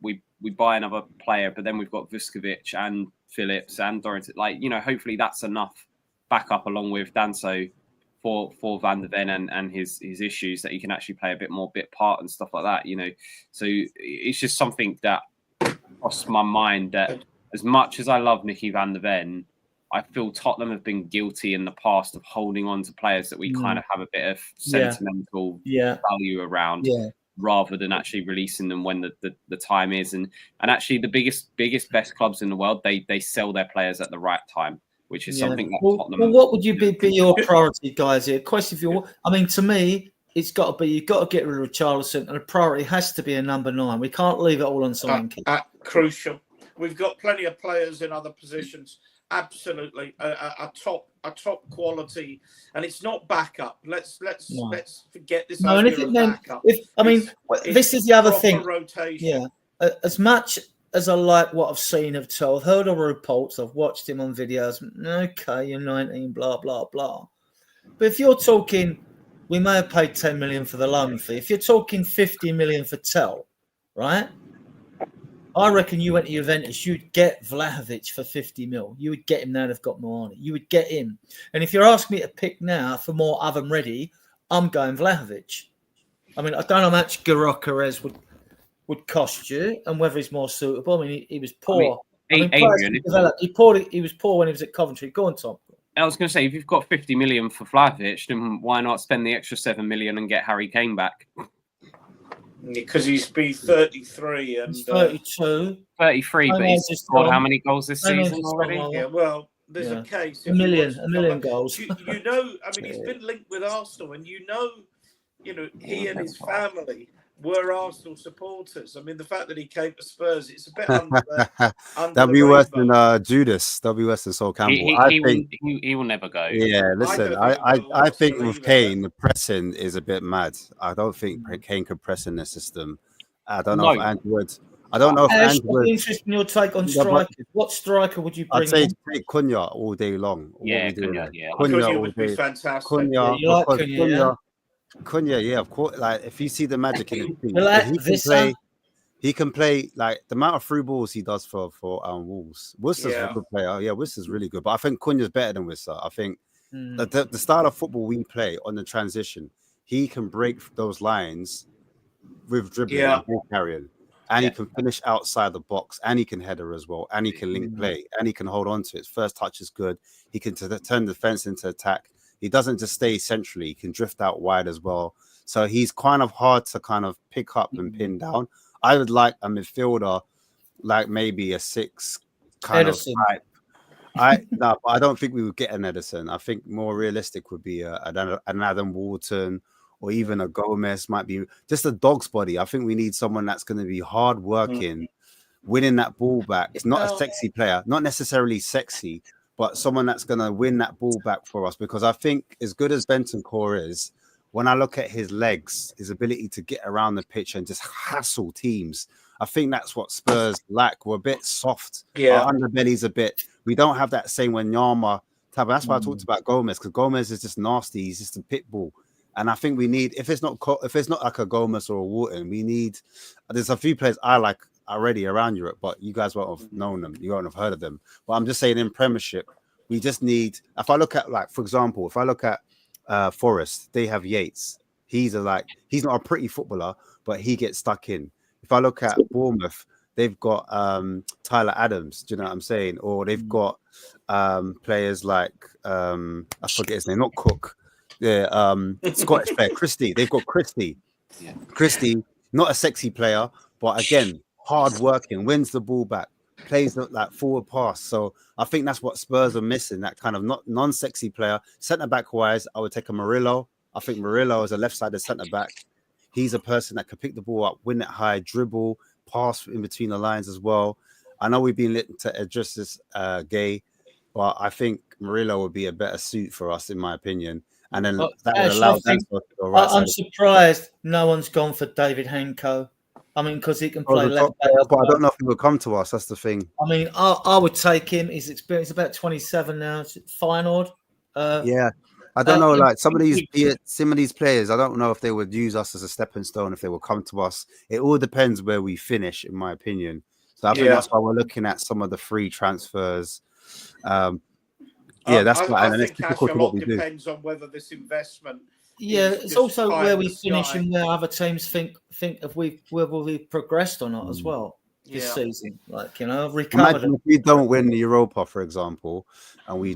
buy another player, but then we've got Vuskovic and Phillips and Dorrington, hopefully that's enough backup along with Danso for Van der Ven and his issues that he can actually play a bit more bit part and stuff like that, So it's just something that crossed my mind that as much as I love Nicky Van der Ven, I feel Tottenham have been guilty in the past of holding on to players that we kind of have a bit of sentimental value around. Rather than actually releasing them when the time is. And actually the best clubs in the world, they sell their players at the right time, which is something that Tottenham... Well, what would you be your priority, guys, here? Question for you. I mean, to me, it's got to be, you've got to get rid of Richarlison, and a priority has to be a number 9. We can't leave it all on someone. Crucial. We've got plenty of players in other positions. Absolutely, a top quality, and it's not backup. Let's forget this. No, anything then. This is the other thing. Rotation. Yeah, as much as I like what I've seen of I've heard all the reports. I've watched him on videos. Okay, you're 19, blah blah blah. But if you're talking, we may have paid 10 million for the loan fee. If you're talking 50 million for Tell, right? I reckon you went to Juventus, you'd get Vlahovic for 50 mil. You would get him now they've got more on it. You would get him. And if you're asking me to pick now for more oven ready, I'm going Vlahovic. I mean, I don't know how much Gyökeres would cost you and whether he's more suitable. I mean, he was poor. Adrian, he was poor when he was at Coventry. Go on, Tom. I was going to say, if you've got 50 million for Vlahovic, then why not spend the extra 7 million and get Harry Kane back? Because he's been 33 and 32. 33, but he's scored how many goals this season already? Yeah, well, there's a case. A million goals. I mean, he's been linked with Arsenal, and he and his family were Arsenal supporters. I mean, the fact that he came to Spurs, it's a bit under that'd be worse than Judas. That'd be worse than Sol Campbell. He will never go. Yeah, listen, I think with Kane, the pressing is a bit mad. I don't think Kane could press in the system. I don't know if Andrew would. I don't know if Andrew would. Interesting your take on strikers. What striker would you bring? I'd say take Cunha all day long. Cunha would be fantastic. Cunha, yeah, of course. Like, if you see the magic in him, he can play like the amount of through balls he does for Wolves. Worcester's a good player. Yeah, Worcester's really good. But I think Cunha's better than Worcester. I think the style of football we play on the transition, he can break those lines with dribbling and ball carrying. And he can finish outside the box, and he can header as well, and he can link play, and he can hold on to it. His first touch is good. He can turn the defense into attack. He doesn't just stay centrally. He can drift out wide as well. So he's kind of hard to kind of pick up and pin down. I would like a midfielder, like maybe a 6 kind Edison. of type. But I don't think we would get an Edison. I think more realistic would be an Adam Walton or even a Gomez. Might be just a dog's body. I think we need someone that's going to be hard working, winning that ball back. It's not a sexy player, not necessarily sexy, but someone that's going to win that ball back for us. Because I think as good as Bentancur is, when I look at his legs, his ability to get around the pitch and just hassle teams, I think that's what Spurs lack. We're a bit soft. Yeah. Our underbelly's a bit. We don't have that same Wanyama type. That's why I talked about Gomez, because Gomez is just nasty. He's just a pit bull. And I think we need, if it's not like a Gomez or a Wharton, we need. There's a few players I like already around Europe, but you guys won't have known them. You won't have heard of them. But I'm just saying, in Premiership, we just need. If I look at, like, for example, if I look at Forest, they have Yates. He's not a pretty footballer, but he gets stuck in. If I look at Bournemouth, they've got Tyler Adams. Do you know what I'm saying? Or they've got players like I forget his name, not Cook. Yeah, Scottish player Christie. They've got Christie. Yeah. Christie, not a sexy player, but again, hard working, wins the ball back, plays that forward pass. So I think that's what Spurs are missing. That kind of non-sexy player. Centre back wise, I would take a Murillo. I think Murillo is a left-sided centre back. He's a person that can pick the ball up, win it high, dribble, pass in between the lines as well. I know we've been lit to address this Gay, but I think Murillo would be a better suit for us, in my opinion. And then that would allow them to go right I'm side. surprised no one's gone for David Hanco. I mean, because he can play left back. But I don't know if he will come to us. That's the thing. I mean, I would take him. His experience, about 27 now. Feyenoord. Yeah. I don't know, like some of these players, I don't know if they would use us as a stepping stone, if they will come to us. It all depends where we finish, in my opinion. So I think that's why we're looking at some of the free transfers. That's why. I think Ash, a lot depends on whether this investment. Yeah, it's also where we finish and where other teams think if whether we've progressed or not as well this season. Like, recovered. Imagine if we don't win the Europa, for example, and we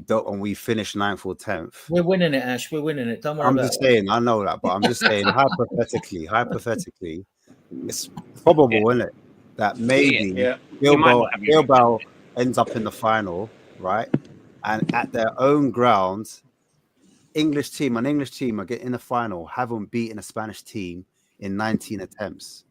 finish 9th or 10th. We're winning it, Ash. We're winning it. Don't worry I'm about just saying, I know that, but I'm just saying hypothetically, it's probable, isn't it, that maybe Bilbao ends up in the final, right? And at their own ground, an English team are getting in the final, haven't beaten a Spanish team in 19 attempts.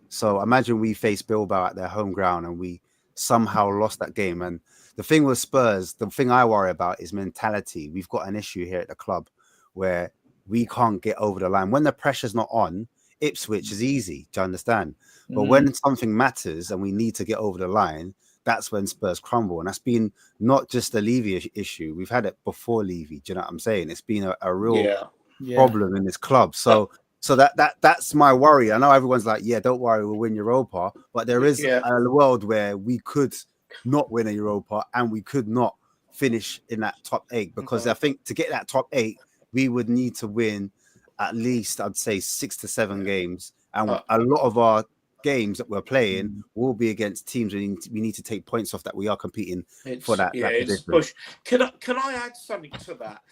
So imagine we face Bilbao at their home ground and we somehow lost that game. And the thing with Spurs, the thing I worry about is mentality. We've got an issue here at the club where we can't get over the line. When the pressure's not on, Ipswich is easy, do you understand? But when something matters and we need to get over the line, that's when Spurs crumble. And that's been not just a Levy issue. We've had it before Levy. Do you know what I'm saying? It's been a real problem in this club. So that's my worry. I know everyone's like, yeah, don't worry, we'll win Europa. But there is a world where we could not win a Europa and we could not finish in that top 8. Because I think to get that top 8, we would need to win at least, I'd say, 6 to 7 games. And a lot of our games that we're playing will be against teams we need to take points off, that we are competing for that. It's push. Can I add something to that?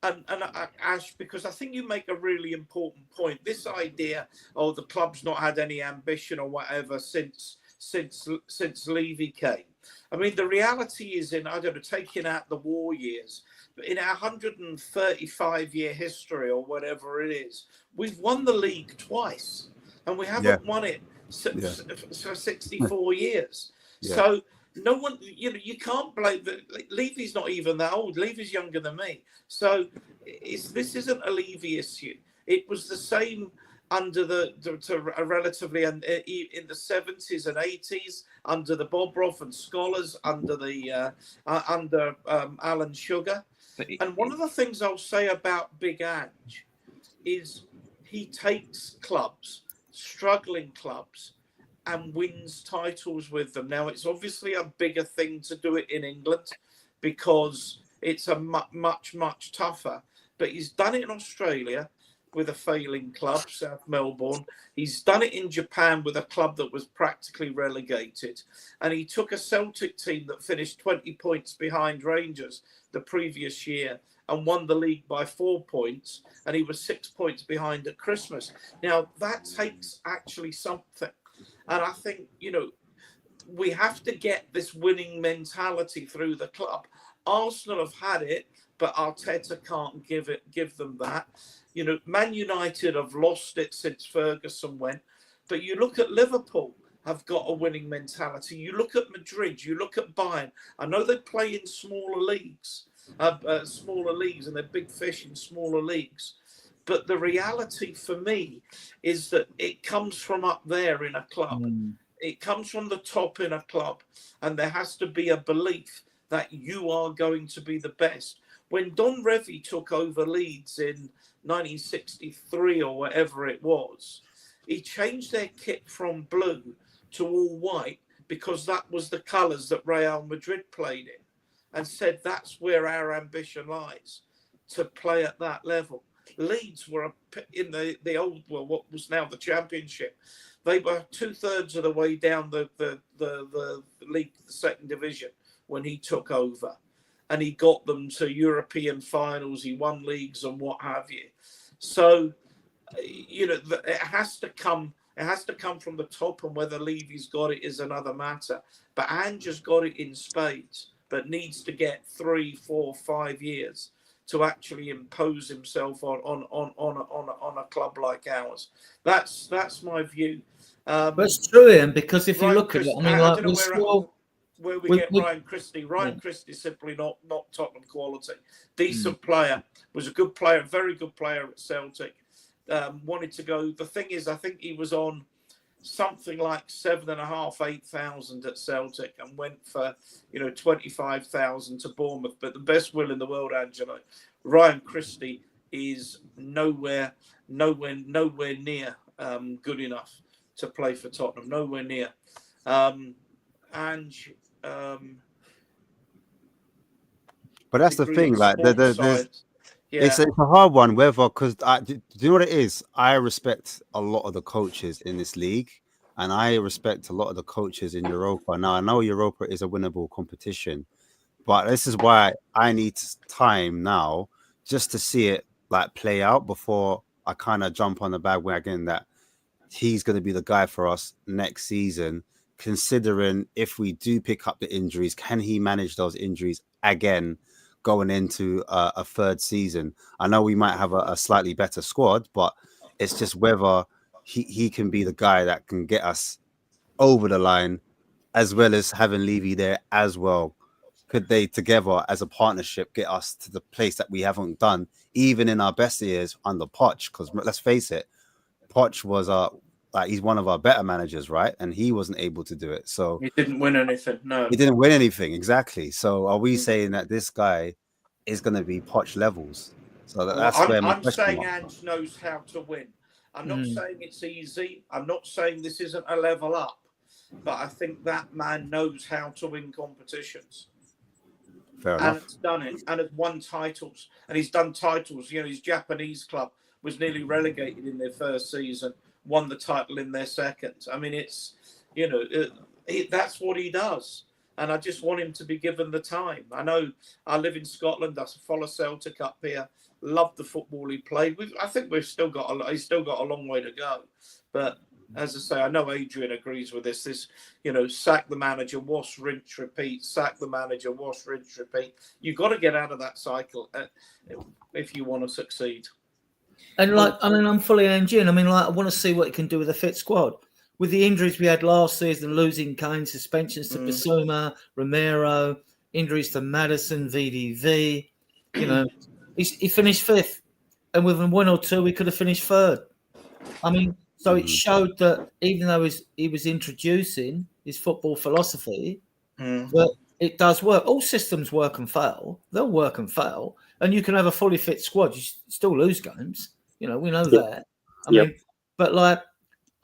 And Ash, because I think you make a really important point. This idea, the club's not had any ambition or whatever since Levy came. I mean, the reality is, taking out the war years, but in our 135-year history or whatever it is, we've won the league twice, and we haven't won it for 64 years. Yeah. So no one, you can't blame Levy's not even that old. Levy's younger than me. So this isn't a Levy issue. It was the same under relatively in the 70s and 80s under the Bobroff and Scholars, under Alan Sugar. And one of the things I'll say about Big Ange is he takes clubs, struggling clubs, and wins titles with them. Now, it's obviously a bigger thing to do it in England because it's a much tougher. But he's done it in Australia with a failing club, South Melbourne. He's done it in Japan with a club that was practically relegated. And he took a Celtic team that finished 20 points behind Rangers the previous year and won the league by 4 points. And he was 6 points behind at Christmas. Now, that takes actually something. And I think, you know, we have to get this winning mentality through the club. Arsenal have had it, but Arteta can't give them that. You know, Man United have lost it since Ferguson went. But you look at Liverpool, have got a winning mentality. You look at Madrid, you look at Bayern. I know they play in smaller leagues, and they're big fish in smaller leagues. But the reality for me is that it comes from up there in a club. It comes from the top in a club. And there has to be a belief that you are going to be the best. When Don Revie took over Leeds in 1963 or whatever it was, he changed their kit from blue to all white because that was the colours that Real Madrid played in, and said that's where our ambition lies, to play at that level. Leeds were in the old, well, what was now the Championship. They were 2/3 of the way down the league, the second division, when he took over. And he got them to European finals. He won leagues and what have you. So, you know, it has to come. It has to come from the top, and whether Levy's got it is another matter. But Ange has got it in spades, but needs to get 3, 4, 5 years to actually impose himself on a club like ours. That's my view. But it's true, Ian, because if you look at it, I mean, I like, don't know where we get Ryan Christie. Ryan Christie is simply not Tottenham quality. Decent player, was a good player, very good player at Celtic. Wanted to go. The thing is, I think he was on something like 7,500, 8,000 at Celtic and went for 25,000 to Bournemouth. But the best will in the world, Angelo, Ryan Christie is nowhere near good enough to play for Tottenham. Nowhere near. But that's the thing, like it's a hard one. Whether, because do you know what it is? I respect a lot of the coaches in this league, and I respect a lot of the coaches in Europa. Now I know Europa is a winnable competition, but this is why I need time now just to see it like play out before I kind of jump on the bandwagon that he's going to be the guy for us next season. Considering if we do pick up the injuries, can he manage those injuries again going into a third season? I know we might have a slightly better squad, but it's just whether he can be the guy that can get us over the line, as well as having Levy there as well. Could they together as a partnership get us to the place that we haven't done, even in our best years under Poch? Because let's face it, Poch was he's one of our better managers, right? And he wasn't able to do it. So he didn't win anything. No, he didn't win anything. Exactly. So are we saying that this guy is going to be Poch levels? So that's where my question I'm saying Ange knows how to win. I'm not saying it's easy. I'm not saying this isn't a level up, but I think that man knows how to win competitions. Fair enough. And it's done it, and has won titles, and he's done titles. His Japanese club was nearly relegated in their first season, won the title in their second. I mean, it's, that's what he does. And I just want him to be given the time. I know I live in Scotland. I follow Celtic up here. Love the football he played. I think he's still got a long way to go. But as I say, I know Adrian agrees with this. Sack the manager, wash, rinse, repeat. Sack the manager, wash, rinse, repeat. You've got to get out of that cycle if you want to succeed. And I'm fully Angian. I want to see what he can do with a fit squad. With the injuries we had last season, losing Kane, suspensions to Bissouma, Romero, injuries to Maddison, VDV, he finished fifth. And with a 1 or 2, we could have finished third. So it showed that even though he was introducing his football philosophy, that it does work. All systems work and fail. They'll work and fail. And you can have a fully fit squad. You still lose games. We know that. But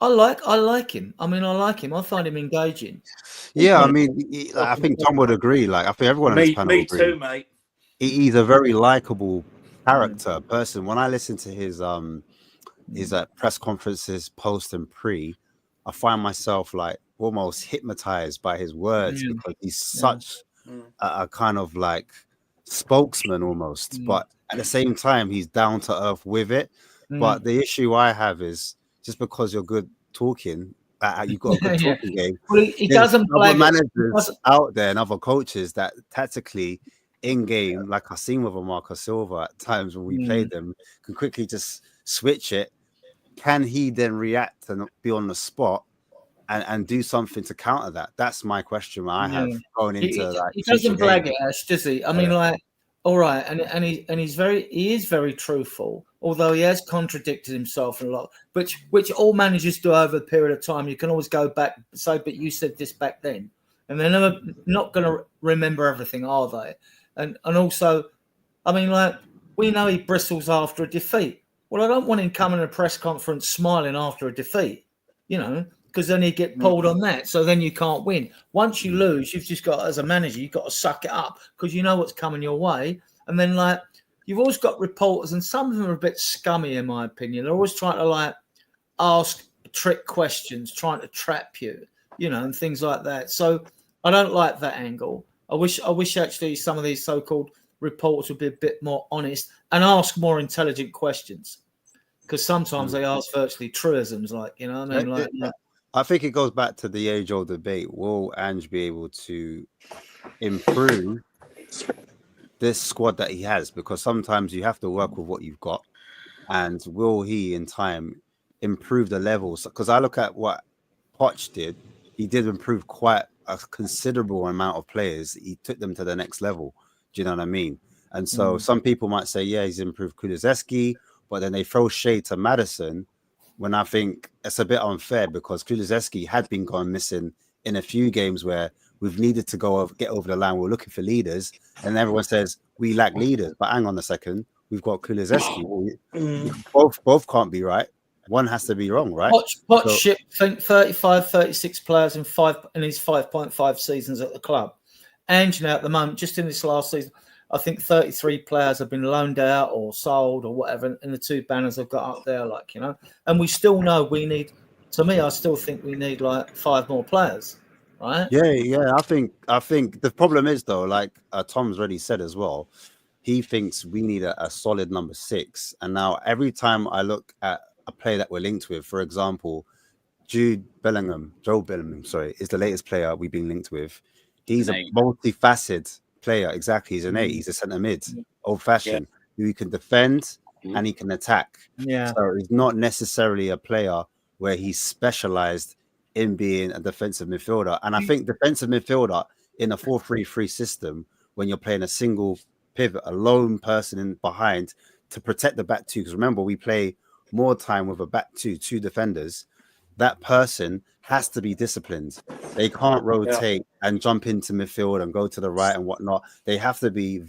I like him. I like him. I find him engaging. Yeah, I think Tom would agree. I think everyone on this panel me agree. too, mate. He's a very likable character person. When I listen to his is that press conferences, post and pre, I find myself like almost hypnotized by his words because he's such a kind of like spokesman almost, but at the same time he's down to earth with it. But the issue I have is just because you're good talking, you've got a good talking game. Well, he there's doesn't other blag managers out there and other coaches that tactically in game, like I've seen with Marco Silva at times when we played them, can quickly just switch it. Can he then react and be on the spot and do something to counter that? That's my question I have going into that. He doesn't blag it, Ash, does he? I mean, like, all right, and he is very truthful, although he has contradicted himself a lot, which all managers do over a period of time. You can always go back and say, but you said this back then, and they're never not going to remember everything, are they? And also, I mean, like, we know he bristles after a defeat. Well, I don't want him coming to a press conference smiling after a defeat, because then you get pulled on that. So then you can't win. Once you lose, you've just got, as a manager, you've got to suck it up because you know what's coming your way. And then, like, you've always got reporters, and some of them are a bit scummy, in my opinion. They're always trying to, like, ask trick questions, trying to trap you, and things like that. So I don't like that angle. I wish actually some of these so-called reporters would be a bit more honest and ask more intelligent questions, because sometimes they ask virtually truisms, like, what I mean? I think it goes back to the age-old debate. Will Ange be able to improve this squad that he has? Because sometimes you have to work with what you've got. And will he, in time, improve the levels? Because I look at what Poch did. He did improve quite a considerable amount of players. He took them to the next level. Do you know what I mean? And so some people might say, yeah, he's improved Kulusevski, but then they throw shade to Maddison, when I think it's a bit unfair because Kulusevski had been gone missing in a few games where we've needed to get over the line. We're looking for leaders, and everyone says we lack leaders. But hang on a second, we've got Kulusevski. Both can't be right. One has to be wrong, right? Poch shipped, I think, 35, 36 players in his 5.5 seasons at the club. And at the moment, just in this last season, I think 33 players have been loaned out or sold or whatever, and the two banners I've got up there, like, and we still know we need, to me, I still think we need like 5 more players, right? Yeah. I think the problem is, though, like Tom's already said as well, he thinks we need a solid number 6. And now every time I look at a player that we're linked with, for example, Joe Bellingham, is the latest player we've been linked with. He's a multifaceted player. Exactly. He's an 8. He's a centre mid, old fashioned. Who can defend and he can attack. Yeah. So he's not necessarily a player where he's specialized in being a defensive midfielder. And I think defensive midfielder in a 4-3-3 system, when you're playing a single pivot, a lone person in behind to protect the back two, because remember, we play more time with a back two defenders. That person has to be disciplined. They can't rotate and jump into midfield and go to the right and whatnot. They have to be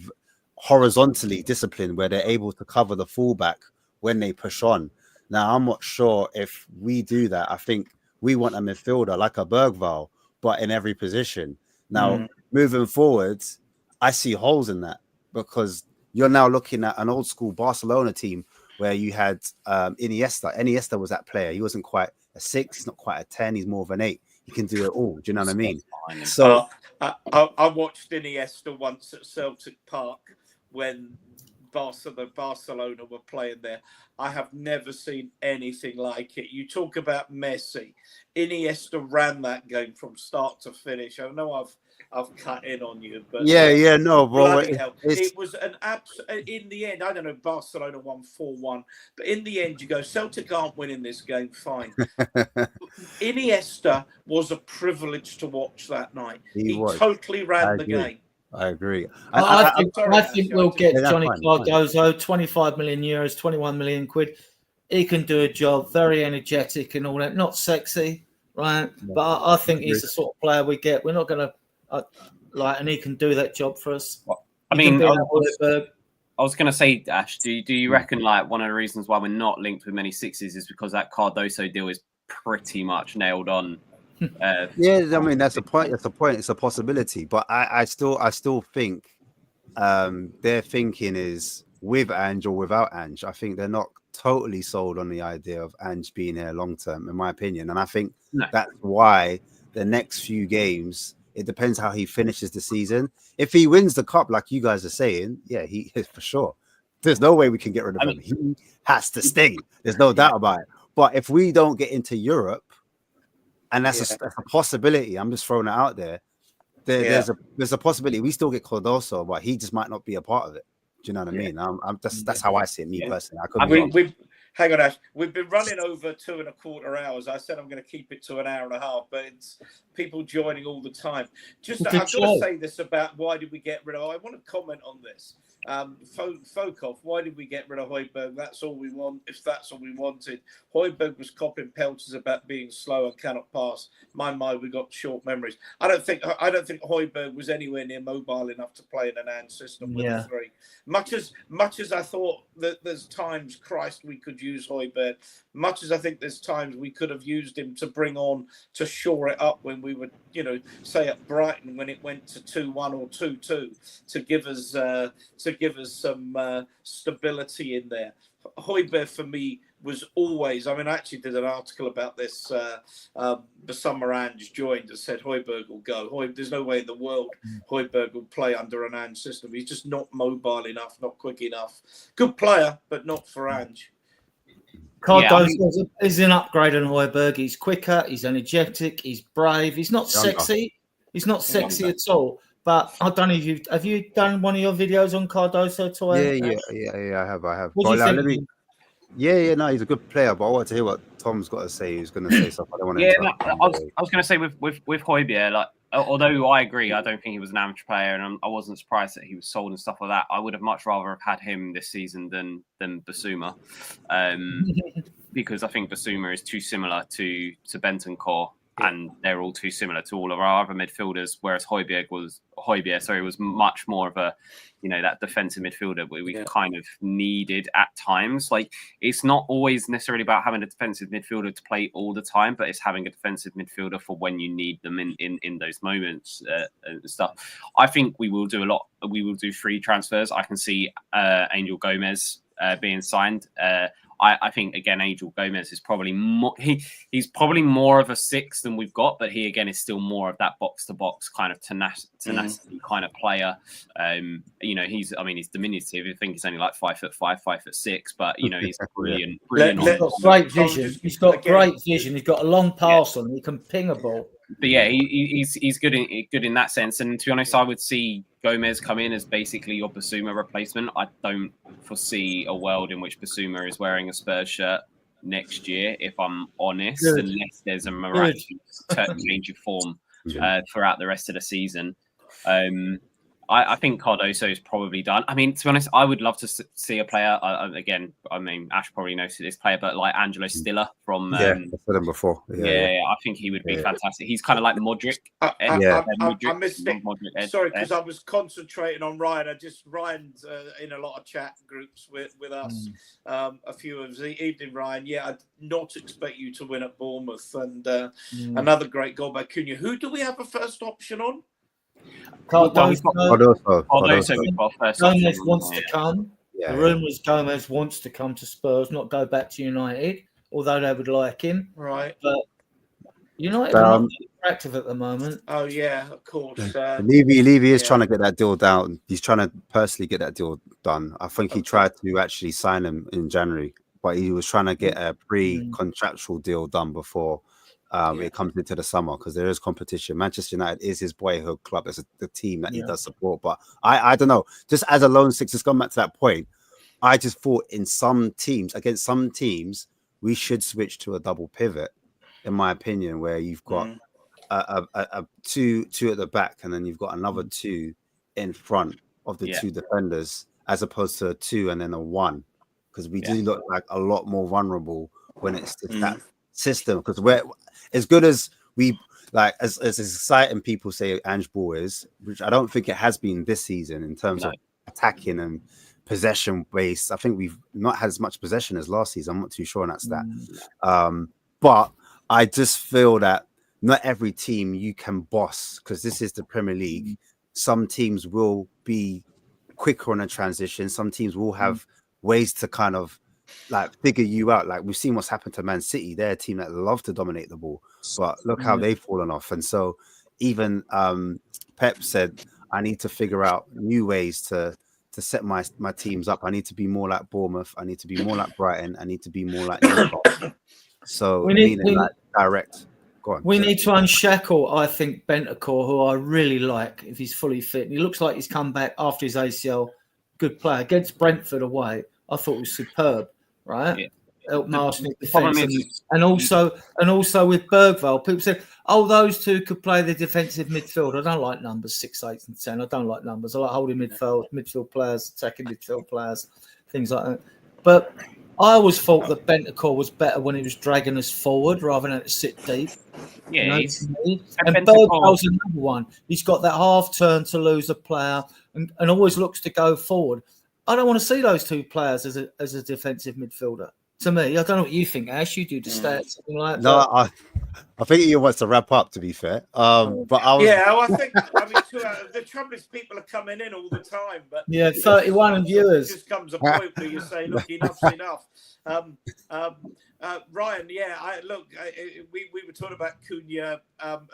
horizontally disciplined where they're able to cover the fullback when they push on. Now, I'm not sure if we do that. I think we want a midfielder like a Bergvall, but in every position. Now, moving forwards, I see holes in that because you're now looking at an old school Barcelona team where you had Iniesta. Iniesta was that player. He wasn't quite a 6. He's not quite a 10. He's more of an 8. He can do it all. Do you know what I mean? So I watched Iniesta once at Celtic Park when Barcelona were playing there. I have never seen anything like it. You talk about Messi. Iniesta ran that game from start to finish. I know I've cut in on you, but no, bro. It was an absolute. In the end, I don't know. Barcelona won 4-1, but in the end, you go, Celtic aren't winning this game. Fine. Iniesta was a privilege to watch that night. He totally ran the game. I agree. I think we'll get Johnny Cardozo, 25 million euros, 21 million quid. He can do a job, very energetic and all that. Not sexy, right? No. But I think he's the sort of player we get. We're not going to and he can do that job for us. Well, I was going to say, Ash, do you reckon like one of the reasons why we're not linked with many 6s is because that Cardoso deal is pretty much nailed on? I mean that's a point. It's a possibility, but I still think their thinking is with Ange or without Ange. I think they're not totally sold on the idea of Ange being here long term, in my opinion. And I think that's why the next few games, it depends how he finishes the season. If he wins the cup, like you guys are saying, yeah, he is for sure. There's no way we can get rid of him. He has to stay. There's no doubt about it. But if we don't get into Europe, and that's a possibility, I'm just throwing it out there. There's a possibility we still get Cardoso, but he just might not be a part of it. Do you know what I mean? That's how I see it, me personally. I could be wrong. Hang on, Ash. We've been running over 2.25 hours. I said I'm going to keep it to an hour and a half, but it's people joining all the time. I've got to say this about why did we get rid of. I want to comment on this. Fokov, why did we get rid of Højbjerg? That's all we want. If that's all we wanted, Højbjerg was copping pelters about being slow and cannot pass. My mind, we got short memories. I don't think Højbjerg was anywhere near mobile enough to play in an AND system with the three. Much as I thought that there's times, Christ, we could use Højbjerg. Much as I think there's times we could have used him to bring on to shore it up when we would, say at Brighton when it went to 2-1 or 2-2 to give us some stability in there. Højbjerg for me was always. I actually did an article about this. The summer Ange joined and said Højbjerg will go. There's no way in the world Højbjerg will play under an Ange system. He's just not mobile enough, not quick enough. Good player, but not for Ange. Cardoso is an upgrade on Højbjerg. He's quicker, he's energetic, he's brave. He's not sexy. He's not sexy at all. But I don't know if have you done one of your videos on Cardoso at all? Yeah, I have. What do you think? No, he's a good player, but I want to hear what Tom's got to say. He's going to say something. I don't want to I was going to say with Højbjerg, like, although I agree, I don't think he was an amateur player, and I wasn't surprised that he was sold and stuff like that. I would have much rather have had him this season than Basuma, because I think Basuma is too similar to Bentancur. And they're all too similar to all of our other midfielders, whereas Højbjerg was much more of a, that defensive midfielder we kind of needed at times. Like, it's not always necessarily about having a defensive midfielder to play all the time, but it's having a defensive midfielder for when you need them in those moments and stuff. I think we will do a lot. We will do free transfers. I can see Angel Gomez being signed. I think again, Angel Gomez is probably more. He's probably more of a 6 than we've got, but he again is still more of that box to box kind of tenacity kind of player. He's diminutive. I think he's only like 5'5", 5'6", but he's brilliant. He's got great vision. He's got great vision. He's got a long pass on. He can ping a ball. But yeah, he's good in that sense. And to be honest, I would see Gomez come in as basically your Basuma replacement. I don't foresee a world in which Basuma is wearing a Spurs shirt next year, if I'm honest, unless there's a miraculous change of form throughout the rest of the season. I think Cardoso is probably done. To be honest, I would love to see a player. Ash probably knows this player, but like Angelo Stiller from. I've heard him before. I think he would be fantastic. He's kind of like Modric. I missed it. Sorry, because I was concentrating on Ryan. Ryan's in a lot of chat groups with us. A few of the evening, Ryan. Yeah, I did not expect you to win at Bournemouth, and another great goal by Cunha. Who do we have a first option on? Cardoso Gomez wants to come. The rumours Gomez wants to come to Spurs, not go back to United, although they would like him. Right. But United are not attractive at the moment. Oh, yeah, of course. Levy is trying to get that deal down. He's trying to personally get that deal done. I think he tried to actually sign him in January, but he was trying to get a pre-contractual deal done before it comes into the summer, because there is competition. Manchester United is his boyhood club. It's the team that he does support. But I don't know. Just as a lone six, just going back to that point, I just thought against some teams, we should switch to a double pivot, in my opinion, where you've got a two at the back, and then you've got another 2 in front of the 2 defenders, as opposed to a 2 and then a 1, because we do look like a lot more vulnerable when it's that system. Because we're as good as we like, as exciting people say Ange Ball is, which I don't think it has been this season in terms of attacking and possession based. I think we've not had as much possession as last season. I'm not too sure on that stat. But I just feel that not every team you can boss, because this is the Premier League. Some teams will be quicker on a transition. Some teams will have ways to kind of like figure you out. Like we've seen what's happened to Man City. They're a team that love to dominate the ball, but look how they've fallen off. And so even Pep said, I need to figure out new ways to set my teams up. I need to be more like Bournemouth. I need to be more like Brighton. I need to be more like Newcastle. So like direct. Go on. We need to unshackle, I think, Bentancur, who I really like if he's fully fit. And he looks like he's come back after his ACL. Good player. Against Brentford away, I thought it was superb, right? Yeah. Help Arsenal defence. And also with Bergvall, people said, those two could play the defensive midfield. I don't like numbers 6, 8 and 10. I don't like numbers. I like holding midfield players, attacking midfield players, things like that. But I always thought that Bentancur was better when he was dragging us forward rather than having to sit deep. Yeah, and Bergvall's another one. He's got that half turn to lose a player and always looks to go forward. I don't want to see those two players as a defensive midfielder. To me, I don't know what you think, Ash. You do the stats, something like that. No, I think he wants to wrap up. To be fair, but I was... I think the trouble is people are coming in all the time, but 31 viewers. Just comes a point where you say, "Look, enough's enough." Ryan, we were talking about Cunha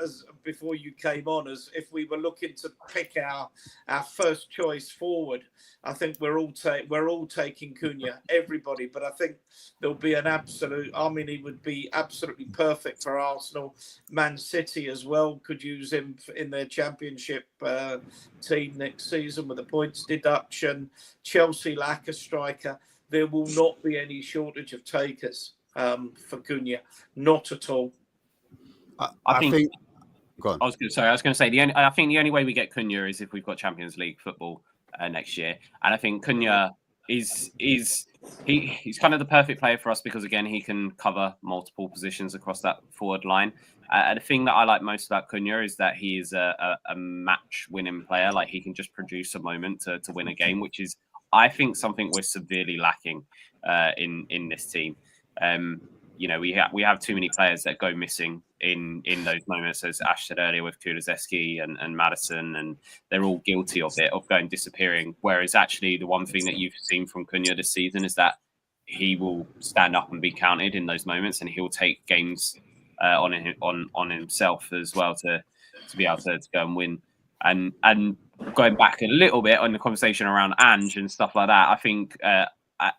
as before you came on, as if we were looking to pick our first choice forward. I think we're all taking Cunha, everybody, but I think there'll be an absolute. I mean, he would be absolutely perfect for Arsenal. Man City as well could use him in their Championship team next season with a points deduction. Chelsea lack a striker. There will not be any shortage of takers for Cunha, not at all. I think. Go on. I was going to say I think the only way we get Cunha is if we've got Champions League football next year, and I think Cunha he's kind of the perfect player for us because again he can cover multiple positions across that forward line. The thing that I like most about Cunha is that he is a match-winning player. Like he can just produce a moment to win a game, which is, I think, something we're severely lacking in this team. We have too many players that go missing in those moments, as Ash said earlier, with Kulusevski and Maddison, and they're all guilty of it, of disappearing. Whereas actually the one thing that you've seen from Cunha this season is that he will stand up and be counted in those moments, and he'll take games on himself as well to be able to go and win. And going back a little bit on the conversation around Ange and stuff like that, I think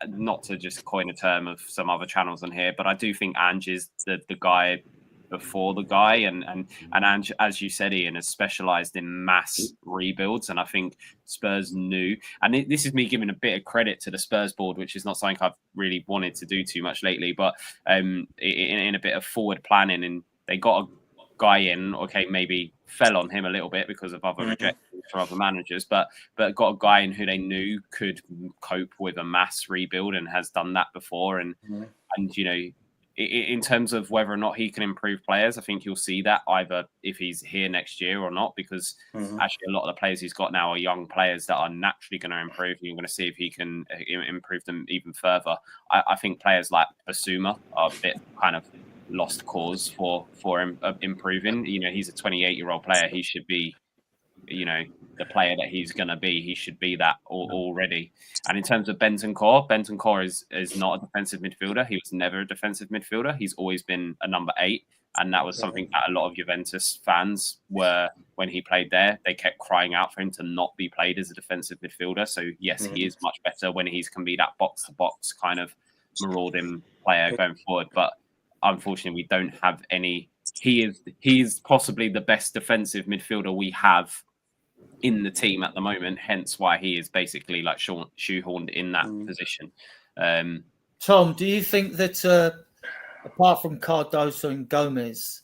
not to just coin a term of some other channels on here, but I do think Ange is the guy before the guy, and Ange, as you said, Ian, has specialised in mass rebuilds, and I think Spurs knew, and this is me giving a bit of credit to the Spurs board, which is not something I've really wanted to do too much lately, but in a bit of forward planning, and they got a guy in, okay, maybe fell on him a little bit because of other rejections from other managers, but got a guy in who they knew could cope with a mass rebuild and has done that before, and in terms of whether or not he can improve players, I think you'll see that either if he's here next year or not, because actually a lot of the players he's got now are young players that are naturally going to improve. You're going to see if he can improve them even further. I think players like Basuma are a bit kind of lost cause for him improving. He's a 28-year-old player. He should be, the player that he's going to be. He should be that already. And in terms of Bentancur is not a defensive midfielder. He was never a defensive midfielder. He's always been a number 8. And that was something that a lot of Juventus fans were, when he played there, they kept crying out for him to not be played as a defensive midfielder. So yes, he is much better when he can be that box-to-box kind of marauding player going forward. But unfortunately, we don't have any. He is possibly the best defensive midfielder we have in the team at the moment, hence why he is basically like shoehorned in that position. Tom, do you think that apart from Cardoso and Gomez,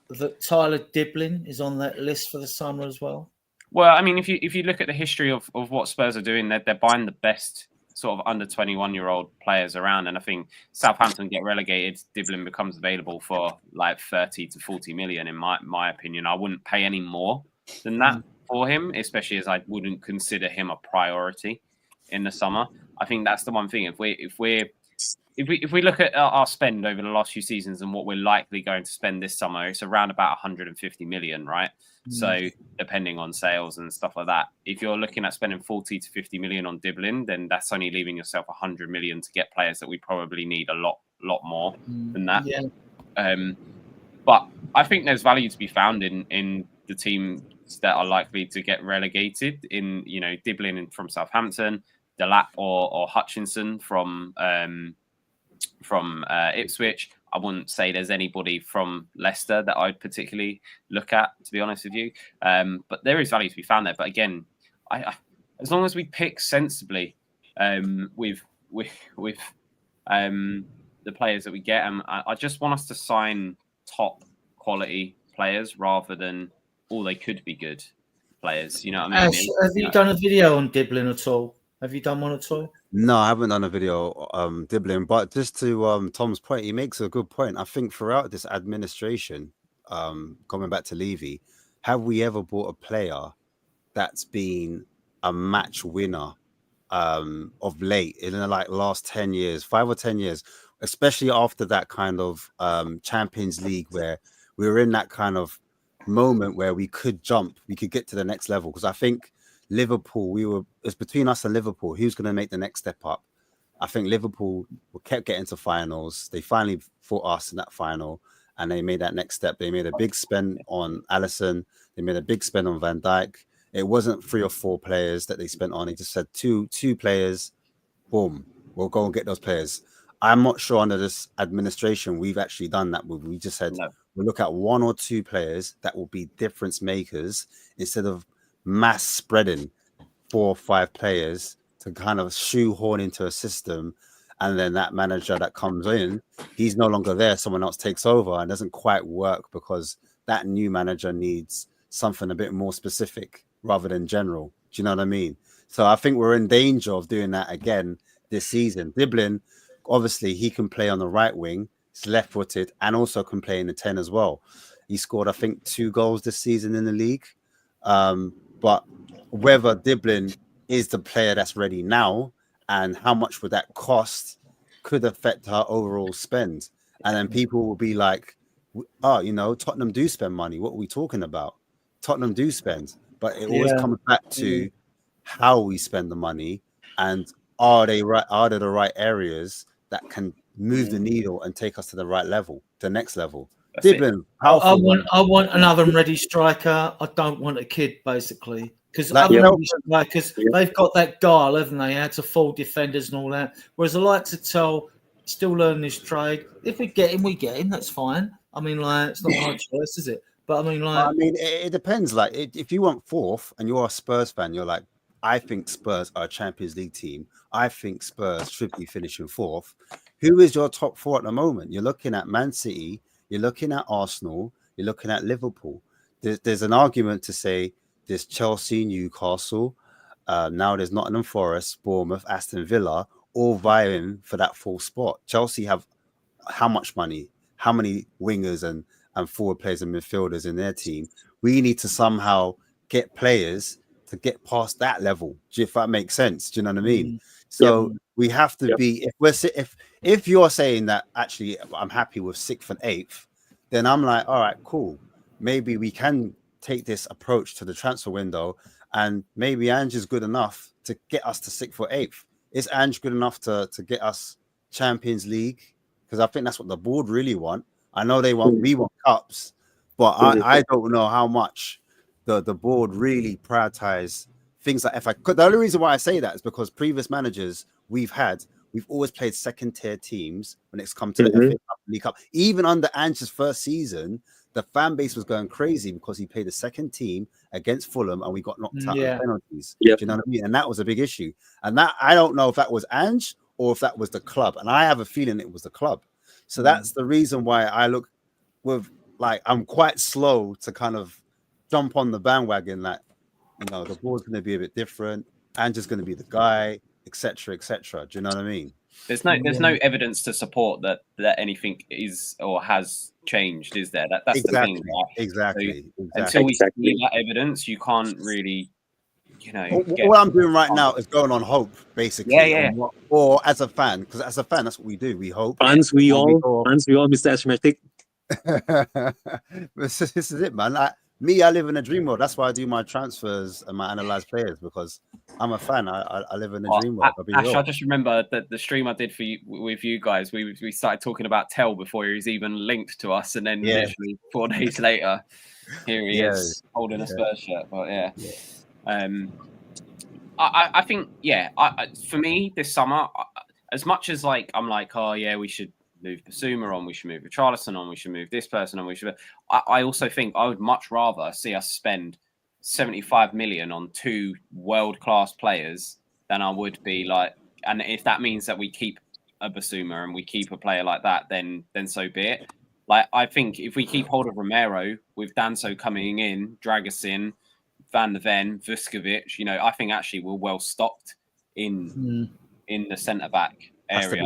that Tyler Diblin is on that list for the summer as well? Well, I mean, if you look at the history of what Spurs are doing, they're buying the best sort of under 21-year-old players around, and I think Southampton get relegated, Diblin becomes available for like 30 to 40 million in my opinion. I wouldn't pay any more than that for him, especially as I wouldn't consider him a priority in the summer. I think that's the one thing. If we're if we look at our spend over the last few seasons and what we're likely going to spend this summer, it's around about 150 million, right? So depending on sales and stuff like that, if you're looking at spending 40 to 50 million on Diblin, then that's only leaving yourself 100 million to get players that we probably need a lot more than that. Yeah. But I think there's value to be found in the teams that are likely to get relegated. In Diblin from Southampton, Delap or Hutchinson from Ipswich. I wouldn't say there's anybody from Leicester that I'd particularly look at, to be honest with you. But there is value to be found there. But again, I as long as we pick sensibly with the players that we get, I just want us to sign top quality players rather than they could be good players. You know what I mean? Ash, have you done a video on Diblin at all? Have you done one at all? No, I haven't done a video Diblin, but just to Tom's point, he makes a good point. I think throughout this administration, coming back to Levy, have we ever bought a player that's been a match winner of late in the last 10 years, 5 or 10 years, especially after that kind of Champions League where we were in that kind of moment where we could get to the next level? Because I think Liverpool, it's between us and Liverpool, who's going to make the next step up. I think Liverpool kept getting to finals. They finally fought us in that final and they made that next step. They made a big spend on Alisson. They made a big spend on Van Dijk. It wasn't 3 or 4 players that they spent on. They just said two players, boom, we'll go and get those players. I'm not sure under this administration we've actually done that. We just said we'll look at 1 or 2 players that will be difference makers instead of mass spreading 4 or 5 players to kind of shoehorn into a system, and then that manager that comes in, he's no longer there, someone else takes over, and doesn't quite work because that new manager needs something a bit more specific rather than general. Do you know what I mean? So I think we're in danger of doing that again this season. Diblin, obviously he can play on the right wing, he's left-footed, and also can play in the 10 as well. He scored, I think, 2 goals this season in the league. But whether Diblin is the player that's ready now and how much would that cost could affect our overall spend. And then people will be like, oh, Tottenham do spend money. What are we talking about? Tottenham do spend. But it always comes back to how we spend the money and are they the right areas that can move the needle and take us to the right level, the next level. Diblin, I want another ready striker. I don't want a kid, basically, because strikers, they've got that guile, haven't they? How to fool defenders and all that. Whereas I like to tell, still learn this trade. If we get him, we get him. That's fine. I mean, it's not my choice, is it? But I mean, it depends. If you want 4th and you're a Spurs fan, you're like, I think Spurs are a Champions League team. I think Spurs should be finishing 4th. Who is your top 4 at the moment? You're looking at Man City. You're looking at Arsenal. You're looking at Liverpool. There's an argument to say there's Chelsea, Newcastle. Now there's Nottingham Forest, Bournemouth, Aston Villa, all vying for that 4th spot. Chelsea have how much money? How many wingers and forward players and midfielders in their team? We need to somehow get players to get past that level, if that makes sense. Do you know what I mean? So we have to be, if you're saying that actually I'm happy with 6th and 8th, then I'm like, all right, cool. Maybe we can take this approach to the transfer window, and maybe Ange is good enough to get us to 6th or 8th. Is Ange good enough to get us Champions League? Because I think that's what the board really want. I know we want cups, but I don't know how much the board really prioritize things like FA. The only reason why I say that is because previous managers we've always played 2nd-tier teams when it's come to the FA Cup, League Cup. Even under Ange's first season, the fan base was going crazy because he played the 2nd team against Fulham and we got knocked out on penalties. Do you know what I mean? And that was a big issue. And that, I don't know if that was Ange or if that was the club. And I have a feeling it was the club. So that's the reason why I look with, I'm quite slow to kind of jump on the bandwagon that, the board's going to be a bit different. Ange's going to be the guy, etc., etc. Do you know what I mean? There's no evidence to support that anything is or has changed, is there? That's exactly, the thing. Right? Exactly. Until we see that evidence, you can't really you know, What I'm doing right now is going on hope, basically. Yeah. Or as a fan, because as a fan, that's what we do. We hope. Aren't we all, all. Mr. Ashmatic? this is it, man. I live in a dream world. That's why I do my transfers and my analyze players, because I'm a fan. I live in a dream world. Ash, I just remember that the stream I did with you guys, we started talking about Tell before he was even linked to us, and then literally 4 days later, here he is holding a Spurs shirt. But I think for me this summer, as much as like I'm like, oh yeah, we should move Basuma on, we should move Richarlison on, we should move this person on, we should. I also think I would much rather see us spend 75 million on 2 world-class players than I would be like, and if that means that we keep a Basuma and we keep a player like that, then so be it. Like, I think if we keep hold of Romero with Danso coming in, Dragusin, Van der Ven, Vuskovic, you know, I think actually we're well stocked in the centre-back area.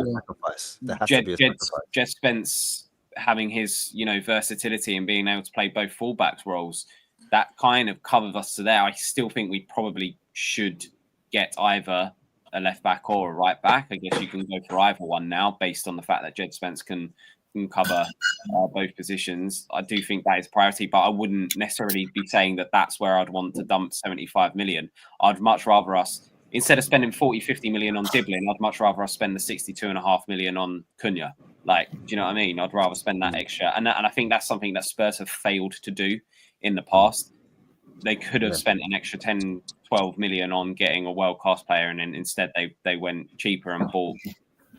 There has to be a sacrifice. Jed Spence having his, you know, versatility and being able to play both fullbacks roles, that kind of covers us to there. I still think we probably should get either a left back or a right back. I guess you can go for either one now, based on the fact that Jed Spence can cover both positions. I do think that is priority, but I wouldn't necessarily be saying that that's where I'd want to dump 75 million. I'd much rather us, instead of spending 40-50 million on Diblin, I'd much rather us spend the 62.5 million on Cunha. Like, do you know what I mean? I'd rather spend that extra. And I think that's something that Spurs have failed to do in the past. They could have spent an extra 10, 12 million on getting a world-class player, and then instead they went cheaper and bought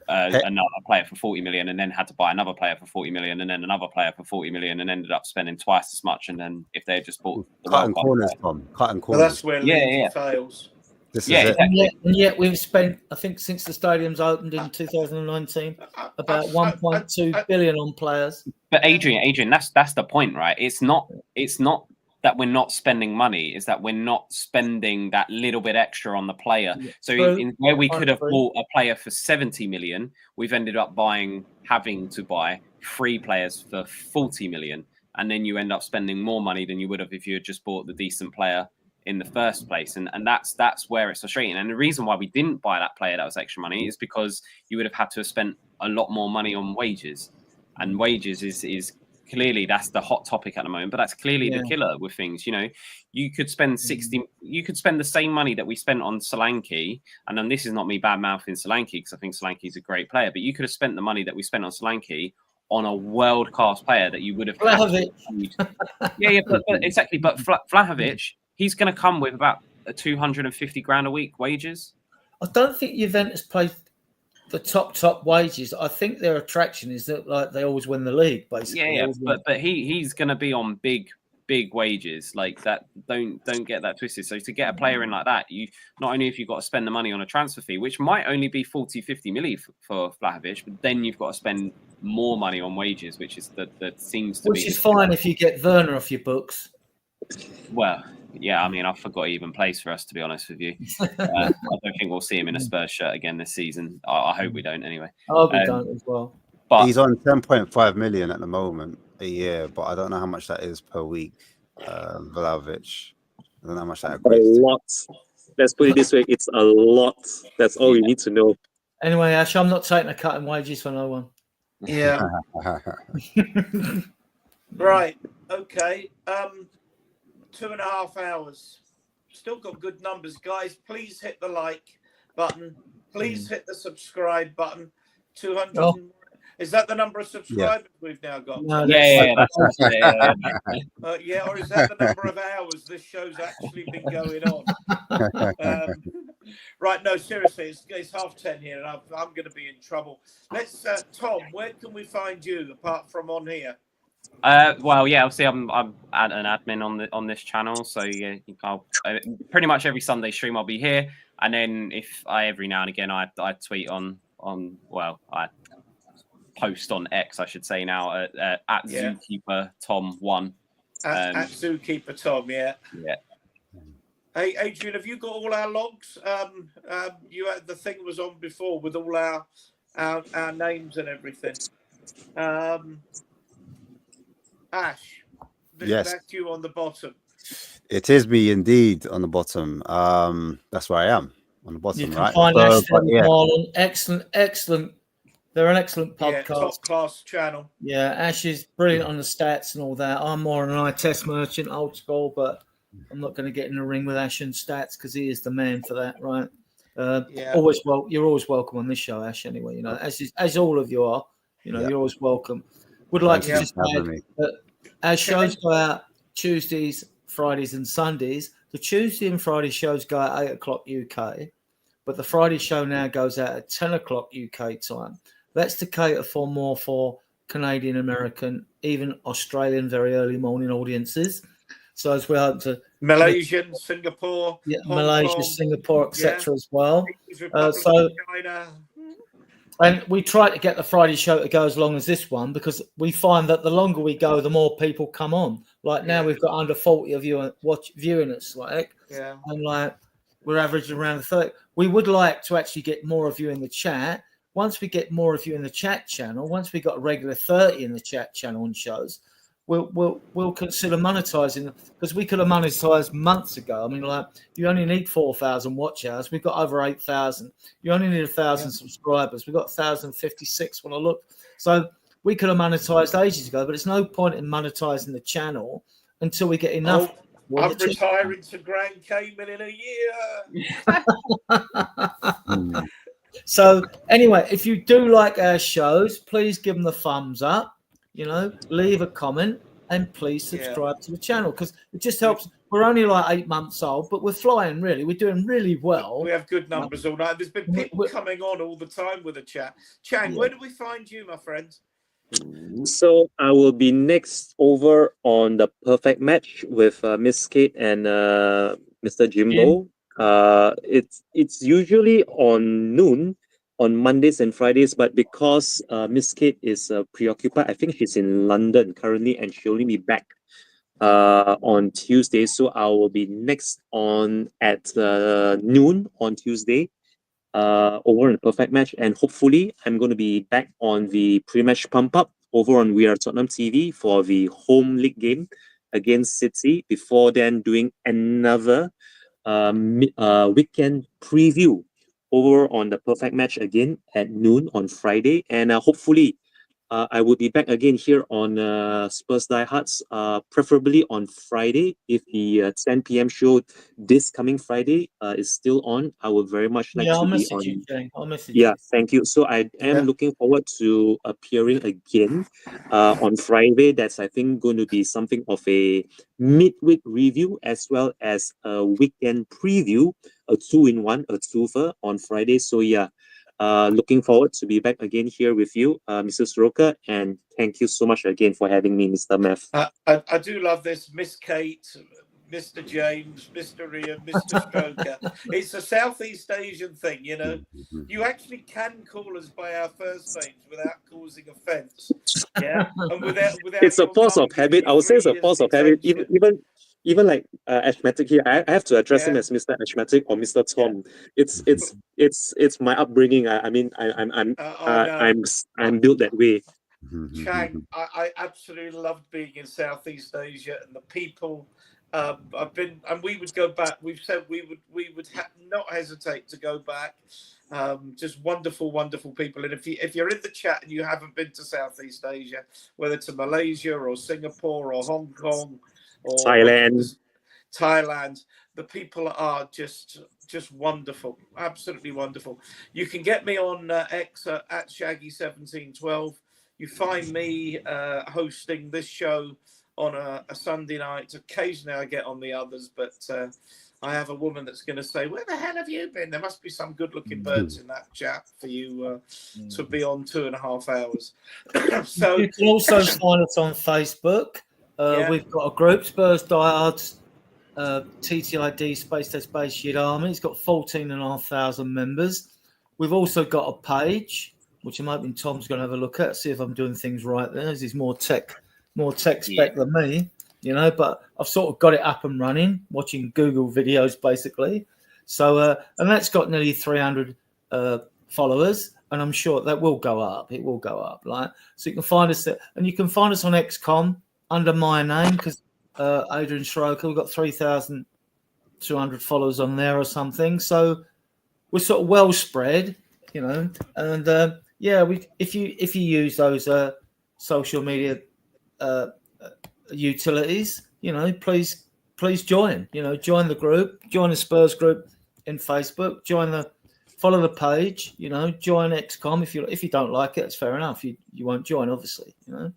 another player for 40 million, and then had to buy another player for 40 million, and then another player for 40 million, and ended up spending twice as much. And then if they had just bought the cutting corners, Tom, cutting corners. Well, that's where Leeds fails. This is it. Exactly. And yet we've spent, I think, since the stadium's opened in 2019, about 1.2 billion on players. But Adrian, that's the point, right? It's not that we're not spending money, is that we're not spending that little bit extra on the player. So in where we could have bought a player for 70 million, we've ended up having to buy 3 players for 40 million. And then you end up spending more money than you would have if you had just bought the decent player in the first place. And that's where it's frustrating. And the reason why we didn't buy that player that was extra money is because you would have had to have spent a lot more money on wages. And wages is clearly, that's the hot topic at the moment, but that's clearly the killer with things. You know, you could spend you could spend the same money that we spent on Solanke, and then this is not me bad mouthing Solanke, because I think Solanke is a great player, but you could have spent the money that we spent on Solanke on a world class player that you would have Vlahovic. but exactly. But Vlahovic, he's going to come with about 250 grand a week wages. I don't think Juventus play the top wages. I think their attraction is that, like, they always win the league, basically. But he's going to be on big wages like that. Don't get that twisted. So to get a player in like that, you not only have you got to spend the money on a transfer fee, which might only be 40-50 million for Vlahovic, but then you've got to spend more money on wages, which is that seems to be, which is fine if you get Werner off your books. Well, yeah, I mean, I forgot he even plays for us, to be honest with you. I don't think we'll see him in a Spurs shirt again this season. I hope we don't, anyway. I hope we don't as well. But he's on 10.5 million at the moment a year, but I don't know how much that is per week. Vlahovic, I don't know how much that equates. A lot. Let's put it this way: it's a lot. That's all you need to know. Anyway, Ash, I'm not taking a cut in wages for no one. Yeah. Right. Okay. 2.5 hours. Still got good numbers, guys. Please hit the like button. Please hit the subscribe button. 200. Oh. Is that the number of subscribers we've now got? No, yeah, or is that the number of hours this show's actually been going on? Right, no, seriously, it's 10:30 here, and I'm going to be in trouble. Let's, Tom, where can we find you apart from on here? Well, yeah, obviously I'm an admin on this channel, so yeah, I'll pretty much every Sunday stream I'll be here, and then every now and again I tweet on I post on X, I should say now, at Zookeeper Tom 1. At Zookeeper Tom, yeah. Hey, Adrian, have you got all our logs? You had the thing was on before with all our names and everything. Ash, yes, that's you on the bottom. It is me indeed on the bottom. That's where I am on the bottom, You can right? find So, Ash there but with yeah, Marlon. Excellent. They're an excellent Yeah, podcast. top class channel. Yeah, Ash is brilliant on the stats and all that. I'm more an eye test merchant, old school, but I'm not going to get in the ring with Ash and stats because he is the man for that, right? Yeah. You're always welcome on this show, Ash. Anyway, as all of you are, Yeah. you're always welcome. Would like Thank to you just for having add me. that as shows go out Tuesdays, Fridays, and Sundays, the Tuesday and Friday shows go at 8:00 UK, but the Friday show now goes out at 10:00 UK time. That's to cater for Canadian, American, even Australian very early morning audiences. So as we hope to Malaysian, Singapore, Hong Malaysia, Kong, Singapore, etc. as well. Republic So of China. and we try to get the Friday show to go as long as this one because we find that the longer we go, the more people come on. Like now we've got under 40 of you viewing us, and like we're averaging around 30. We would like to actually get more of you in the chat. Once we get more of you in the chat channel, once we got a regular 30 in the chat channel on shows, we'll consider monetizing because we could have monetized months ago. I mean, like you only need 4,000 watch hours. We've got over 8,000. You only need 1,000 subscribers. We've got 1,056 when I look. So we could have monetized ages ago, but there's no point in monetizing the channel until we get enough. I'm retiring to Grand Cayman in a year. So anyway, if you do like our shows, please give them the thumbs up, leave a comment and please subscribe to the channel because it just helps. We're only like 8 months old, but we're flying really. We're doing really well. We have good numbers all night. There's been people coming on all the time with the chat. Chang, where do we find you, my friend? So I will be next over on the perfect match with Miss Kate and Mr. Jimbo. It's usually on noon on Mondays and Fridays, but because Miss Kate is preoccupied, I think she's in London currently, and she'll only be back on Tuesday. So I will be next on at noon on Tuesday. Over in the perfect match, and hopefully I'm going to be back on the pre-match pump up over on We Are Tottenham TV for the home league game against City. Before then, doing another weekend preview over on the perfect match again at noon on Friday, and hopefully. I will be back again here on Spurs Diehards, preferably on Friday. If the 10 p.m. show this coming Friday is still on, I would very much like to be on. I'll message you. Yeah, thank you. So I am looking forward to appearing again on Friday. That's, I think, going to be something of a midweek review as well as a weekend preview, a 2-in-1, a twofer on Friday. So yeah. Looking forward to be back again here with you, Mrs. Roker, and thank you so much again for having me, Mr. Meth. I do love this, Miss Kate, Mr. James, Mr. Ian, Mr. Stroker. It's a Southeast Asian thing, You actually can call us by our first names without causing offence. Yeah, and without it's a force of habit. I would say it's a force of habit. Even like Ashmatic here, I have to address him as Mr. Ashmatic or Mr. Tom. It's my upbringing. I'm built that way. Chang, I absolutely loved being in Southeast Asia, and the people. We would go back. We've said we would not hesitate to go back. Just wonderful, wonderful people. And if you're in the chat and you haven't been to Southeast Asia, whether to Malaysia or Singapore or Hong Kong or Thailand, the people are just wonderful, absolutely wonderful. You can get me on X at Shaggy1712. You find me hosting this show on a Sunday night. Occasionally I get on the others, but I have a woman that's going to say, where the hell have you been? There must be some good-looking birds in that chat for you to be on 2.5 hours. So you can also find us on Facebook. We've got a group, Spurs Diehards TTID Space Shit Army. It's got 14,500 members. We've also got a page, which I'm hoping Tom's going to have a look at, see if I'm doing things right there. As he's more tech spec than me, but I've sort of got it up and running, watching Google videos basically. So, and that's got nearly 300 followers, and I'm sure that will go up. It will go up, so you can find us there, and you can find us on XCOM under my name because Adrian Schroker. We've got 3,200 followers on there or something. So we're sort of well spread, you know. And if you use those social media utilities, you know, please join. You know, join the group, join the Spurs group in Facebook, follow the page. You know, join XCOM. If you don't like it, it's fair enough. You won't join, obviously. You know.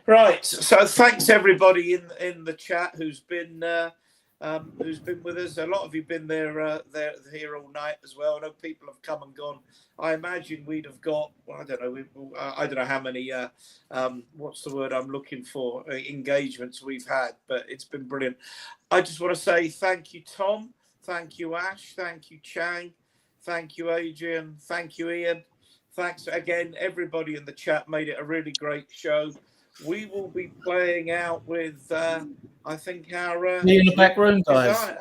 Right. So thanks everybody in the chat who's been with us. A lot of you been there here all night as well. I know people have come and gone. I imagine we'd have got, well, I don't know how many what's the word I'm looking for, engagements we've had, but it's been brilliant. I just want to say thank you, Tom. Thank you, Ash. Thank you, Chang. Thank you, Adrian. Thank you, Ian. Thanks again, everybody in the chat. Made it a really great show. We will be playing out with, I think, our in the back room, guys.